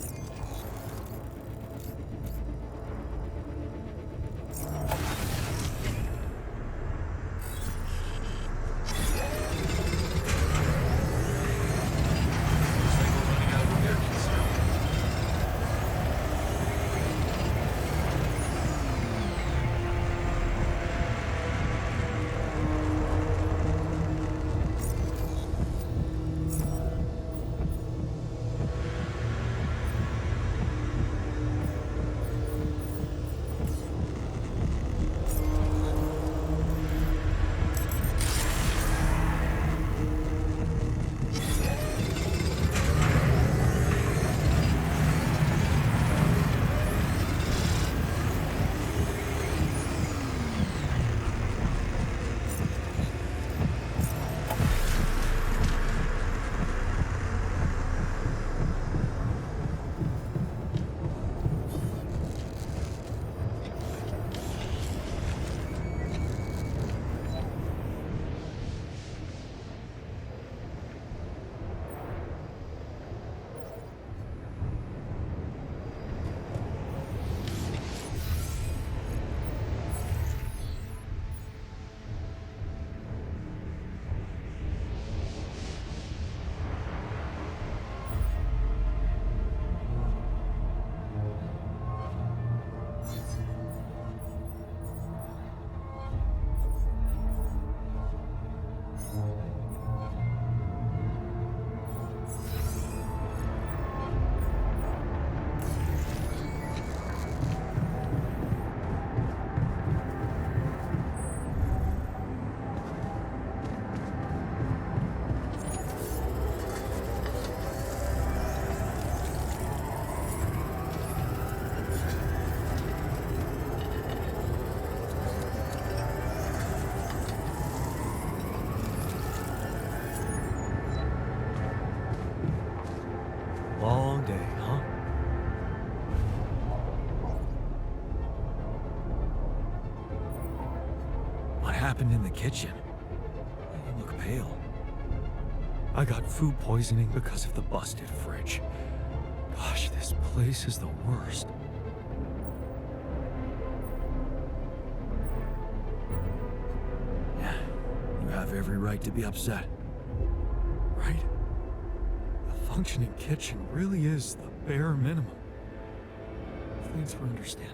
Long day, huh? What happened in the kitchen? You look pale. I got food poisoning because of the busted fridge. Gosh, this place is the worst. Yeah, you have every right to be upset. Right? A functioning kitchen really is the bare minimum. Thanks for understanding.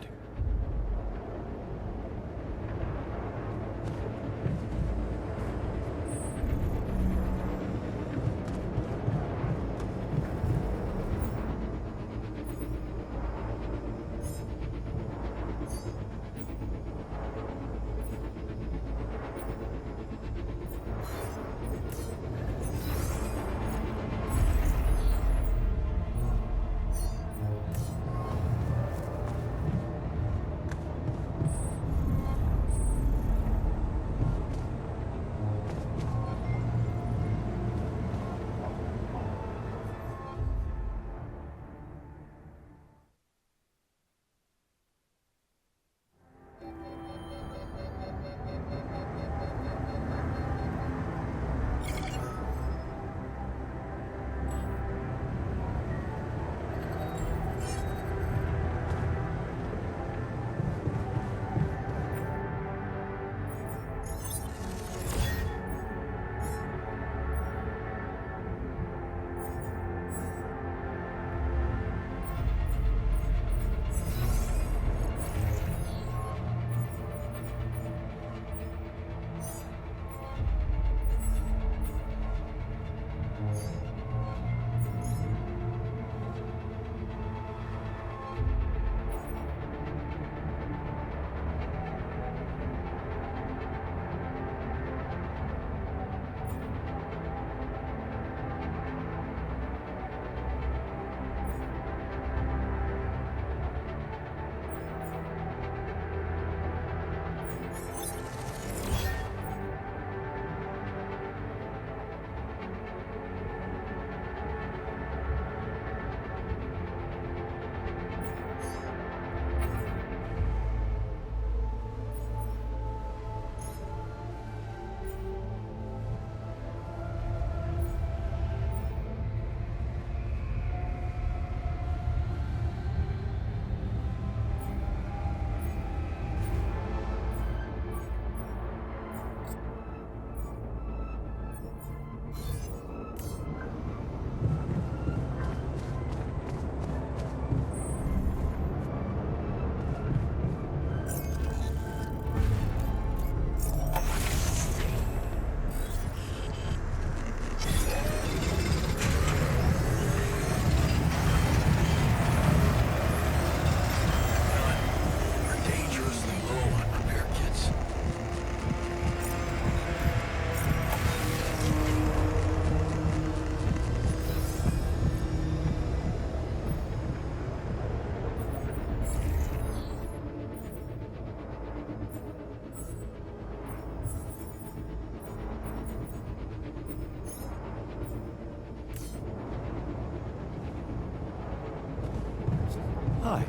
Hi.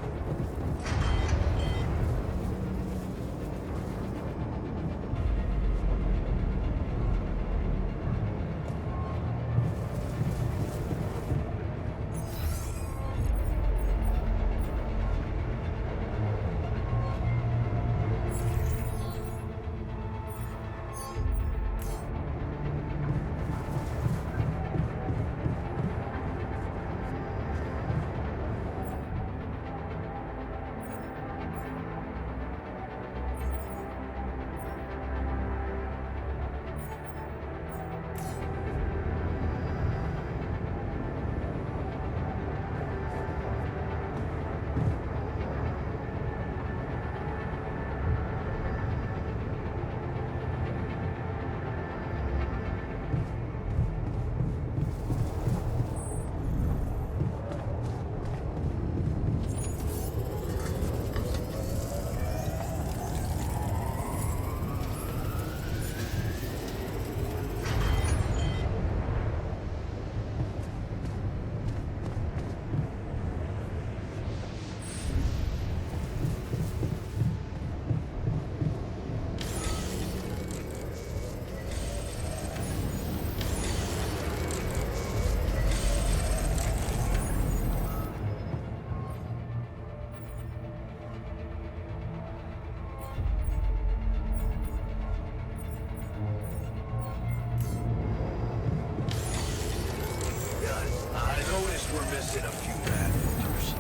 I noticed we're missing a few bad filters.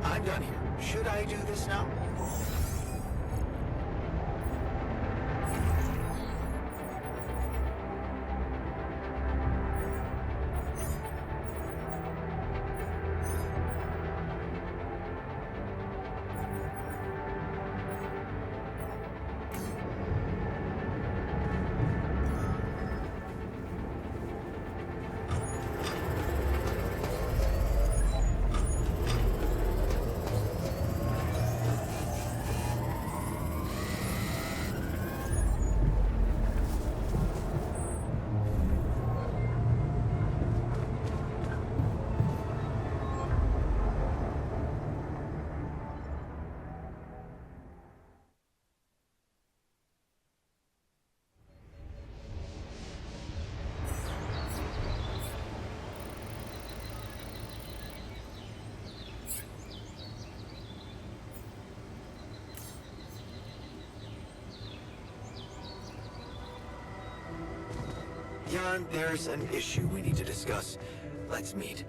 I'm done here. Should I do this now? Jan, there's an issue we need to discuss. Let's meet.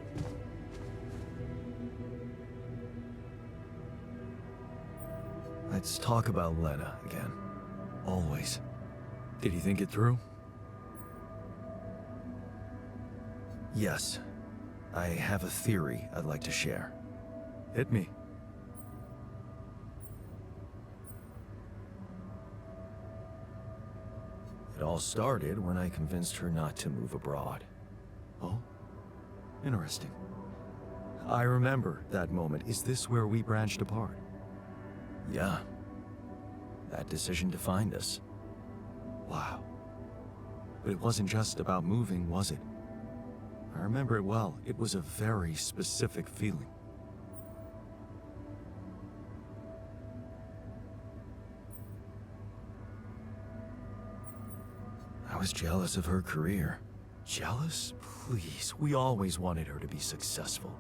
Let's talk about Lena again. Always. Did you think it through? Yes. I have a theory I'd like to share. Hit me. It all started when I convinced her not to move abroad. Oh? Interesting. I remember that moment. Is this where we branched apart? Yeah. That decision defined us. Wow. But it wasn't just about moving, was it? I remember it well. It was a very specific feeling. I was jealous of her career. Jealous? Please, we always wanted her to be successful.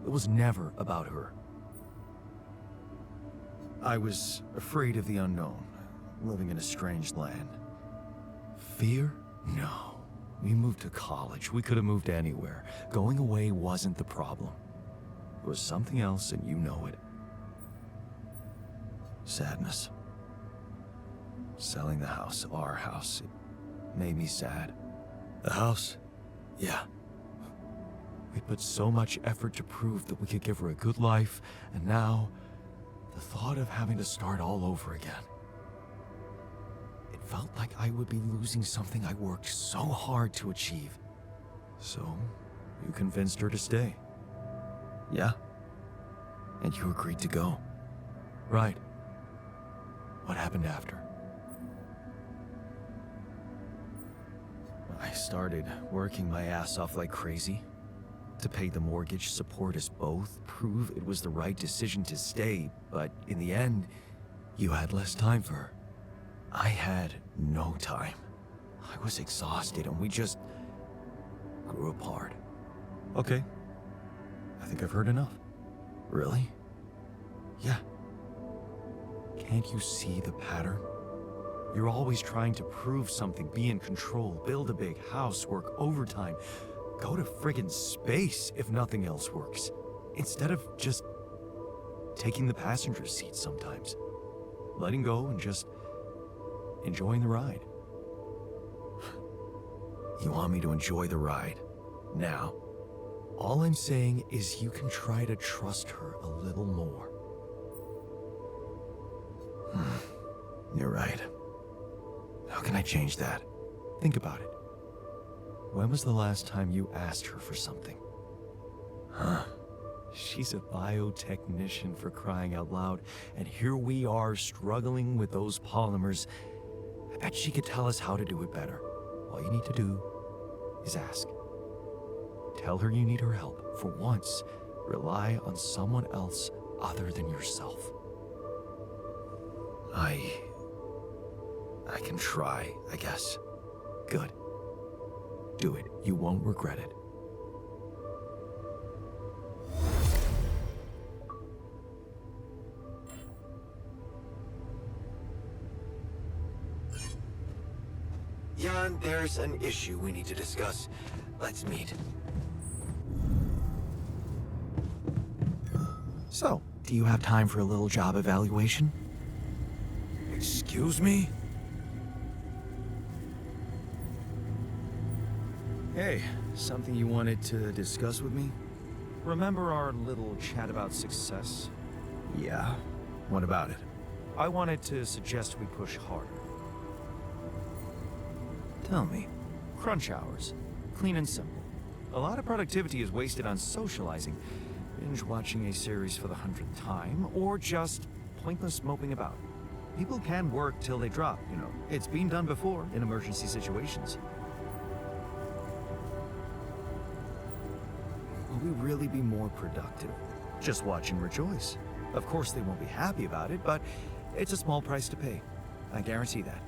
It was never about her. I was afraid of the unknown, living in a strange land. Fear? No. We moved to college. We could have moved anywhere. Going away wasn't the problem. It was something else, and you know it. Sadness. Selling the house, our house, it made me sad. The house? Yeah. We put so much effort to prove that we could give her a good life, and now, the thought of having to start all over again. It felt like I would be losing something I worked so hard to achieve. So, you convinced her to stay? Yeah. And you agreed to go? Right. What happened after? I started working my ass off like crazy. to pay the mortgage, support us both, prove it was the right decision to stay, but in the end, you had less time for her. I had no time. I was exhausted and we just grew apart. Okay. I think I've heard enough. Really? Yeah. Can't you see the pattern? You're always trying to prove something, be in control, build a big house, work overtime, go to friggin' space if nothing else works. Instead of just taking the passenger seat sometimes. Letting go and just enjoying the ride. You want me to enjoy the ride now? All I'm saying is you can try to trust her a little more. You're right. How can I change that? Think about it. When was the last time you asked her for something? Huh? She's a biotechnician, for crying out loud, and here we are struggling with those polymers. I bet she could tell us how to do it better. All you need to do is ask. Tell her you need her help. For once, rely on someone else other than yourself. I can try, I guess. Good. Do it. You won't regret it. Jan, there's an issue we need to discuss. Let's meet. So, do you have time for a little job evaluation? Excuse me? Hey, something you wanted to discuss with me? Remember our little chat about success? Yeah. What about it? I wanted to suggest we push harder. Tell me. Crunch hours. Clean and simple. A lot of productivity is wasted on socializing, binge watching a series for the 100th time, or just pointless moping about. People can work till they drop, you know. It's been done before in emergency situations. Will we really be more productive just watching Rejoice? Of course they won't be happy about it, but it's a small price to pay. I guarantee that.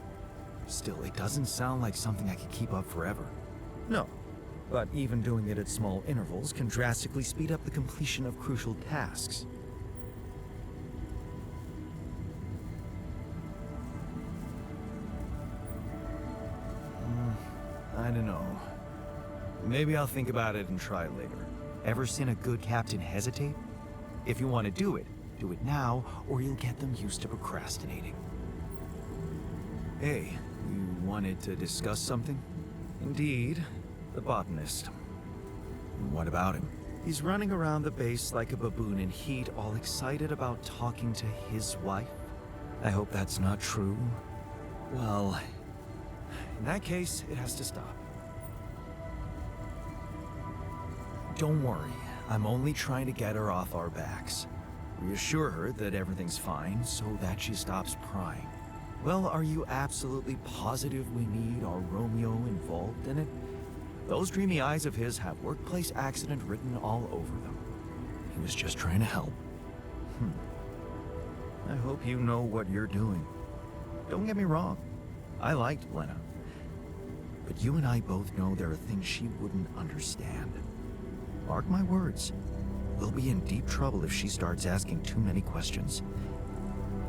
Still, it doesn't sound like something I could keep up forever. No, but even doing it at small intervals can drastically speed up the completion of crucial tasks. I don't know. Maybe I'll think about it and try it later. Ever seen a good captain hesitate? If you want to do it now, or you'll get them used to procrastinating. Hey, you wanted to discuss something? Indeed, the Botanist. What about him? He's running around the base like a baboon in heat, all excited about talking to his wife. I hope that's not true. Well, in that case, it has to stop. Don't worry, I'm only trying to get her off our backs. Reassure her that everything's fine so that she stops prying. Well, are you absolutely positive we need our Romeo involved in it? Those dreamy eyes of his have workplace accident written all over them. He was just trying to help. I hope you know what you're doing. Don't get me wrong, I liked Lena. But you and I both know there are things she wouldn't understand. Mark my words, we'll be in deep trouble if she starts asking too many questions.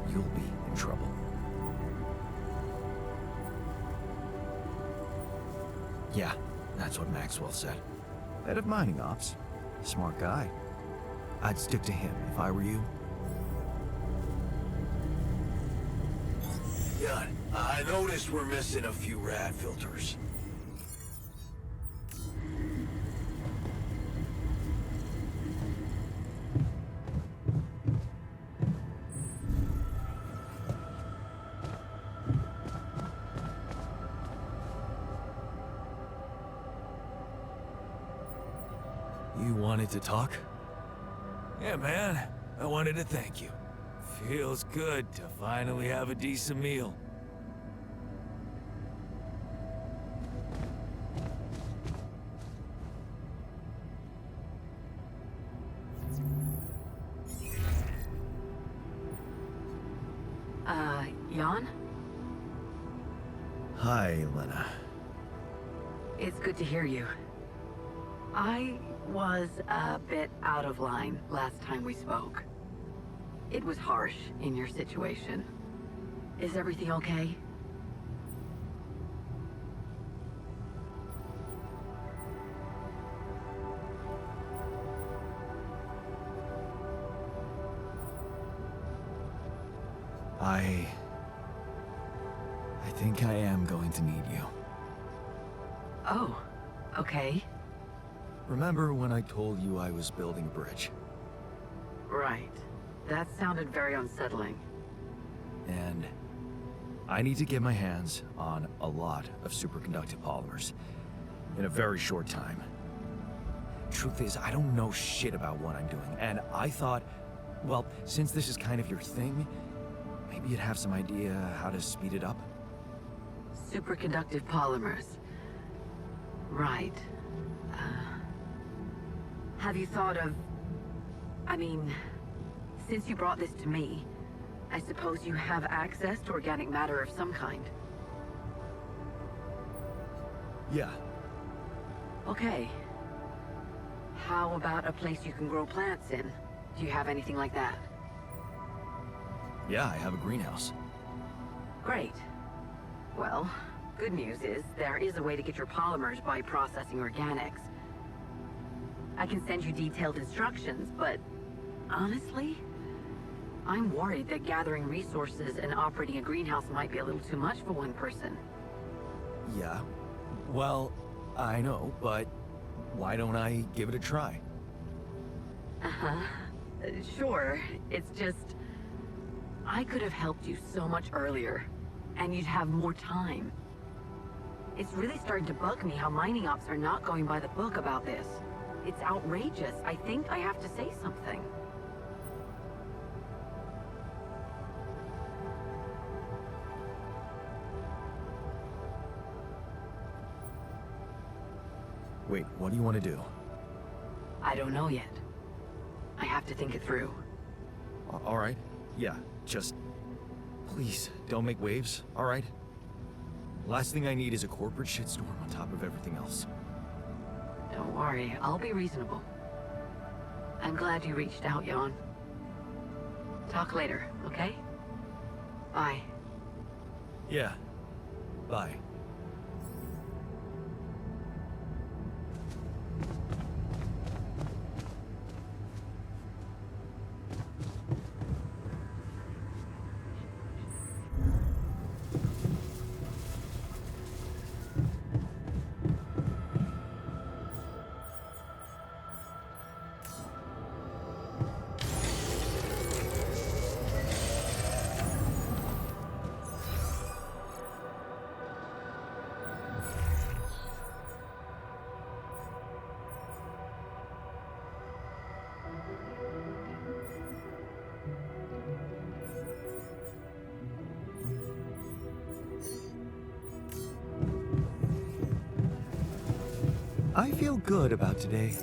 You'll be in trouble. Yeah, that's what Maxwell said. Head of mining ops. Smart guy. I'd stick to him if I were you. Yeah, I noticed we're missing a few rad filters. You wanted to talk? Yeah, man. I wanted to thank you. Feels good to finally have a decent meal. Hi, Lena. It's good to hear you. I was a bit out of line last time we spoke. It was harsh in your situation. Is everything okay? I think I am going to need you. Oh, okay. Remember when I told you I was building a bridge? Right. That sounded very unsettling. And I need to get my hands on a lot of superconductive polymers in a very short time. Truth is, I don't know shit about what I'm doing, and I thought, well, since this is kind of your thing, maybe you'd have some idea how to speed it up? Superconductive polymers. Right. Have you thought of... I mean, since you brought this to me, I suppose you have access to organic matter of some kind. Yeah. Okay. How about a place you can grow plants in? Do you have anything like that? Yeah, I have a greenhouse. Great. Well, good news is there is a way to get your polymers by processing organics. I can send you detailed instructions, but honestly, I'm worried that gathering resources and operating a greenhouse might be a little too much for one person. Yeah. Well, I know, but why don't I give it a try? Uh-huh. Sure. It's just... I could have helped you so much earlier, and you'd have more time. It's really starting to bug me how mining ops are not going by the book about this. It's outrageous. I think I have to say something. Wait, what do you want to do? I don't know yet. I have to think it through. All right. Yeah, just... please, don't make waves, all right? Last thing I need is a corporate shitstorm on top of everything else. Don't worry, I'll be reasonable. I'm glad you reached out, Jan. Talk later, okay? Bye. Yeah. Bye. I feel good about today.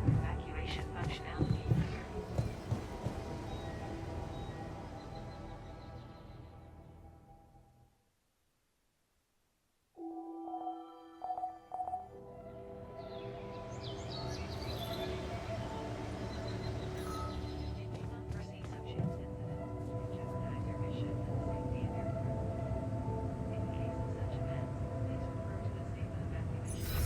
Evacuation functionality clear. You may not foresee some chance incident to jeopardize your mission and the safety of your crew. In case of such events, please refer to the statement of evacuation.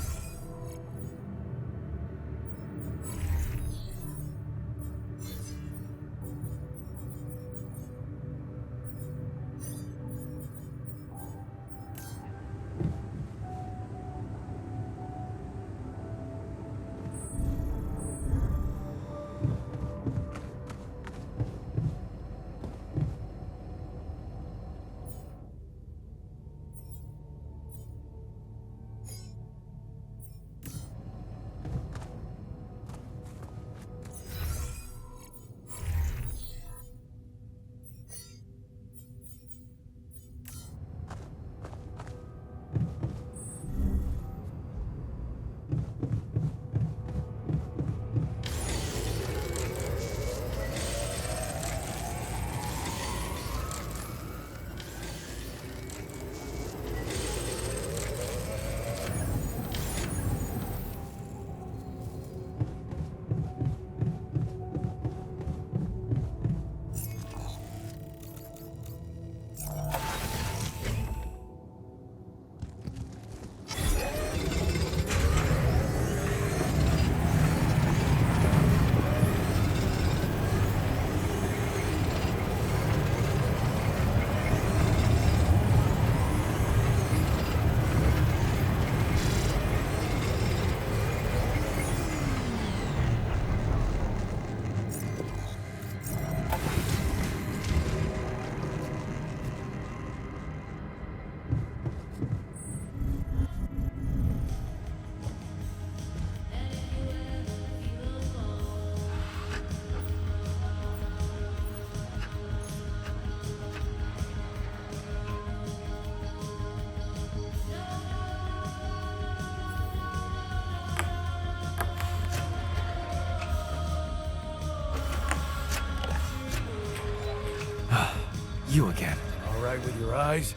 You again. All right with your eyes?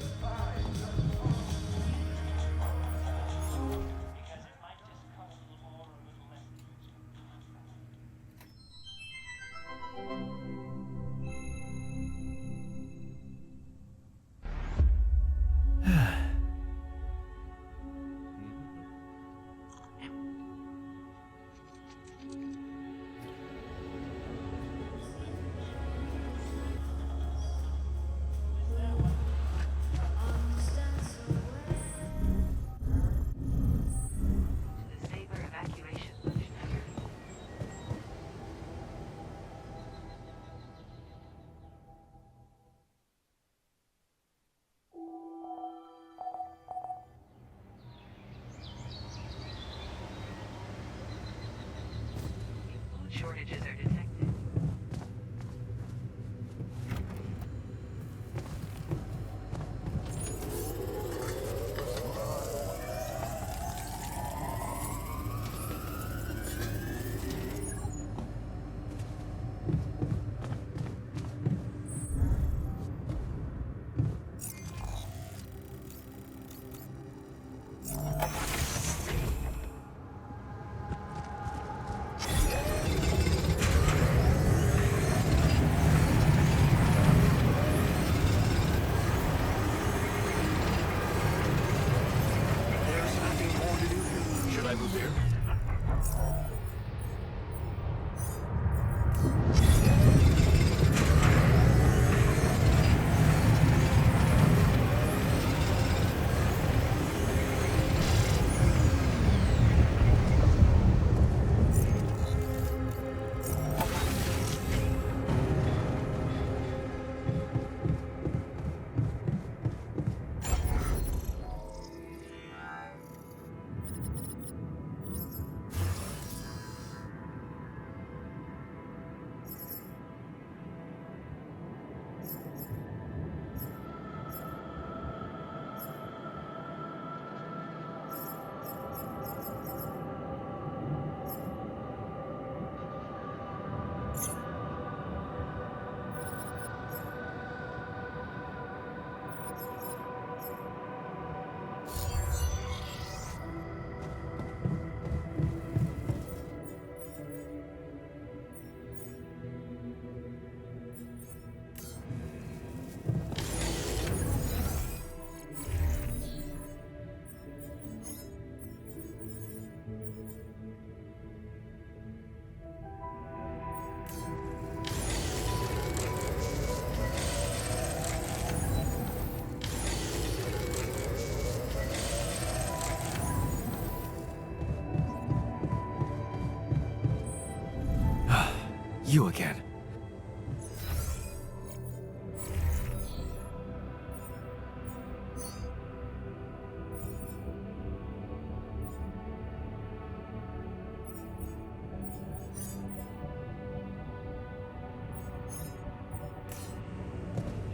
You again.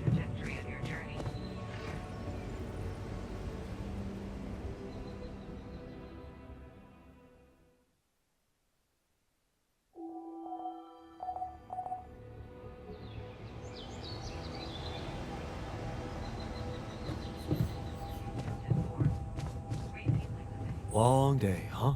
Trajectory of your journey. Long day, huh?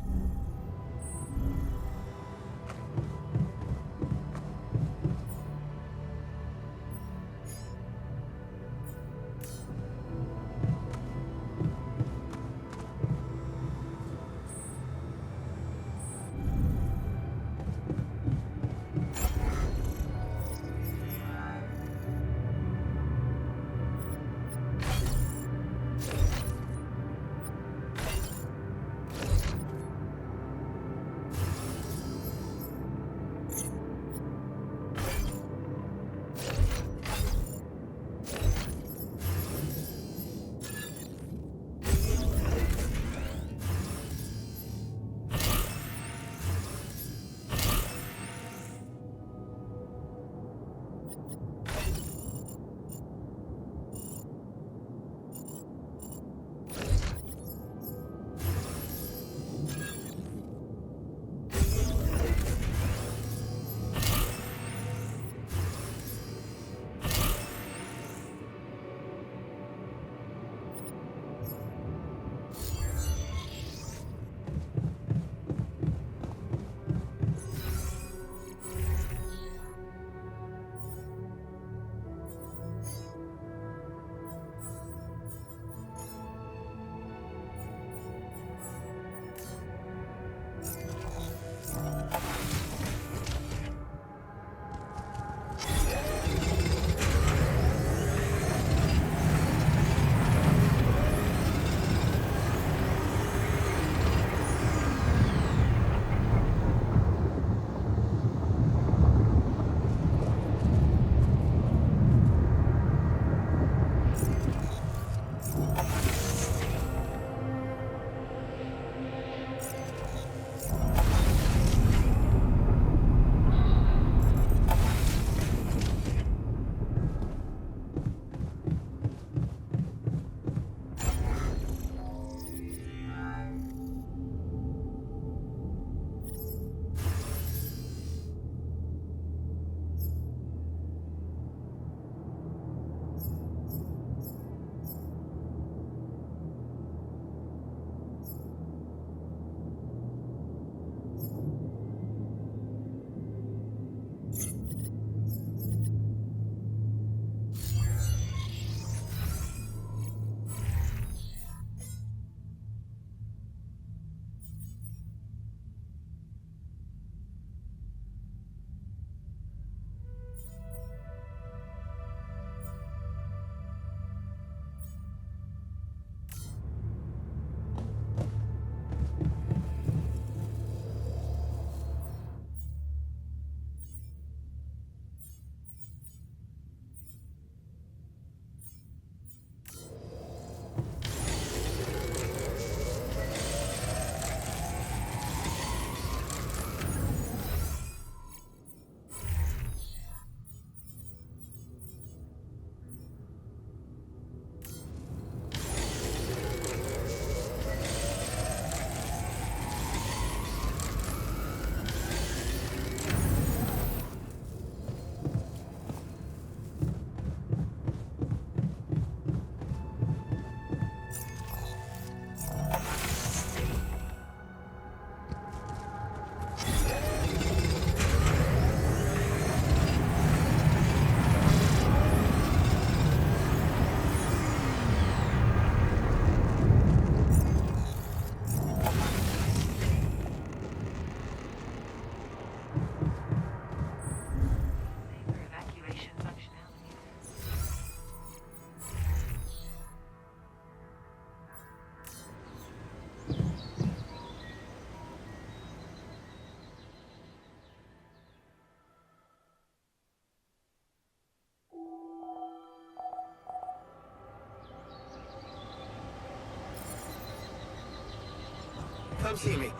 come see me.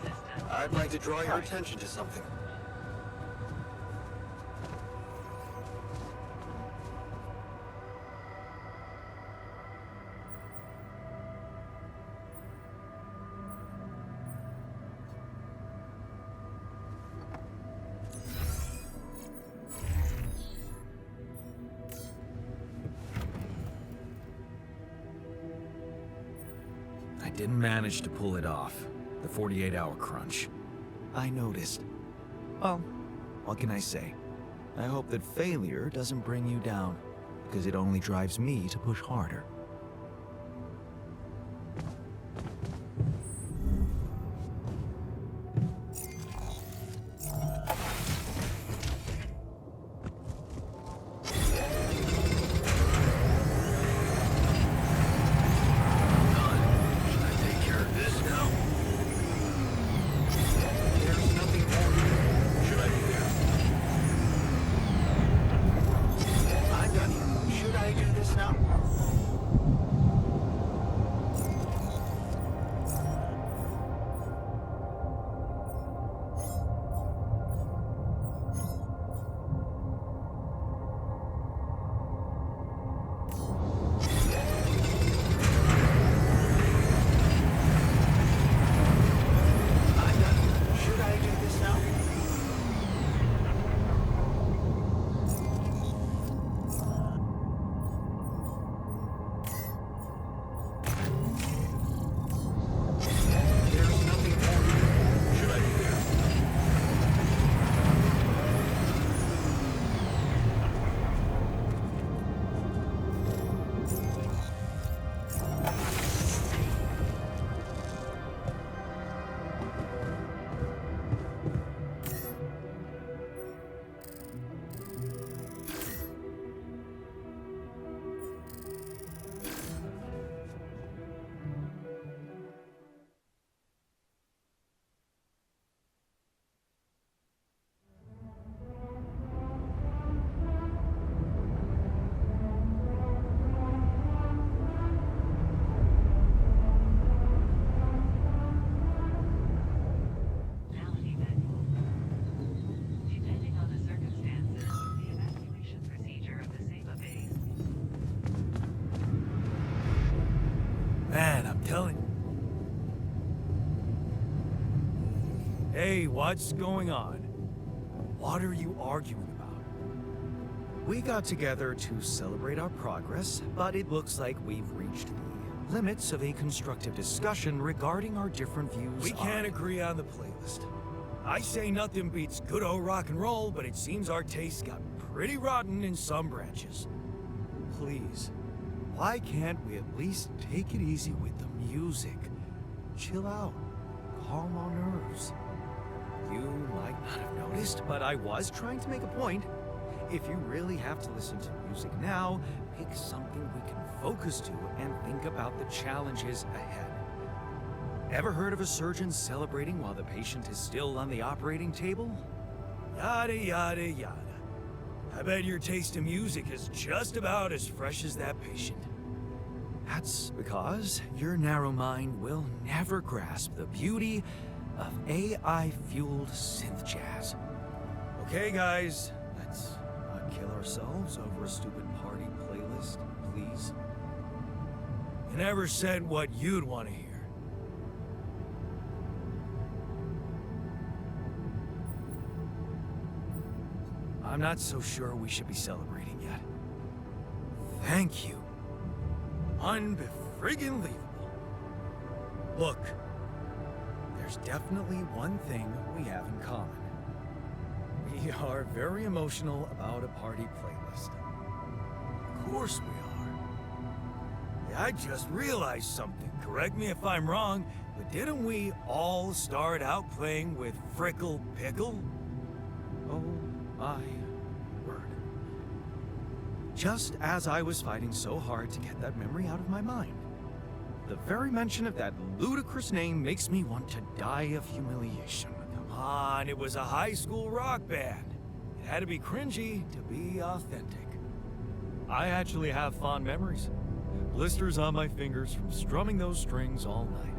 I'd like to draw your attention to something. I didn't manage to pull it off. The 48-hour crunch. I noticed. Well, what can I say? I hope that failure doesn't bring you down, because it only drives me to push harder. Man, I'm telling you. Hey, what's going on? What are you arguing about? We got together to celebrate our progress, but it looks like we've reached the limits of a constructive discussion regarding our different views We can't on... agree on the playlist. I say nothing beats good old rock and roll, but it seems our tastes got pretty rotten in some branches. Please, why can't we at least take it easy with the music? Chill out. Calm our nerves. You might not have noticed, but I was trying to make a point. If you really have to listen to music now, pick something we can focus to and think about the challenges ahead. Ever heard of a surgeon celebrating while the patient is still on the operating table? Yada, yada, yada. I bet your taste in music is just about as fresh as that patient. That's because your narrow mind will never grasp the beauty of AI-fueled synth jazz. Okay, guys, let's not kill ourselves over a stupid party playlist, please. You never said what you'd want to hear. I'm not so sure we should be celebrating yet. Thank you. Unbefriggin' Look, there's definitely one thing we have in common. We are very emotional about a party playlist. Of course we are. I just realized something. Correct me if I'm wrong, but didn't we all start out playing with Frickle Pickle? Oh, my word. Just as I was fighting so hard to get that memory out of my mind. The very mention of that ludicrous name makes me want to die of humiliation. Come on, it was a high school rock band. It had to be cringy to be authentic. I actually have fond memories. Blisters on my fingers from strumming those strings all night.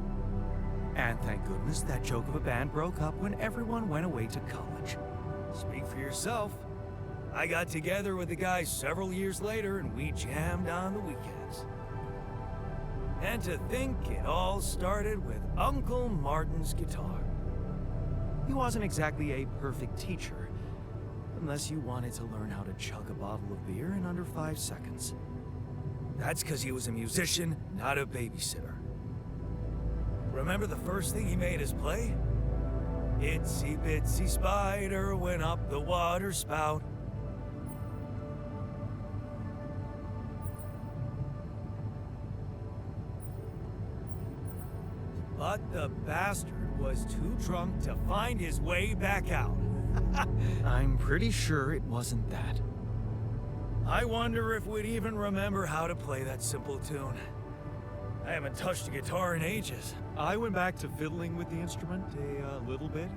And thank goodness that joke of a band broke up when everyone went away to college. Speak for yourself. I got together with the guys several years later and we jammed on the weekends. And to think it all started with Uncle Martin's guitar. He wasn't exactly a perfect teacher, unless you wanted to learn how to chug a bottle of beer in under 5 seconds. That's because he was a musician, not a babysitter. Remember the first thing he made us play? Itsy bitsy spider went up the water spout. But the bastard was too drunk to find his way back out. I'm pretty sure it wasn't that. I wonder if we'd even remember how to play that simple tune. I haven't touched a guitar in ages. I went back to fiddling with the instrument a little bit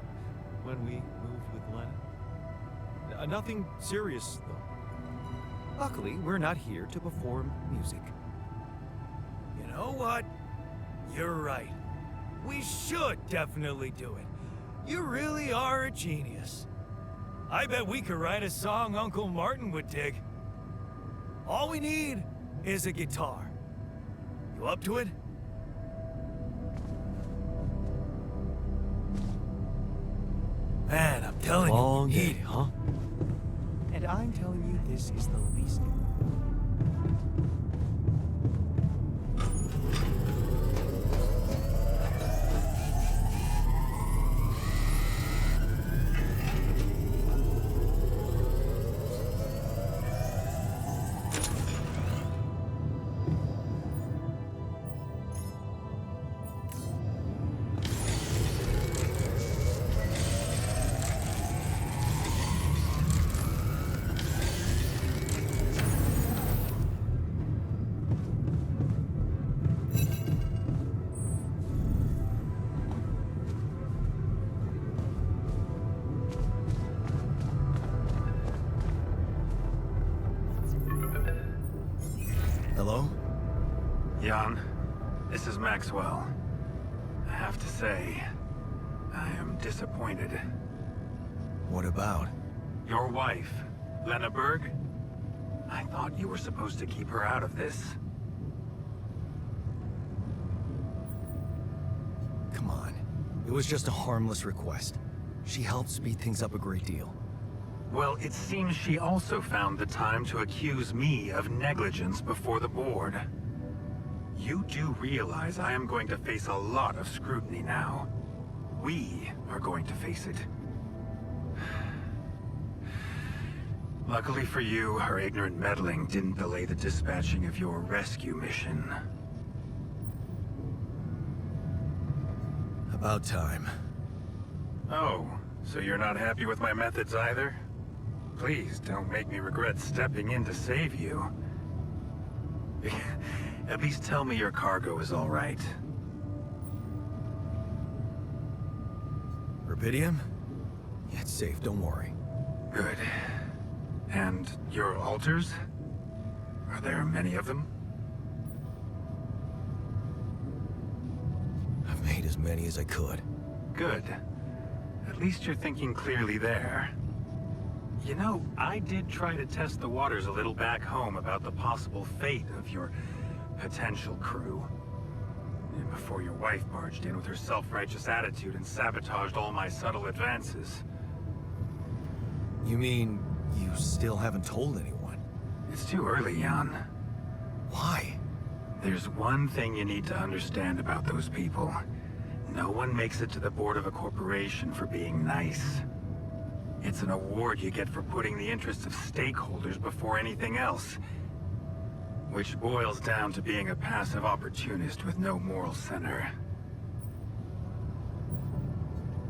when we moved with Lennon. Nothing serious, though. Luckily, we're not here to perform music. You know what? You're right. We should definitely do it. You really are a genius. I bet we could write a song Uncle Martin would dig. All we need is a guitar. You up to it? Man, I'm telling you. Long day, huh? And I'm telling you, this is the least. Hello? Jan, this is Maxwell. I have to say, I am disappointed. What about? Your wife, Lena Berg? I thought you were supposed to keep her out of this. Come on. It was just a harmless request. She helped speed things up a great deal. Well, it seems she also found the time to accuse me of negligence before the board. You do realize I am going to face a lot of scrutiny now. We are going to face it. Luckily for you, her ignorant meddling didn't delay the dispatching of your rescue mission. About time. Oh, so you're not happy with my methods either? Please don't make me regret stepping in to save you. At least tell me your cargo is all right. Rubidium? Yeah, it's safe, don't worry. Good. And your altars? Are there many of them? I've made as many as I could. Good. At least you're thinking clearly there. You know, I did try to test the waters a little back home about the possible fate of your potential crew. And before your wife barged in with her self-righteous attitude and sabotaged all my subtle advances. You mean you still haven't told anyone? It's too early, Jan. Why? There's one thing you need to understand about those people. No one makes it to the board of a corporation for being nice. It's an award you get for putting the interests of stakeholders before anything else. Which boils down to being a passive opportunist with no moral center.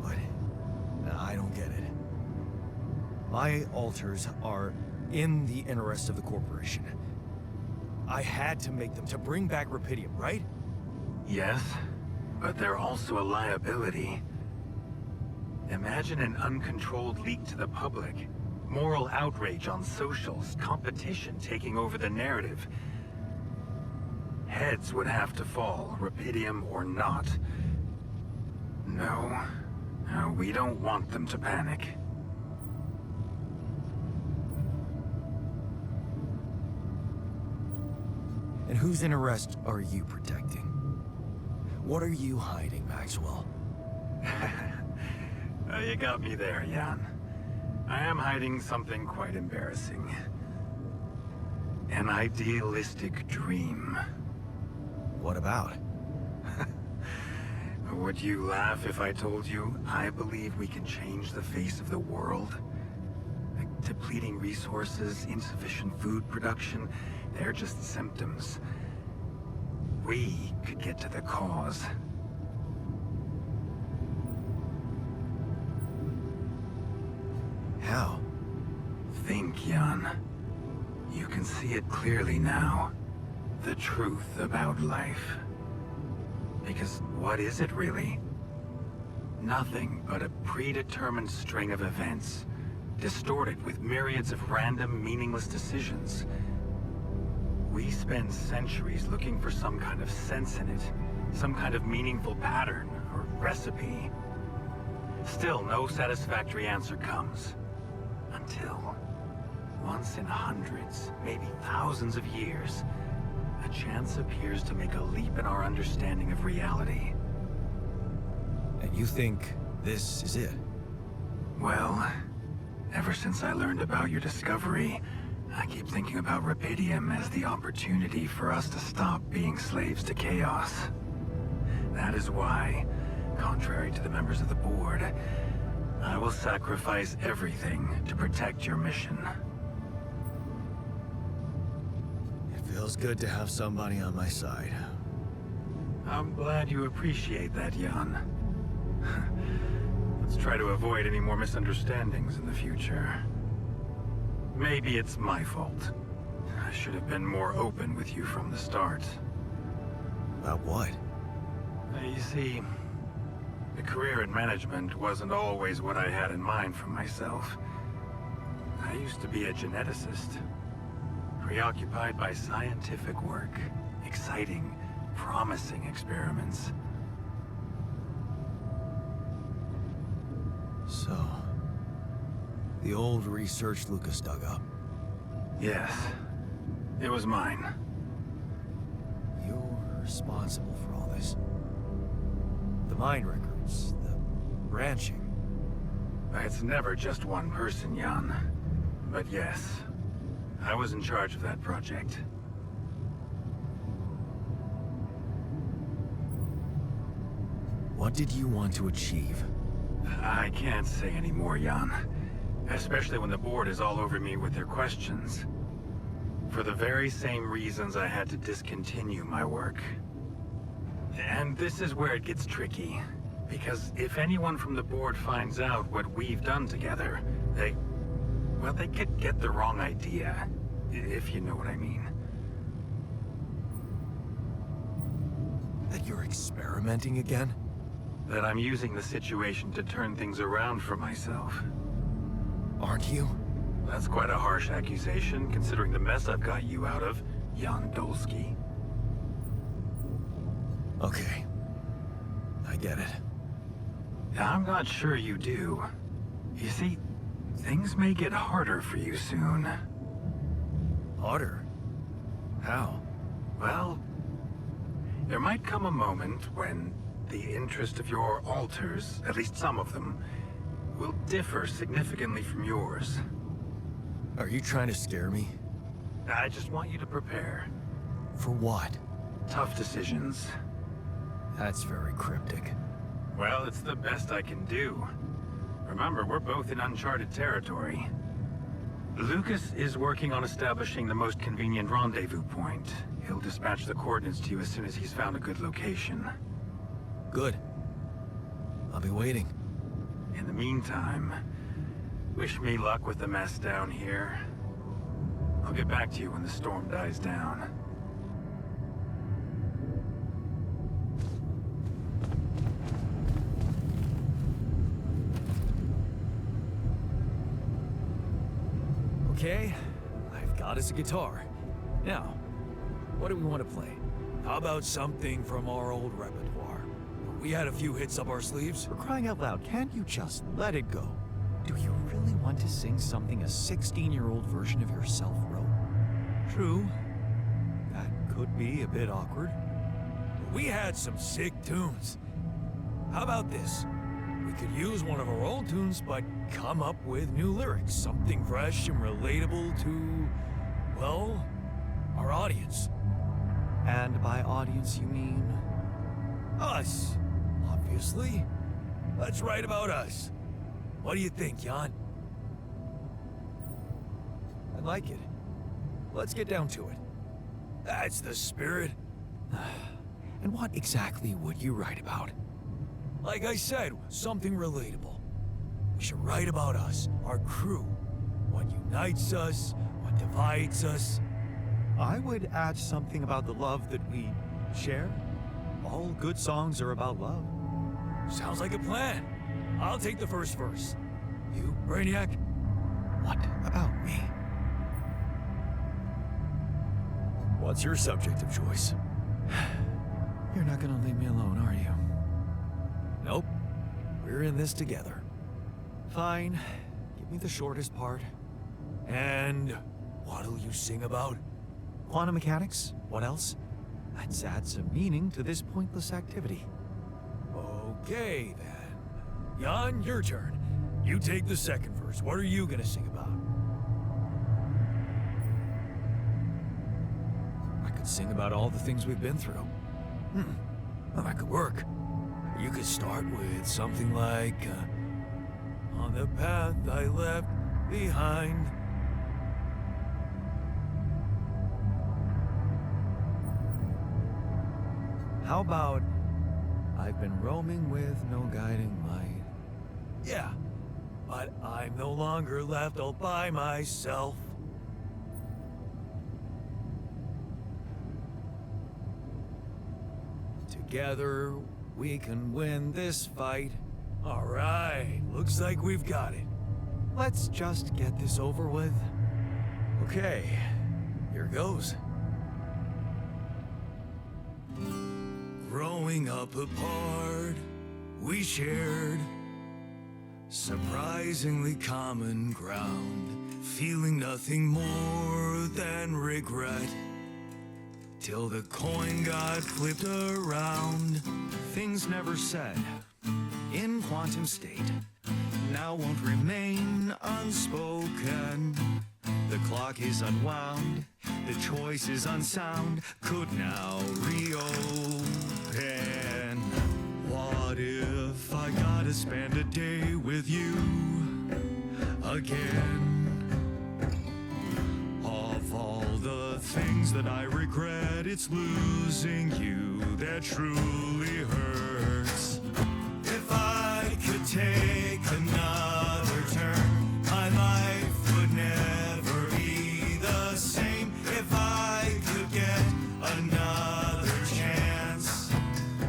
What? I don't get it. My altars are in the interest of the corporation. I had to make them to bring back Rubidium, right? Yes, but they're also a liability. Imagine an uncontrolled leak to the public. Moral outrage on socials, competition taking over the narrative. Heads would have to fall, Rubidium or not. No. No, we don't want them to panic. And whose interest are you protecting? What are you hiding, Maxwell? You got me there, Jan. I am hiding something quite embarrassing. An idealistic dream. What about? Would you laugh if I told you I believe we can change the face of the world? Like depleting resources, insufficient food production, they're just symptoms. We could get to the cause. How? Think, Jan. You can see it clearly now. The truth about life. Because what is it really? Nothing but a predetermined string of events, distorted with myriads of random, meaningless decisions. We spend centuries looking for some kind of sense in it, some kind of meaningful pattern or recipe. Still, no satisfactory answer comes. Until, once in hundreds, maybe thousands of years, a chance appears to make a leap in our understanding of reality. And you think this is it? Well, ever since I learned about your discovery, I keep thinking about Rapidium as the opportunity for us to stop being slaves to chaos. That is why, contrary to the members of the board, I will sacrifice everything to protect your mission. It feels good to have somebody on my side. I'm glad you appreciate that, Jan. Let's try to avoid any more misunderstandings in the future. Maybe it's my fault. I should have been more open with you from the start. About what? You see, the career in management wasn't always what I had in mind for myself. I used to be a geneticist, preoccupied by scientific work, exciting, promising experiments. So, the old research Lucas dug up. Yes, it was mine. You're responsible for all this. The mine records, the branching. It's never just one person, Jan. But yes, I was in charge of that project. What did you want to achieve? I can't say any more, Jan. Especially when the board is all over me with their questions. For the very same reasons I had to discontinue my work. And this is where it gets tricky. Because if anyone from the board finds out what we've done together, they could get the wrong idea. If you know what I mean. That you're experimenting again? That I'm using the situation to turn things around for myself. Aren't you? That's quite a harsh accusation, considering the mess I've got you out of, Jan Dolsky. Okay. I get it. I'm not sure you do. You see, things may get harder for you soon. Harder? How? Well, there might come a moment when the interest of your alters, at least some of them, will differ significantly from yours. Are you trying to scare me? I just want you to prepare. For what? Tough decisions. That's very cryptic. Well, it's the best I can do. Remember, we're both in uncharted territory. Lucas is working on establishing the most convenient rendezvous point. He'll dispatch the coordinates to you as soon as he's found a good location. Good. I'll be waiting. In the meantime, wish me luck with the mess down here. I'll get back to you when the storm dies down. Okay, I've got us a guitar. Now, what do we want to play? How about something from our old repertoire? We had a few hits up our sleeves. For crying out loud, can't you just let it go? Do you really want to sing something a 16-year-old version of yourself wrote? True. That could be a bit awkward. But we had some sick tunes. How about this? We could use one of our old tunes, but come up with new lyrics. Something fresh and relatable to, well, our audience. And by audience, you mean? Us, obviously. Let's write about us. What do you think, Jan? I like it. Let's get down to it. That's the spirit. And what exactly would you write about? Like I said, something relatable. We should write about us, our crew. What unites us, what divides us. I would add something about the love that we share. All good songs are about love. Sounds like a plan. I'll take the first verse. You, Brainiac? What about me? What's your subject of choice? You're not gonna leave me alone, are you? Nope. We're in this together. Fine. Give me the shortest part. And what'll you sing about? Quantum mechanics? What else? Let's add some meaning to this pointless activity. Okay, then. Jan, your turn. You take the second verse. What are you gonna sing about? I could sing about all the things we've been through. Well, that could work. You could start with something like, on the path I left behind. How about, I've been roaming with no guiding light? Yeah, but I'm no longer left all by myself. Together, we can win this fight. All right, looks like we've got it. Let's just get this over with. Okay, here goes. Growing up apart, we shared surprisingly common ground, feeling nothing more than regret. Till the coin got flipped around. Things never said in quantum state now won't remain unspoken. The clock is unwound, the choice is unsound, could now reopen. What if I gotta spend a day with you again? Of all the things that I regret, it's losing you that truly hurts. If I could take another turn, my life would never be the same. If I could get another chance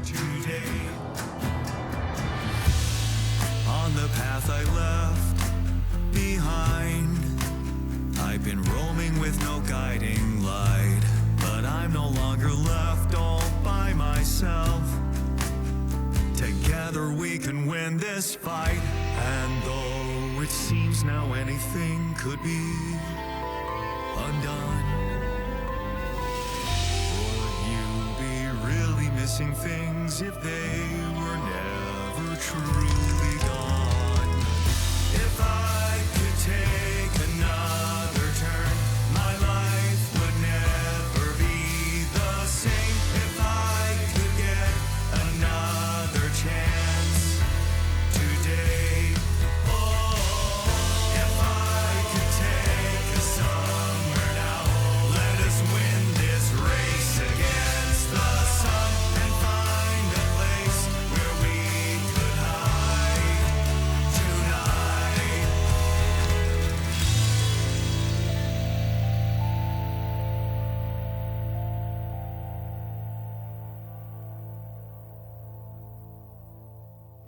today. On the path I left behind, I've been roaming with no guiding light, but I'm no longer left all by myself. Together we can win this fight, and though it seems now anything could be undone, would you be really missing things if they were never true?